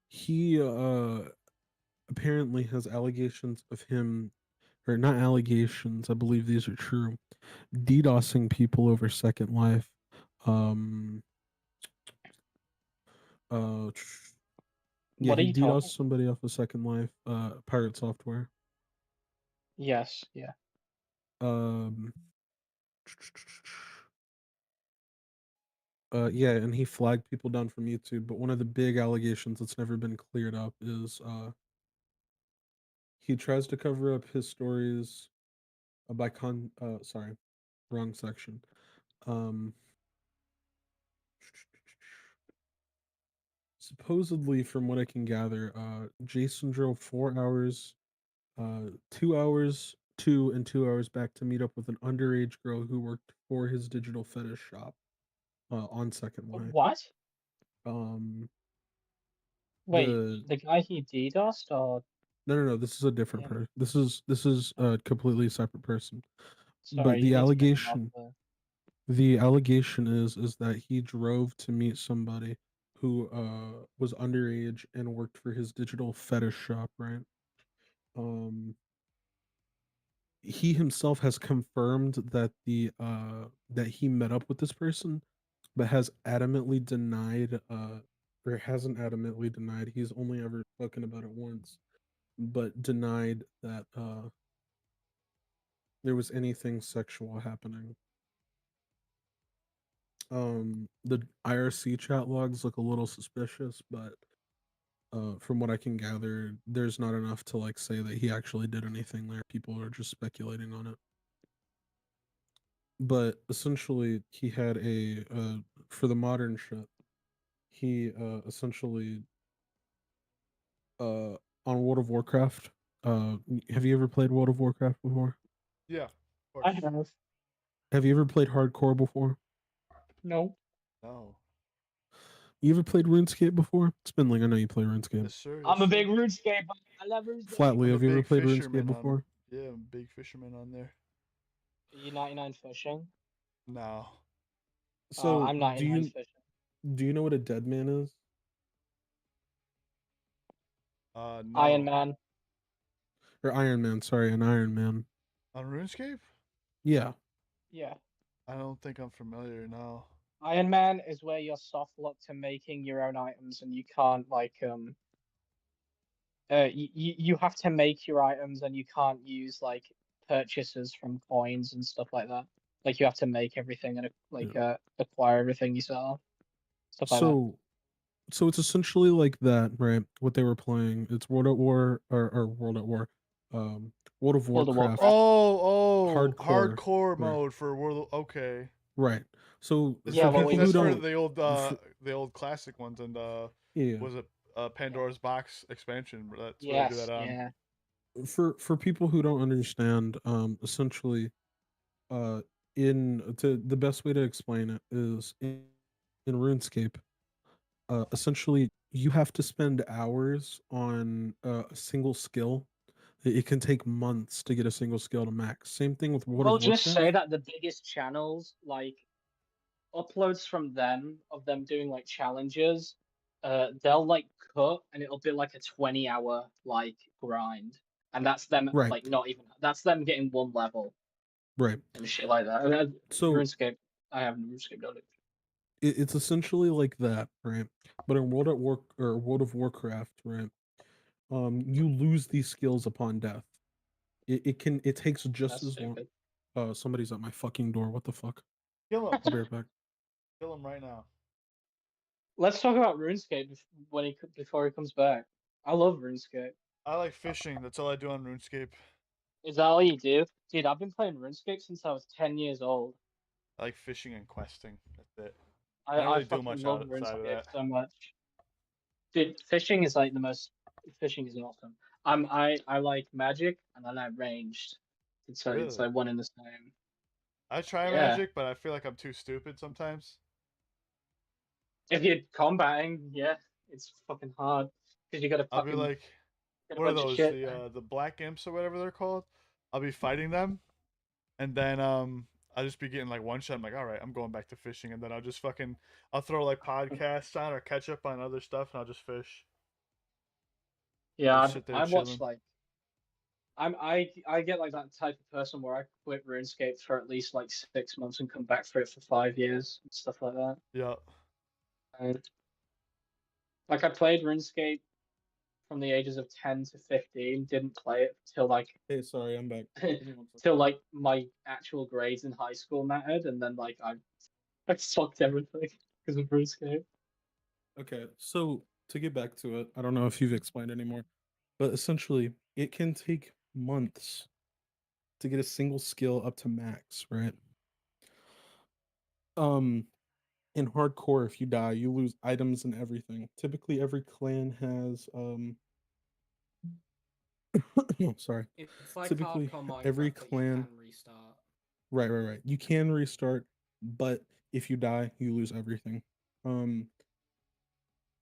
He apparently has allegations of him, or not allegations, I believe these are true, DDoSing people over Second Life. Yeah, What are he you talking DDoSed somebody off of Second Life, Pirate Software. Yes, yeah. Yeah, and he flagged people down from YouTube, but one of the big allegations that's never been cleared up is he tries to cover up his stories sorry, wrong section. Um Supposedly, from what I can gather, Jason drove 4 hours, 2 hours to and 2 hours back to meet up with an underage girl who worked for his digital fetish shop on Second Life. What? Um, Wait, the the guy he DDoSed or no, this is a different yeah. person. This is a completely separate person. Sorry, But you need to get him off there. the allegation is that he drove to meet somebody who was underage and worked for his digital fetish shop, right? Um, he himself has confirmed that he met up with this person, but has adamantly denied or hasn't adamantly denied, he's only ever spoken about it once, but denied that there was anything sexual happening. The IRC chat logs look a little suspicious, but from what I can gather, there's not enough to like say that he actually did anything there. People are just speculating on it. But essentially, he had for the modern shit. He essentially on World of Warcraft. Have you ever played World of Warcraft before? Yeah. Of I course. have. Have you ever played hardcore before? No. No. You ever played RuneScape before? Spindling, I know you play RuneScape. Yes, sir. I'm yes, a big sir. RuneScape. I love RuneScape. Flatley, I'm a have you ever big played RuneScape fisherman on. before? Yeah, I'm a big fisherman on there. Are you 99 fishing? No. So I'm 99 fishing. do you know what a dead man is? No. Iron Man. Or Iron Man, sorry, an Iron Man. On RuneScape? Yeah. Yeah. I don't think I'm familiar. No. Iron Man is where you're soft locked to making your own items and you can't like you have to make your items and you can't use like purchases from coins and stuff like that. Like you have to make everything and acquire everything yourself. Stuff like that. So it's essentially like that, right? What they were playing. It's World at War or World at War. World of World of Warcraft. Warcraft. Hardcore Right. mode for World. Okay. Right. So It's Yeah, for what people. we That's said. for don't the old classic ones and yeah. was it Pandora's Box expansion? That's where they do Yes, that on. yeah. For people who don't understand, essentially the best way to explain it is in RuneScape, essentially you have to spend hours on a single skill. It can take months to get a single skill to max. Same thing with World We'll of just Warcraft. say that the biggest channels, like uploads from them of them doing like challenges, they'll like cut and it'll be like a 20-hour like grind. And that's them Right. like not even that's them getting one level Right. and shit like that. And then So RuneScape, I have RuneScape done it. it's essentially like that, right? But in World of Warcraft, right? You lose these skills upon death. It takes just That's as long. stupid. Somebody's at my fucking door. What the fuck? Kill him. I'll be right back. Kill him right now. Let's talk about RuneScape before he comes back. I love RuneScape. I like fishing. That's all I do on RuneScape. Is that all you do? Dude, I've been playing RuneScape since I was 10 years old. I like fishing and questing. That's it. I don't really do fucking much love outside of RuneScape that. so much. Dude, fishing is like the most. Fishing is awesome. I like magic and I like ranged. It's Really? like one in the same. I try Yeah. magic, but I feel like I'm too stupid sometimes. If you're combating, yeah, it's fucking hard because you gotta I'll be fucking like, get a what are bunch of those? shit. The black imps or whatever they're called. I'll be fighting them, and then I'll just be getting like one shot. I'm like, all right, I'm going back to fishing, and then I'll throw like podcasts on or catch up on other stuff, and I'll just fish. Yeah, Just sit there I watch chilling. like I get like that type of person where I quit RuneScape for at least like 6 months and come back for it for 5 years and stuff like that. Yeah. And like I played RuneScape from the ages of 10 to 15 didn't play it till like Hey, sorry, I'm back. till like my actual grades in high school mattered, and then like I sucked everything because of RuneScape. Okay, so to get back to it, I don't know if you've explained anymore, but essentially, it can take months to get a single skill up to max, right? Um, in hardcore, if you die, you lose items and everything. Typically, every clan has sorry. It's like Typically, hardcore every Minecraft, but you clan. can restart. Right. You can restart, but if you die, you lose everything. Um,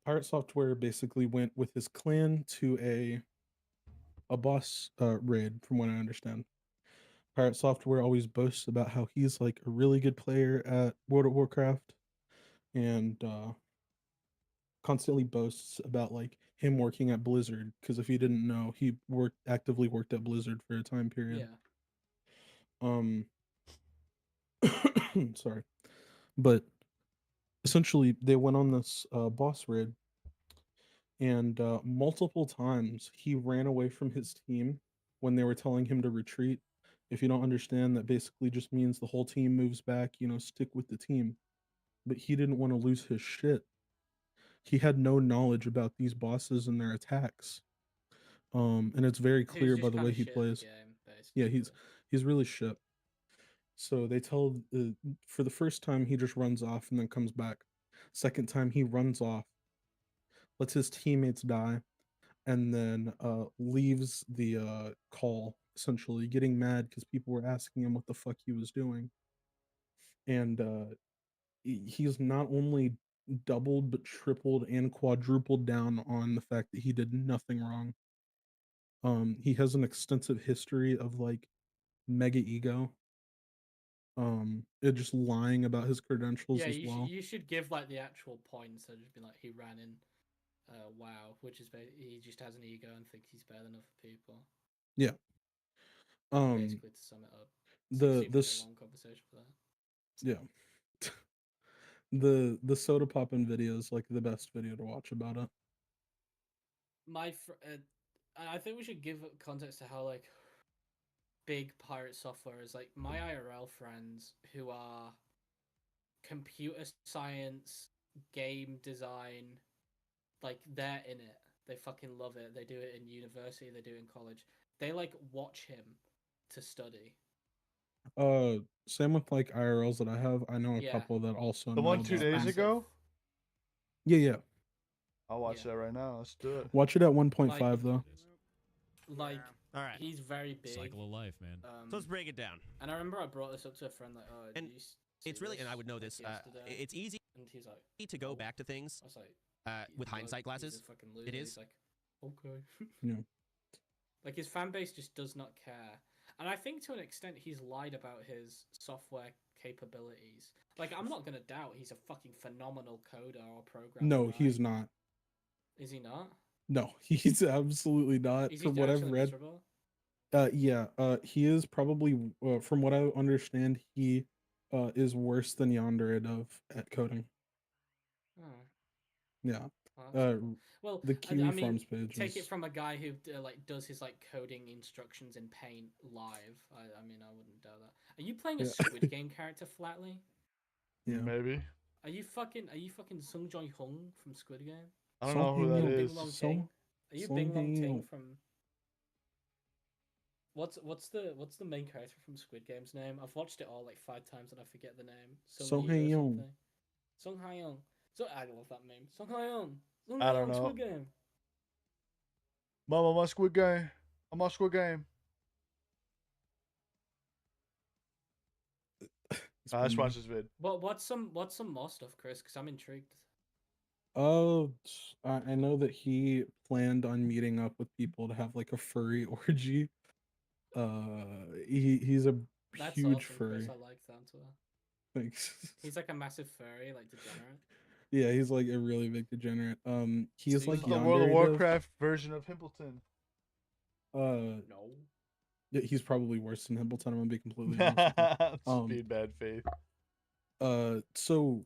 Pirate Software basically went with his clan to a boss raid, from what I understand. Pirate Software always boasts about how he's like a really good player at World of Warcraft, and constantly boasts about like him working at Blizzard. Because if you didn't know, he actively worked at Blizzard for a time period. Yeah. Um, sorry, but essentially they went on this boss raid, and multiple times he ran away from his team when they were telling him to retreat. If you don't understand, that basically just means the whole team moves back, stick with the team. But he didn't want to lose his shit. He had no knowledge about these bosses and their attacks. And it's very He was clear by just the kind way of he shit at the plays. game, basically. Yeah, he's really shit. So they tell for the first time he just runs off and then comes back. Second time he runs off, lets his teammates die, and then leaves the call, essentially getting mad because people were asking him what the fuck he was doing. And he's not only doubled but tripled and quadrupled down on the fact that he did nothing wrong. He has an extensive history of like mega ego. It just lying about his credentials Yeah, as well. you should give like the actual points. So just be like, he ran in WoW, which is he just has an ego and thinks he's better than other people. Yeah. Basically, to sum it up, This long conversation for that. yeah. The soda poppin' video is like the best video to watch about it. I think we should give context to how like big pirate software is. Like my IRL friends who are computer science, game design, like they're in it. They fucking love it. They do it in university. They do it in college. They like watch him to study. Same with like IRLs that I have. I know a Yeah. couple that also The know one 2 about days them. ago? Yeah. I'll watch Yeah. that right now. Let's do it. Watch it at 1.5 Like- though. Like All right. he's very big. Cycle of life, man. So let's break it down. And I remember I brought this up to a friend like, oh, And did you see It's really, and I this, would know like, this. yesterday? It's easy And he's like, to go "Oh." back to things I was like, with "Look, hindsight he's a glasses. fucking It loser." is. He's like, okay. Yeah. Like his fan base just does not care, and I think to an extent he's lied about his software capabilities. Like I'm not gonna doubt he's a fucking phenomenal coder or programmer. No, right? he's not. Is he not? No, he's absolutely not. Is he From what I've actually read, miserable? yeah, he is probably. From what I understand, he is worse than Yonder at coding. Oh, Yeah. well, that's cool. Well, the Kiwi I mean, Farms page take it is- from a guy who like does his like coding instructions in Paint live. I mean, I wouldn't doubt that. Are you playing a Yeah. Squid Game character, Flatley? Yeah. Maybe. Are you fucking Sung Joy Hung from Squid Game? I don't know who that Song is. Bing Long Song- Ting? Are you Song Bing Long Ting Hae-yo. from? What's the main character from Squid Game's name? I've watched it all like 5 times and I forget the name. Song Yi or Hae-yo. something. Song Hae-young. So I love that meme. Song Hae-young. Song I don't Hae-young, know. Squid Game. Mama, my Squid Game. I'm on Squid Game. Let's watch this vid. What's some more stuff, Chris? Because I'm intrigued. Oh, I know that he planned on meeting up with people to have like a furry orgy. He's a That's huge awesome, furry. Chris. I like that. Thanks. He's like a massive furry, like degenerate. Yeah, he's like a really big degenerate. He's So like he's The World of Yandere. Warcraft version of Himpleton. No. Yeah, he's probably worse than Himpleton. I'm gonna be completely honest with you. Speed bad faith. So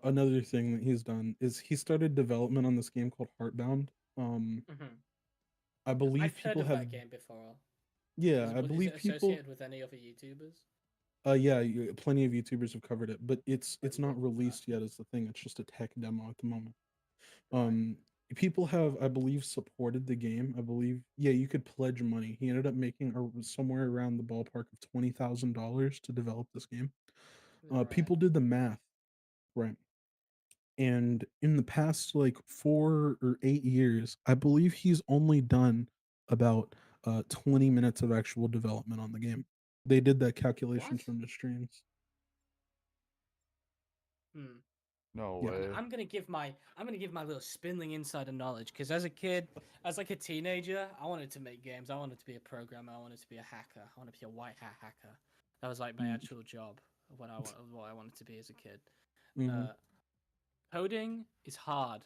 another thing that he's done is he started development on this game called Heartbound. Mm-hmm. I believe I've heard people of have. that game before. Yeah, I Is believe it people. associated with any other YouTubers? Yeah, plenty of YouTubers have covered it, but it's not released yet. Is the thing. It's just a tech demo at the moment. Um, People have, I believe, supported the game. I believe, yeah, you could pledge money. He ended up making somewhere around the ballpark of $20,000 to develop this game. People did the math, right? And in the past like 4 or 8 years, I believe he's only done about 20 minutes of actual development on the game. They did that calculations from the streams. Hmm. No Yeah. way. I'm gonna give my little spinning insider knowledge because as a kid, as like a teenager, I wanted to make games. I wanted to be a programmer. I wanted to be a hacker. I wanted to be a white hat hacker. That was like my Mm. actual job. What I wanted to be as a kid. Mhm. Coding is hard,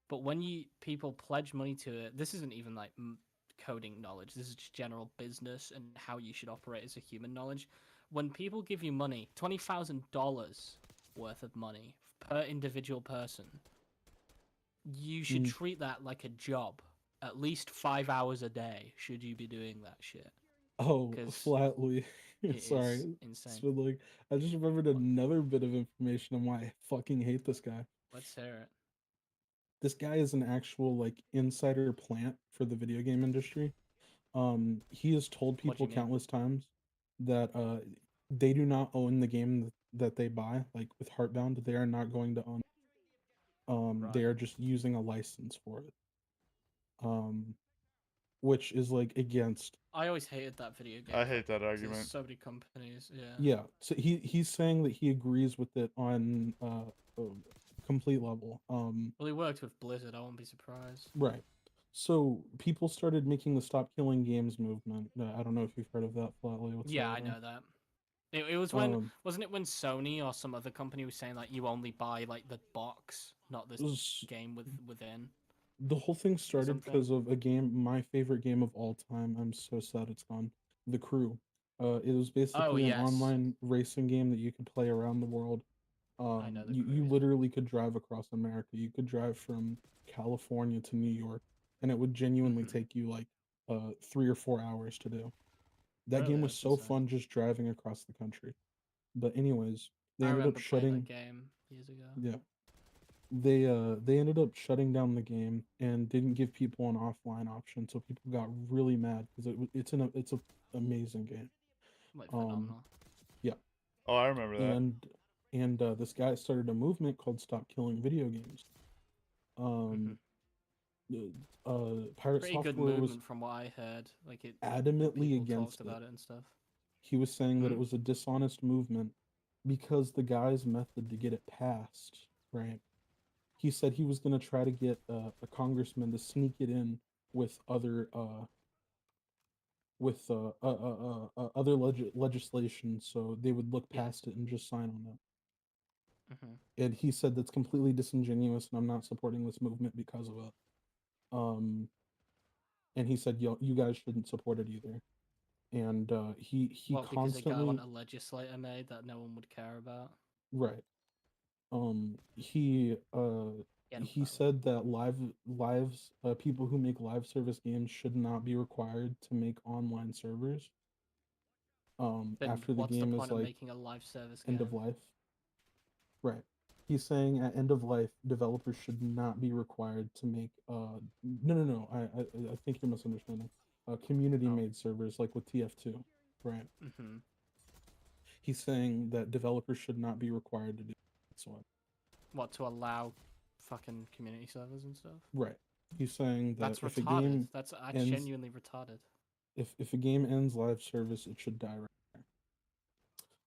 but when people pledge money to it, this isn't even like coding knowledge. This is just general business and how you should operate as a human knowledge. When people give you money, $20,000 worth of money per individual person, you should Mm. treat that like a job. At least 5 hours a day should you be doing that shit. Oh, 'Cause Flatley. it is Sorry. insane. So like, I just remembered another bit of information on why I fucking hate this guy. Let's hear it. This guy is an actual like insider plant for the video game industry. He has told What do you people mean? countless times that they do not own the game that they buy. Like with Heartbound, they are not going to own. They Right. are just using a license for it. Which is like against. I always hated that video game. I hate that There's argument. so many companies. Yeah. Yeah, so he's saying that he agrees with it on a complete level. Well, he worked with Blizzard. I won't be surprised. Right. So people started making the Stop Killing Games movement. I don't know if you've heard of that, Flatley. Yeah, I Whatsoever. know that. It was when Um, wasn't it when Sony or some other company was saying like you only buy like the box, not the game within. The whole thing started something? because of a game, my favorite game of all time. I'm so sad it's gone. The Crew. It was basically an yes. online racing game that you could play around the world. I know The You Crew. literally could drive across America. You could drive from California to New York, and it would genuinely take you like 3 or 4 hours to do. That Really? game was That's so insane. fun just driving across the country. But anyways, they I ended up remember playing shutting. that game years ago. Yeah, they ended up shutting down the game and didn't give people an offline option, so people got really mad because it's a amazing game. Like phenomenal. Yeah. Oh, I remember that. And this guy started a movement called Stop Killing Video Games. Pirate Pretty good Software was movement from what I heard. Like it adamantly people against talked about it and stuff. He was saying that it was a dishonest movement because the guy's method to get it passed, right? He said he was going to try to get a congressman to sneak it in with other legislation, so they would look past it and just sign on it. And he said that's completely disingenuous, and I'm not supporting this movement because of it. And he said, "Yo, you guys shouldn't support it either." And he Well, because they constantly want a legislator made that no one would care about. right. He said that people who make live service games should not be required to make online servers. Then After the what's the game point is of like making a live service end game? of life. Right. He's saying at end of life, developers should not be required to make no. I think you're misunderstanding. Community made servers like with TF2, right? He's saying that developers should not be required to do so. What, to allow fucking community servers and stuff? Right. He's saying that That's if a retarded. game That's ends, genuinely retarded. if a game ends live service, it should die right there.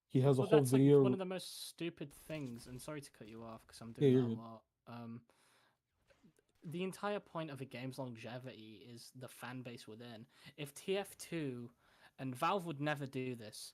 He has a Well, whole that's video. like one of the most stupid things. And sorry to cut you off because I'm Yeah, doing you're that a good. lot. The entire point of a game's longevity is the fan base within. If TF2, and Valve would never do this,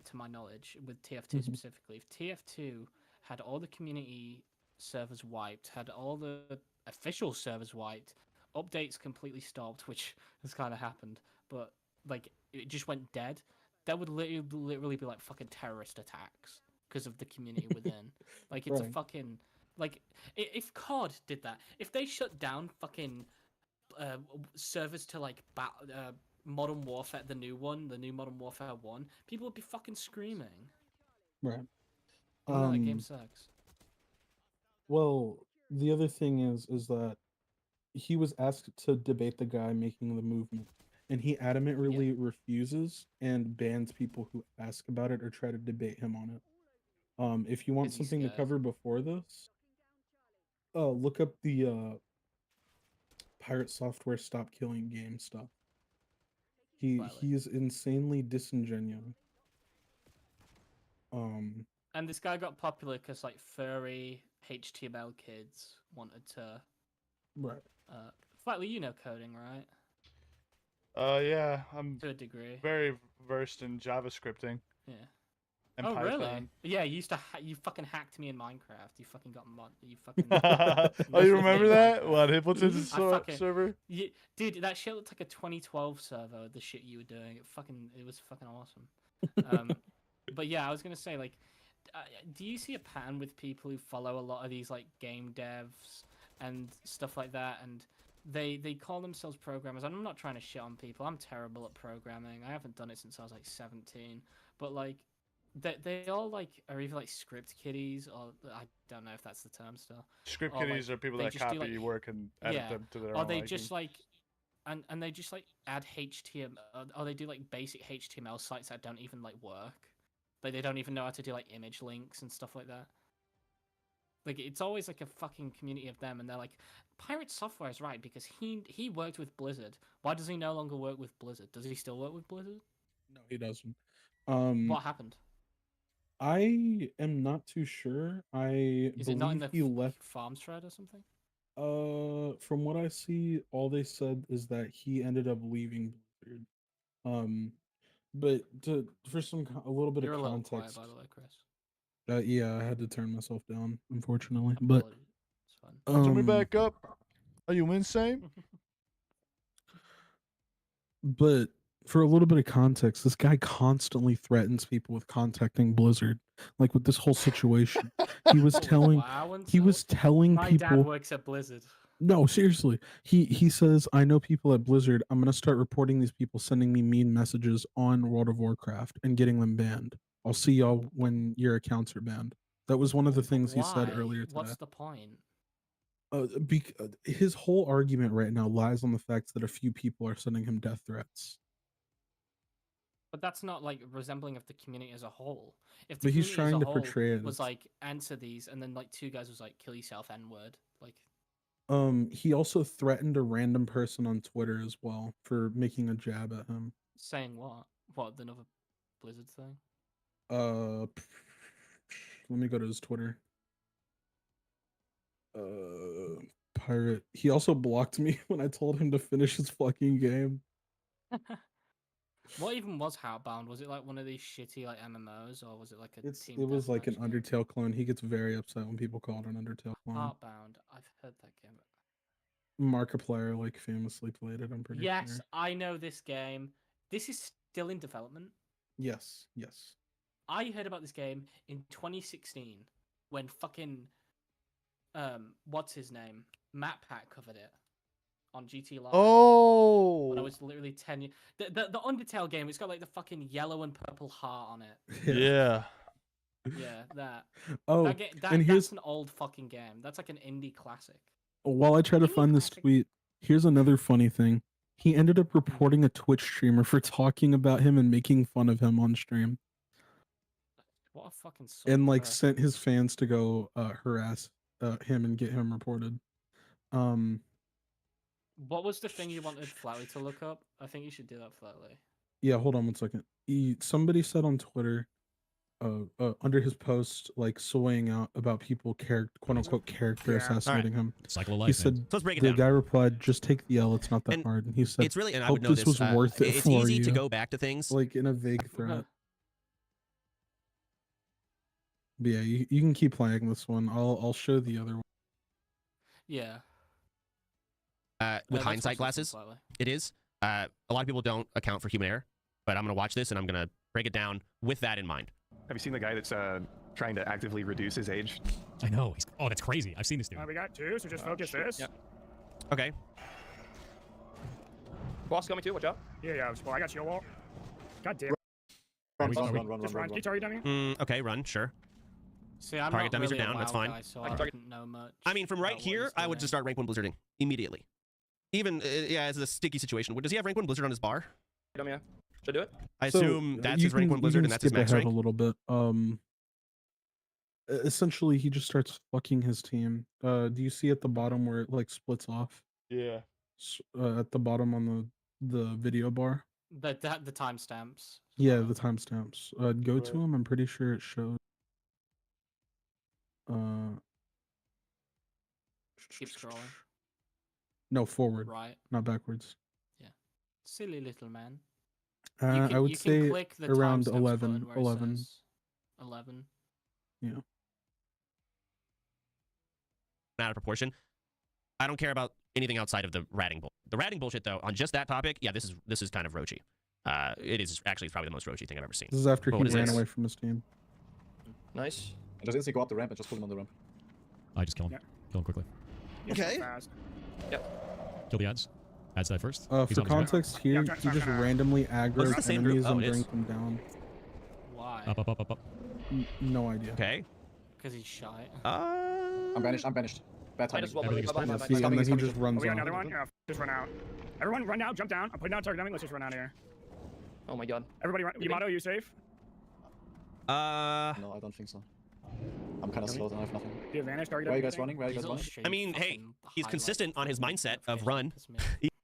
to my knowledge, with TF2 specifically, if TF2 had all the community servers wiped, had all the official servers wiped, updates completely stopped, which has kind of happened, but like it just went dead, there would literally be like fucking terrorist attacks because of the community within. Like it's a Right. fucking like if COD did that, if they shut down fucking servers to like Modern Warfare, the new Modern Warfare 1, people would be fucking screaming. Right. Even though that game sucks. Well, the other thing is that he was asked to debate the guy making the movement, and he adamantly refuses and bans people who ask about it or try to debate him on it. If you want Is he something to scared? cover before this, look up the Pirate Software Stop Killing Game stuff. He's insanely disingenuous. And this guy got popular because like furry HTML kids wanted to. Right. Flatley, you know coding, right? Yeah, I'm To a degree. very versed in JavaScripting. Yeah. And Oh Python. really? Yeah, you used to you fucking hacked me in Minecraft. You fucking got mod. You fucking. Oh, you remember that? What Hypocrisy fucking- server? Yeah, dude, that shit looked like a 2012 server. The shit you were doing, it was fucking awesome. But yeah, I was gonna say like, do you see a pattern with people who follow a lot of these like game devs and stuff like that, and they call themselves programmers? And I'm not trying to shit on people. I'm terrible at programming. I haven't done it since I was like 17. But like, they all like are either like script kiddies, or I don't know if that's the term still. Script Or, kiddies like, are people they that just do, copy like- work and edit yeah, them to their or own they liking. just like, and they just like add HTML, or they do like basic HTML sites that don't even like work. Like they don't even know how to do like image links and stuff like that. Like it's always like a fucking community of them, and they're like, Pirate Software is right because he worked with Blizzard. Why does he no longer work with Blizzard? Does he still work with Blizzard? No, he doesn't. What happened? I am not too sure. I Is it not in the believe he left. farms thread or something? From what I see, all they said is that he ended up leaving Blizzard. But for a little bit You're of a little context. quiet, by the way, Chris. Yeah, I had to turn myself down, unfortunately. But Apologies. It's fine. Turn me back up. Are you insane? But for a little bit of context, this guy constantly threatens people with contacting Blizzard. Like with this whole situation, he was telling My people. dad works at Blizzard. No, seriously. He says, I know people at Blizzard. I'm gonna start reporting these people sending me mean messages on World of Warcraft and getting them banned. I'll see y'all when your accounts are banned. That was one of the things he said Why? earlier today. What's the point? His whole argument right now lies on the fact that a few people are sending him death threats. But that's not like resembling of the community as a whole. If the But he's community as trying a to whole portray it was as- like answer these, and then like two guys was like kill yourself N-word, like He also threatened a random person on Twitter as well for making a jab at him. saying what? What, another Blizzard thing? Let me go to his Twitter. Pirate. He also blocked me when I told him to finish his fucking game. What even was Heartbound? Was it like one of these shitty like MMOs, or was it like a team? It was like an deathmatch game? Undertale clone. He gets very upset when people call it an Undertale clone. Heartbound. I've heard that game. Markiplier like famously played it, I'm pretty Yes, sure. I know this game. This is still in development. Yes. I heard about this game in 2016 when fucking what's his name? Matt Pat covered it on GT Live. Oh, When I was literally 10 years. The Undertale game, it's got like the fucking yellow and purple heart on it. yeah. Yeah, that. Oh, and That's an old fucking game. That's like an indie classic. while I try to find this tweet, here's another funny thing. He ended up reporting a Twitch streamer for talking about him and making fun of him on stream. What a fucking And like person. sent his fans to go harass him and get him reported. What was the thing you wanted Flatley to look up? I think you should do that, Flatley. Yeah, hold on 1 second. Somebody said on Twitter, under his post, like swaying out about people quote unquote character Yeah. assassinating him. Cycle of He life, said man. So let's break it the down. guy replied, "Just take the L. It's not that And hard." And he said, it's really, and I "Hope would know this was this, worth it it's for easy you." to go back to things. Like in a vague threat. But yeah, you can keep playing this one. I'll show the other one. Yeah. With let's hindsight watch this glasses, one, Flatley. it is. A lot of people don't account for human error, but I'm going to watch this and I'm going to break it down with that in mind. Have you seen the guy that's trying to actively reduce his age? I know. Oh, that's crazy. I've seen this dude. We got two, so just focus this. Yep. Okay. Boss coming too. Watch out. Yeah. Well, I got shield wall. God damn. Run, Just run. run. Can you target dummy? Okay, run, sure. See, I'm Target not dummies really are down, a that's WoW fine. guy, so I I can target- don't know much. I mean, from right about what here, he's I would just doing. start rank 1 blizzarding immediately. Even, yeah, it's a sticky situation. Does he have rank 1 blizzard on his bar? Dummy, yeah. Should I do it? I So, assume that's you his rank can- 1 you blizzard can and that's his skip max ahead rank. a little bit. Essentially, he just starts fucking his team. Do you see at the bottom where it like splits off? Yeah. At the bottom on the video bar. The timestamps. Yeah, the timestamps. Go Right. to him. I'm pretty sure it shows. Keep scrolling. No, forward. Right. Not backwards. Silly little man. I would you say can click the around timestamps 11. button where it 11. says 11. Yeah. Out of proportion. I don't care about anything outside of the ratting bull. The ratting bullshit, though, on just that topic, yeah, this is kind of roachy. It is actually probably the most roachy thing I've ever seen. This is after But he what is ran this? away from his team. Nice. Just instantly go up the ramp and just pull him on the ramp. I just kill him. Yeah. Kill him quickly. Okay. Fast. Kill the ads. Ads die first. He's For on his way. context here, Yeah, I'm he just trying to- randomly This is aggroes the same group. enemies Oh, and it is. brings them down. Why? Up. No idea. Okay. Because he's shy. I'm banished. Bad timing. Minus one. Everything is Bye, bye, fine. bye, See, bye. and then he coming, just just- runs Oh, we got off. another one? Yeah, just run out. Everyone run now, jump down. I'm putting down target dummy. Let's just run out of here. Oh my god. Everybody run. Leaving. Yamato, you safe? No, I don't think so. I'm kind of slow and I have nothing. Do you advantage target Where are you dummy? guys running? Where are you guys running? I mean, hey, he's consistent on his mindset of run.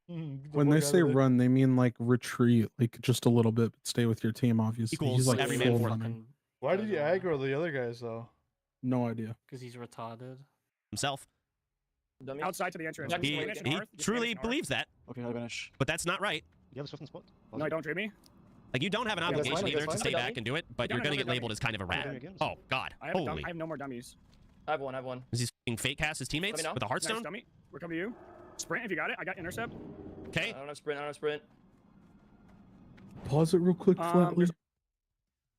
When they say run, they mean like retreat, like just a little bit, but stay with your team, obviously. Equals He's like every full man for running. Why did you aggro the other guys though? No idea. Because he's retarded. Himself. Dummy. Outside to the entrance. Jack, He, Vanish he north, just truly vanish north. believes that, Okay, I vanish. but that's not right. You have a swift spot? No, don't dream me. Like, you don't have an Yeah, that's obligation fine, either that's to fine. stay back and do it, but No, you're no, gonna no, get no, labeled as kind of a rat. Okay. Oh God. I have, Holy. I have no more dummies. I have one. Is he f***ing fake cast his teammates Let me know. with a Nice heartstone? dummy. We're coming to you. Sprint if you got it. I got intercept. Okay. I don't have sprint. Pause it real quick, Flatley. there's-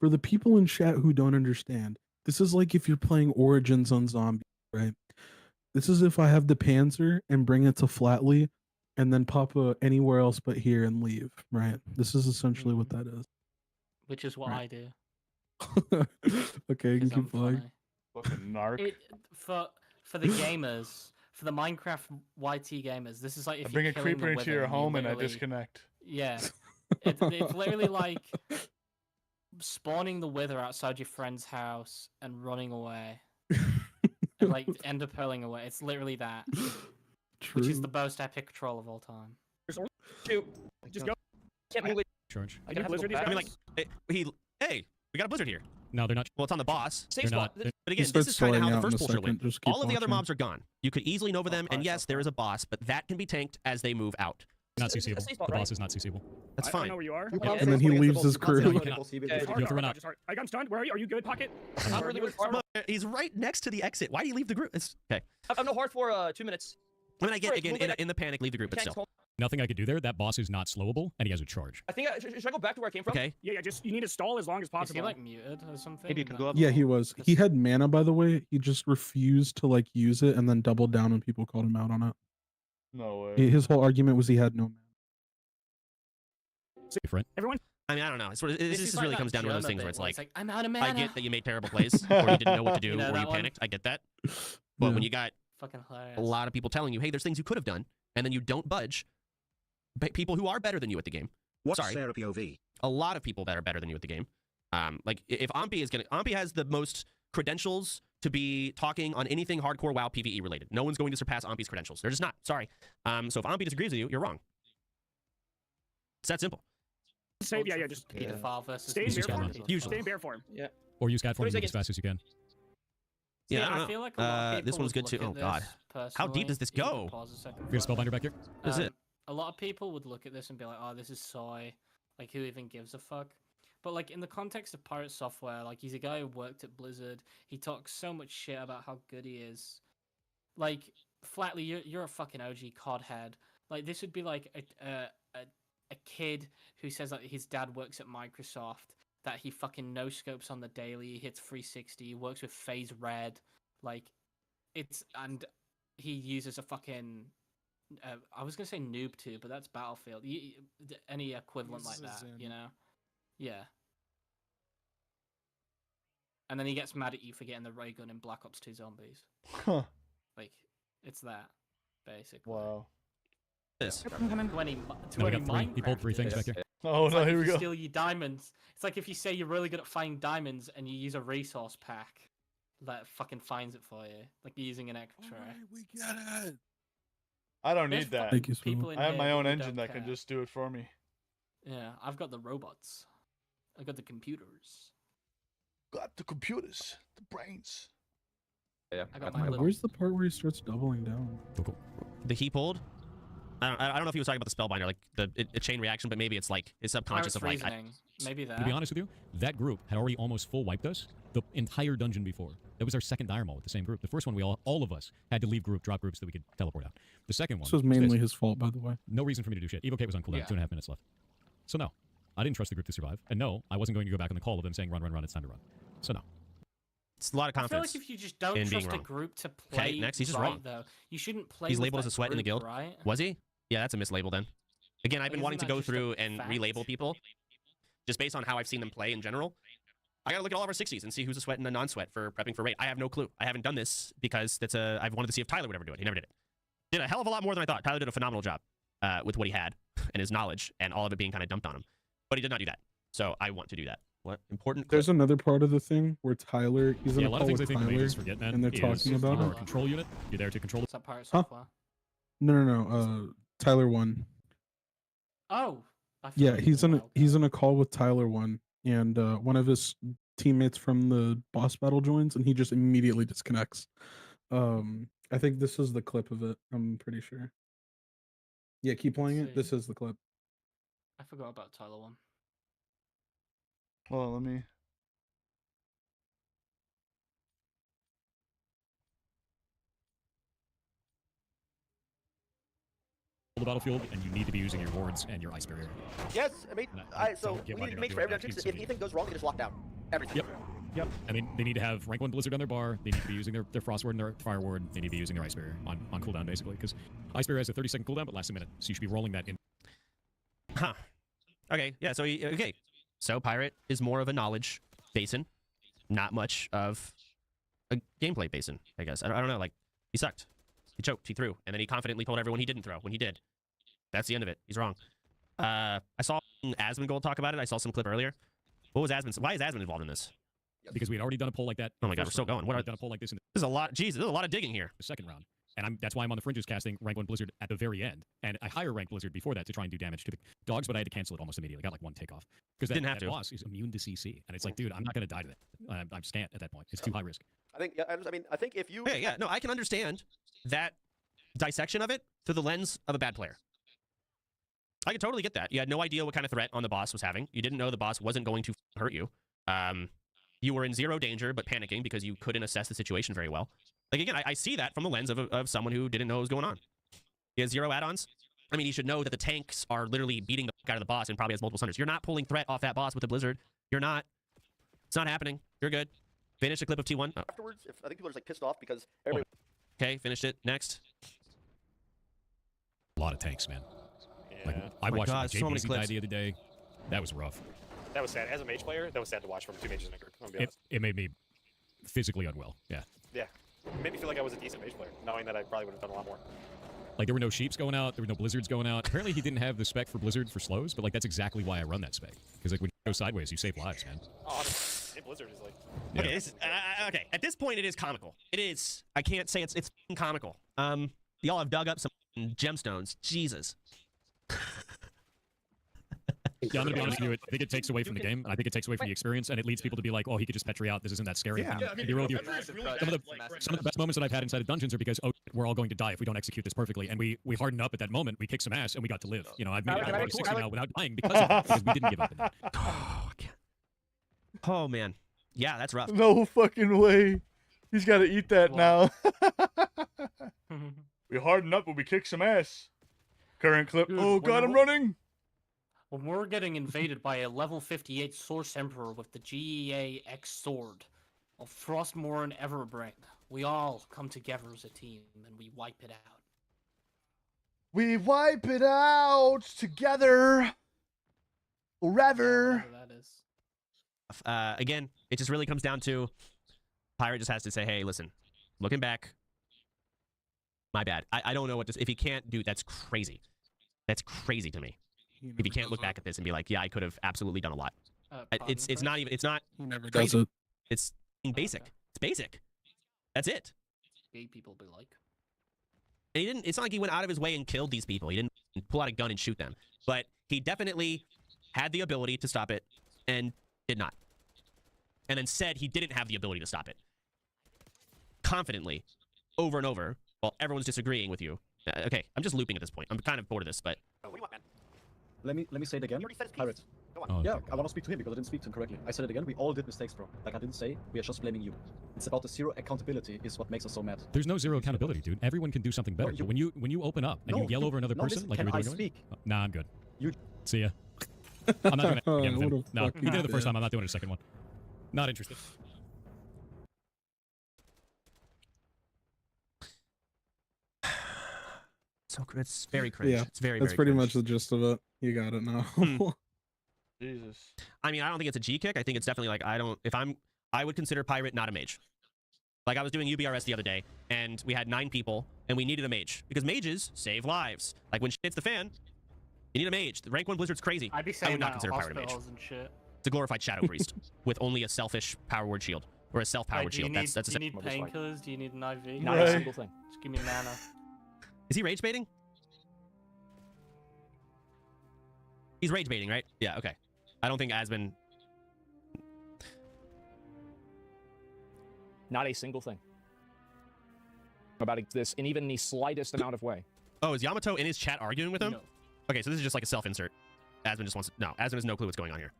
For the people in chat who don't understand, this is like if you're playing Origins on Zombie, right? This is if I have the Panzer and bring it to Flatley, and then pop anywhere else but here and leave, right? This is essentially what that is. Which is what Right. I do. Okay, you can 'cause I'm keep flying. funny. Fucking narc. For the gamers, for the Minecraft YT gamers, this is like if I bring you're a killing creeper the into wither your and you home and I literally- disconnect. Yeah, it's literally like spawning the wither outside your friend's house and running away, and like ender pearling away. It's literally that, which is the most epic troll of all time. Shoot. Just go. Can't move it. Charge. I have to go Blizzard these back. I mean, like, hey, we got a blizzard here. No, they're not. Well, it's on the boss. Safe They're spot. not. They're- But He again, this starts is kind of slowing how the out in first a bullshit second. went. Just keep All of the other watching. mobs are gone. You could easily Nova them, and yes, there is a boss, but that can be tanked as they move out. Not It's a CCable. safe spot, The right? boss is not CCable. That's I don't fine. know where you are. And then he leaves his crew. You Okay, have to run out. I got stunned. Where are you? Are you good, Pocket? I'm really good for. He's right next to the exit. Why do you leave the group? It's okay. I have no heart for 2 minutes. I mean, I get Right, again move it. in the panic, leave the group, but Tanks still. home. Nothing I could do there. That boss is not slowable, and he has a charge. I think should I go back to where I came from? Okay. Yeah, just you need to stall as long as Is he possible. like muted or something? Maybe you can Like- go up. Yeah, he was. He had mana, by the way. He just refused to like use it, and then doubled down when people called him out on it. No way. His whole argument was he had no mana. Safe, right? Everyone. I mean, I don't know. It's what it This just is really like comes that down to one of those Jonah things where bit it's where like, I'm out of mana. I get that you made terrible plays, or you didn't know what to do, You know or you that one? panicked. I get that. But when Yeah. you got Fucking hilarious. a lot of people telling you, hey, there's things you could have done, and then you don't budge, people who are better than you at the game. What's Sorry. their POV? A lot of people that are better than you at the game. Like if Ampi has the most credentials to be talking on anything hardcore WoW PvE related. No one's going to surpass Ampi's credentials. They're just not. Sorry. So if Ampi disagrees with you, you're wrong. It's that simple. Save. Yeah, just Pedophile versus stay in Use bear your form. stamina. Usually. Stay in bear form. Yeah. Or use cat form 20 to move as seconds. fast as you can. Yeah, Yeah, I don't know. feel like a lot of This people one's would good too. look Oh at God. this How deep does this personally- go? Pause a second. We have a spellbinder back here. Is it? A lot of people would look at this and be like, "Oh, this is soy. Like, who even gives a fuck?" But like in the context of Pirate Software, like he's a guy who worked at Blizzard. He talks so much shit about how good he is. Like Flatley, you're a fucking OG COD head. Like this would be like a kid who says that his dad works at Microsoft, that he fucking no scopes on the daily, he hits 360, he works with Phase Red, like and he uses a fucking I was gonna say Noob 2, but that's Battlefield. Any equivalent like that, you know? Yeah. And then he gets mad at you for getting the ray gun in Black Ops 2 Zombies. Huh. Like, it's that, basically. Wow. This. 20 No, we got 3. He pulled 3 things back here. Oh, It's no, like here if we you go. steal your diamonds. It's like if you say you're really good at finding diamonds and you use a resource pack that fucking finds it for you. Like you're using an extra. We get it. I don't There's need that. Thank you, people in I have my here own who engine don't that can care. just do it for me. Yeah, I've got the robots. I've got the computers. Got the computers, the brains. Yeah, I got my little... Where's the part where he starts doubling down? The he pulled. I don't know if he was talking about the spellbinder, like the chain reaction, but maybe it's like his subconscious of like. Maybe that. To be honest with you, that group had already almost full wiped us the entire dungeon before. That was our second dire mall with the same group. The first one, we all of us had to leave drop groups so that we could teleport out. The second one. This was mainly his fault, by the way. No reason for me to do shit. Evo was on cooldown, 2.5 minutes left. So no, I didn't trust the group to survive, and no, I wasn't going to go back on the call of them saying run, it's time to run. So no. It's a lot of I feel confidence. like if you just don't in being trust a wrong. group to play Okay, next, he's just right, wrong. though, you shouldn't play. He's with labeled as that a sweat in the group, guild. right? Was he? Yeah, that's a mislabel then. Again, I've been Like, wanting to isn't that go just a through and fact? relabel people, just based on how I've seen them play in general. I gotta look at all of our 60s and see who's a sweat and a non-sweat for prepping for raid. I have no clue. I haven't done this because I've wanted to see if Tyler would ever do it. He never did it. Did a hell of a lot more than I thought. Tyler did a phenomenal job with what he had and his knowledge and all of it being kind of dumped on him. But he did not do that. So I want to do that. What important? There's another part of the thing where Tyler, he's in Yeah, a a lot call of things I with think the Tyler, mages forget, man. and they're is talking about you're a it. control unit. You're there to control it. Is that pirate Huh? software? No. Tyler 1. Oh. I feel Yeah, like he's it's in a, wild. he's in a call with Tyler 1, and one of his teammates from the boss battle joins, and he just immediately disconnects. I think this is the clip of it. I'm pretty sure. Yeah, keep playing it. This is the clip. I forgot about Tyler 1. Hold on, let me. The battlefield, and you need to be using your wards and your ice barrier. Yes, I mean, so don't get we why need to they make don't sure do it everyone back thinks in if anything goes wrong, they just lock down everything. Yep. And they need to have rank 1 Blizzard on their bar. They need to be using their Frost Ward and their Fire Ward. They need to be using their Ice Barrier on cooldown, basically. Because Ice Barrier has a 30-second cooldown, but lasts a minute. So you should be rolling that in. Huh. Okay, yeah, okay. So Pirate is more of a knowledge basin, not much of a gameplay basin, I guess. I don't know, like, he sucked. He choked, he threw, and then he confidently told everyone he didn't throw when he did. That's the end of it. He's wrong. I saw Asmongold talk about it. I saw some clip earlier. What was Asmon? Why is Asmon involved in this? Because we had already done a poll like that. Oh my god, we're still going. What are done a poll like this in This is a lot. Jeez, there's a lot of digging here. the second round. And that's why I'm on the fringes casting rank 1 Blizzard at the very end. And I higher rank Blizzard before that to try and do damage to the dogs, but I had to cancel it almost immediately. Got like 1 takeoff. Because Didn't have that to. boss is immune to CC. And it's like, dude, I'm not going to die to that. I'm scant at that point. It's too high risk. I think, yeah, I mean, I think if you. Okay, yeah, no, I can understand that dissection of it through the lens of a bad player. I can totally get that. You had no idea what kind of threat on the boss was having. You didn't know the boss wasn't going to hurt you. You were in zero danger, but panicking because you couldn't assess the situation very well. Like, again, I see that from the lens of someone who didn't know what was going on. He has 0 add-ons. I mean, he should know that the tanks are literally beating the fuck out of the boss and probably has multiple Sunders. You're not pulling threat off that boss with the Blizzard. You're not. It's not happening. You're good. Finish a clip of T1. Afterwards, if I think people are just like pissed off because everybody. Okay, finished it. Next. A lot of tanks, man. Like, Oh I my watched God, so many JBZ die clips. the other day. That was rough. That was sad. As a mage player, that was sad to watch from 2 mages in a group. I'm gonna be honest. It made me physically unwell. Yeah. Yeah. It made me feel like I was a decent mage player, knowing that I probably would have done a lot more. Like, there were no sheeps going out. There were no blizzards going out. Apparently, he didn't have the spec for blizzard for slows, but, like, that's exactly why I run that spec. Because, like, when you go sideways, you save lives, man. Oh, honestly, Blizzard is like. Yeah. Okay, okay. At this point, it is comical. It is. I can't say it's f***ing comical. Y'all have dug up some gemstones. Jesus. Yeah, I'm gonna be honest with you. I think it takes away from the game, and I think it takes away from the experience, and it leads people to be like, "Oh, he could just petri out. This isn't that scary." Yeah. And be real with you. Some of the best moments that I've had inside of dungeons are because, oh, we're all going to die if we don't execute this perfectly, and we hardened up at that moment. We kicked some ass, and we got to live. You know, I've made it out of 60 now without dying because of that, because we didn't give up in that. Oh man. Yeah, that's rough. No fucking way. He's got to eat that now. We hardened up, but we kicked some ass. Current clip. Dude, Oh god, I'm running. When we're getting invaded by a level 58 Source Emperor with the GEA X Sword of Frostmourne Everbring, we all come together as a team and we wipe it out. We wipe it out together. Forever. Whatever that is. Again, it just really comes down to Pirate just has to say, hey, listen, looking back, my bad. I don't know what to, if he can't do, that's crazy. That's crazy to me. If he can't look back at this and be like, yeah, I could have absolutely done a lot. It's not even, it's not Never crazy. does it. It's basic. It's basic. That's it. Big people be like. And he didn't, it's not like he went out of his way and killed these people. He didn't pull out a gun and shoot them. But he definitely had the ability to stop it and did not. And then said he didn't have the ability to stop it. Confidently, over and over, while everyone's disagreeing with you. Okay, I'm just looping at this point. I'm kind of bored of this, but... What do you want, man? Let me say it again. You already said his piece. Pirate. Go on. Oh, Yeah, okay. I want to speak to him because I didn't speak to him correctly. I said it again. We all did mistakes, bro. Like I didn't say, we are just blaming you. It's about the zero accountability is what makes us so mad. There's no zero accountability, dude. Everyone can do something better. you- but when you open up and No, you yell you- over another no, person listen, like can you were I doing earlier, speak? nah, I'm good. You- See ya. I'm not doing it again with What him. a No, fucking you did it the first bitch. time. I'm not doing it a second one. Not interested. So it's very cringe. Yeah, It's very, that's very pretty cringe. much the gist of it. You got it now. Jesus. I mean, I don't think it's a G kick. I think it's definitely like, I would consider Pirate not a mage. Like I was doing UBRS the other day, and we had 9 people, and we needed a mage. Because mages save lives. Like when shit hits the fan, you need a mage. The rank 1 Blizzard's crazy. I'd be I saying would not that consider at Pirate a mage. hospitals and shit. It's a glorified Shadow Priest with only a selfish power word shield. Or a self-powered Like, do you shield. need, That's do you need What it's like. painkillers? Do you need an IV? Not Right. a single thing. Just give me mana. Is he rage baiting? He's rage baiting, right? Yeah, okay. I don't think Asmon... Not a single thing about this in even the slightest amount of way. Oh, is Yamato in his chat arguing with him? No. Okay, so this is just like a self-insert. Asmon just wants to... No, Asmon has no clue what's going on here.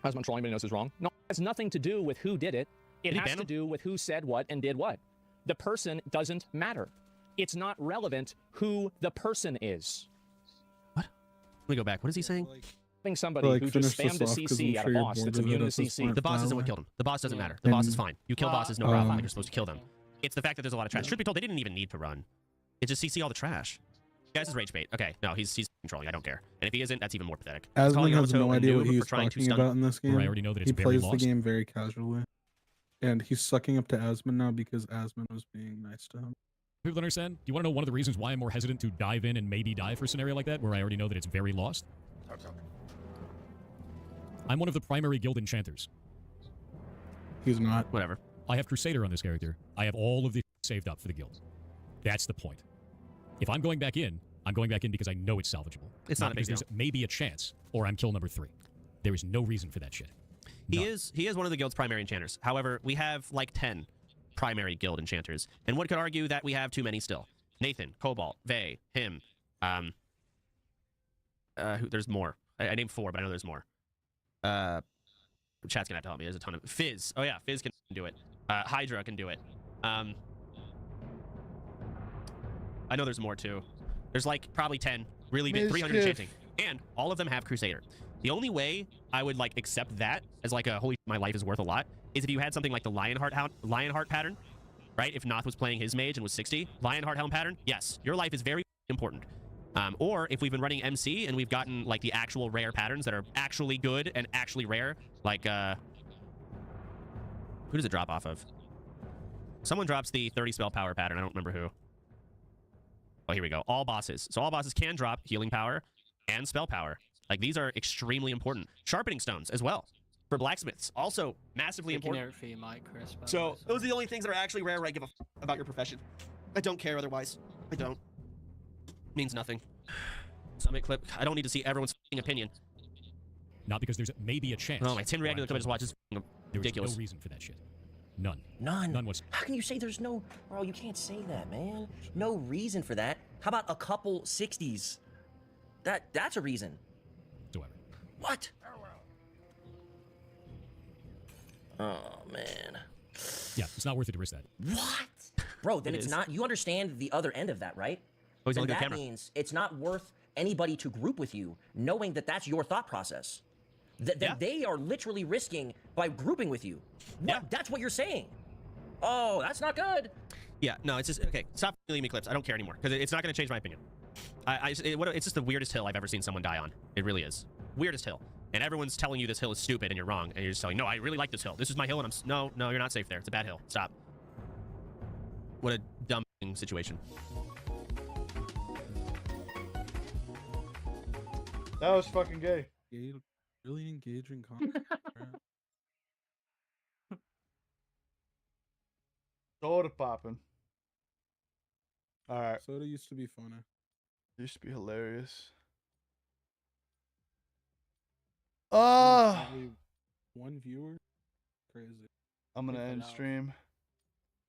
Husband trolling, anybody knows is wrong. No, it has nothing to do with who did it. It Did he has ban to him? do with who said what and did what. The person doesn't matter. It's not relevant who the person is. Let me go back. What is he saying? Having somebody Like, who just finish spammed this a off, 'cause CC I'm at sure a you're boss bored that's of it immune to at this CC. point. The boss isn't what Flatley. killed him. The boss doesn't Yeah. matter. The boss is And- fine. You kill bosses, no problem. Like you're supposed to kill them. It's the fact that there's a lot of trash. Truth be told, they didn't even need to run. It just CC all the trash. Guys is rage bait. Okay, no, he's controlling. I don't care. And if he isn't, that's even more pathetic. He's calling Asmon has Yamato no a idea noob what for he's trying to talking stun. about in this game. Where I already know that it's He very plays lost. the game very casually. And he's sucking up to Asmon now because Asmon was being nice to him. People don't understand. Do you want to know one of the reasons why I'm more hesitant to dive in and maybe die for a scenario like that, where I already know that it's very lost? I'm one of the primary guild enchanters. He's not. Whatever. I have Crusader on this character. I have all of the saved up for the guild. That's the point. If I'm going back in, I'm going back in because I know it's salvageable. It's not a big because there's maybe a chance, or I'm kill number 3. There is no reason for that shit. He is one of the guild's primary enchanters. However, we have like 10 primary guild enchanters, and one could argue that we have too many still. Nathan, Cobalt, Vey, him. There's more. I named 4, but I know there's more. Chat's gonna have to help me. There's a ton of Fizz. Oh yeah, Fizz can do it. Hydra can do it. I know there's more too. There's like probably 10, really big, 300 enchanting, and all of them have Crusader. The only way I would like accept that as like a holy my life is worth a lot is if you had something like the Lionheart pattern, right? If Noth was playing his mage and was 60, Lionheart Helm pattern, yes, your life is very important. Or if we've been running MC and we've gotten like the actual rare patterns that are actually good and actually rare, like who does it drop off of? Someone drops the 30 spell power pattern. I don't remember who. Oh, here we go. All bosses. So all bosses can drop healing power and spell power. Like these are extremely important. Sharpening stones as well for blacksmiths, also massively important. For you, Mike, Chris, by the So way, those are the only things that are actually rare where I give a f about your profession. I don't care otherwise. I don't. Means nothing. Summit clip. I don't need to see everyone's f***ing opinion. Not because there's maybe a chance. Oh, my 10 reactor that I just watched is There ridiculous. is no reason for that shit. None. None. None was. How can you say there's no... Bro, you can't say that, man. No reason for that. How about a couple 60s? That's a reason. Whatsoever. What? Oh, man. Yeah, it's not worth it to risk that. What? Bro, then It it's is. not... You understand the other end of that, right? Oh, he's Then on the that camera. means it's not worth anybody to group with you, knowing that that's your thought process. That Yeah. they are literally risking by grouping with you. What? Yeah. That's what you're saying. Oh, that's not good. Yeah, no, it's just, okay, stop leaving me clips. I don't care anymore, because it's not going to change my opinion. It's just the weirdest hill I've ever seen someone die on. It really is. Weirdest hill. And everyone's telling you this hill is stupid and you're wrong. And you're just telling, no, I really like this hill. This is my hill and no, you're not safe there. It's a bad hill. Stop. What a dumb situation. That was fucking gay. Really engaging content. Soda popping. All right. Soda used to be funny. It used to be hilarious. Only one viewer? Crazy. I'm gonna Take that end out. stream.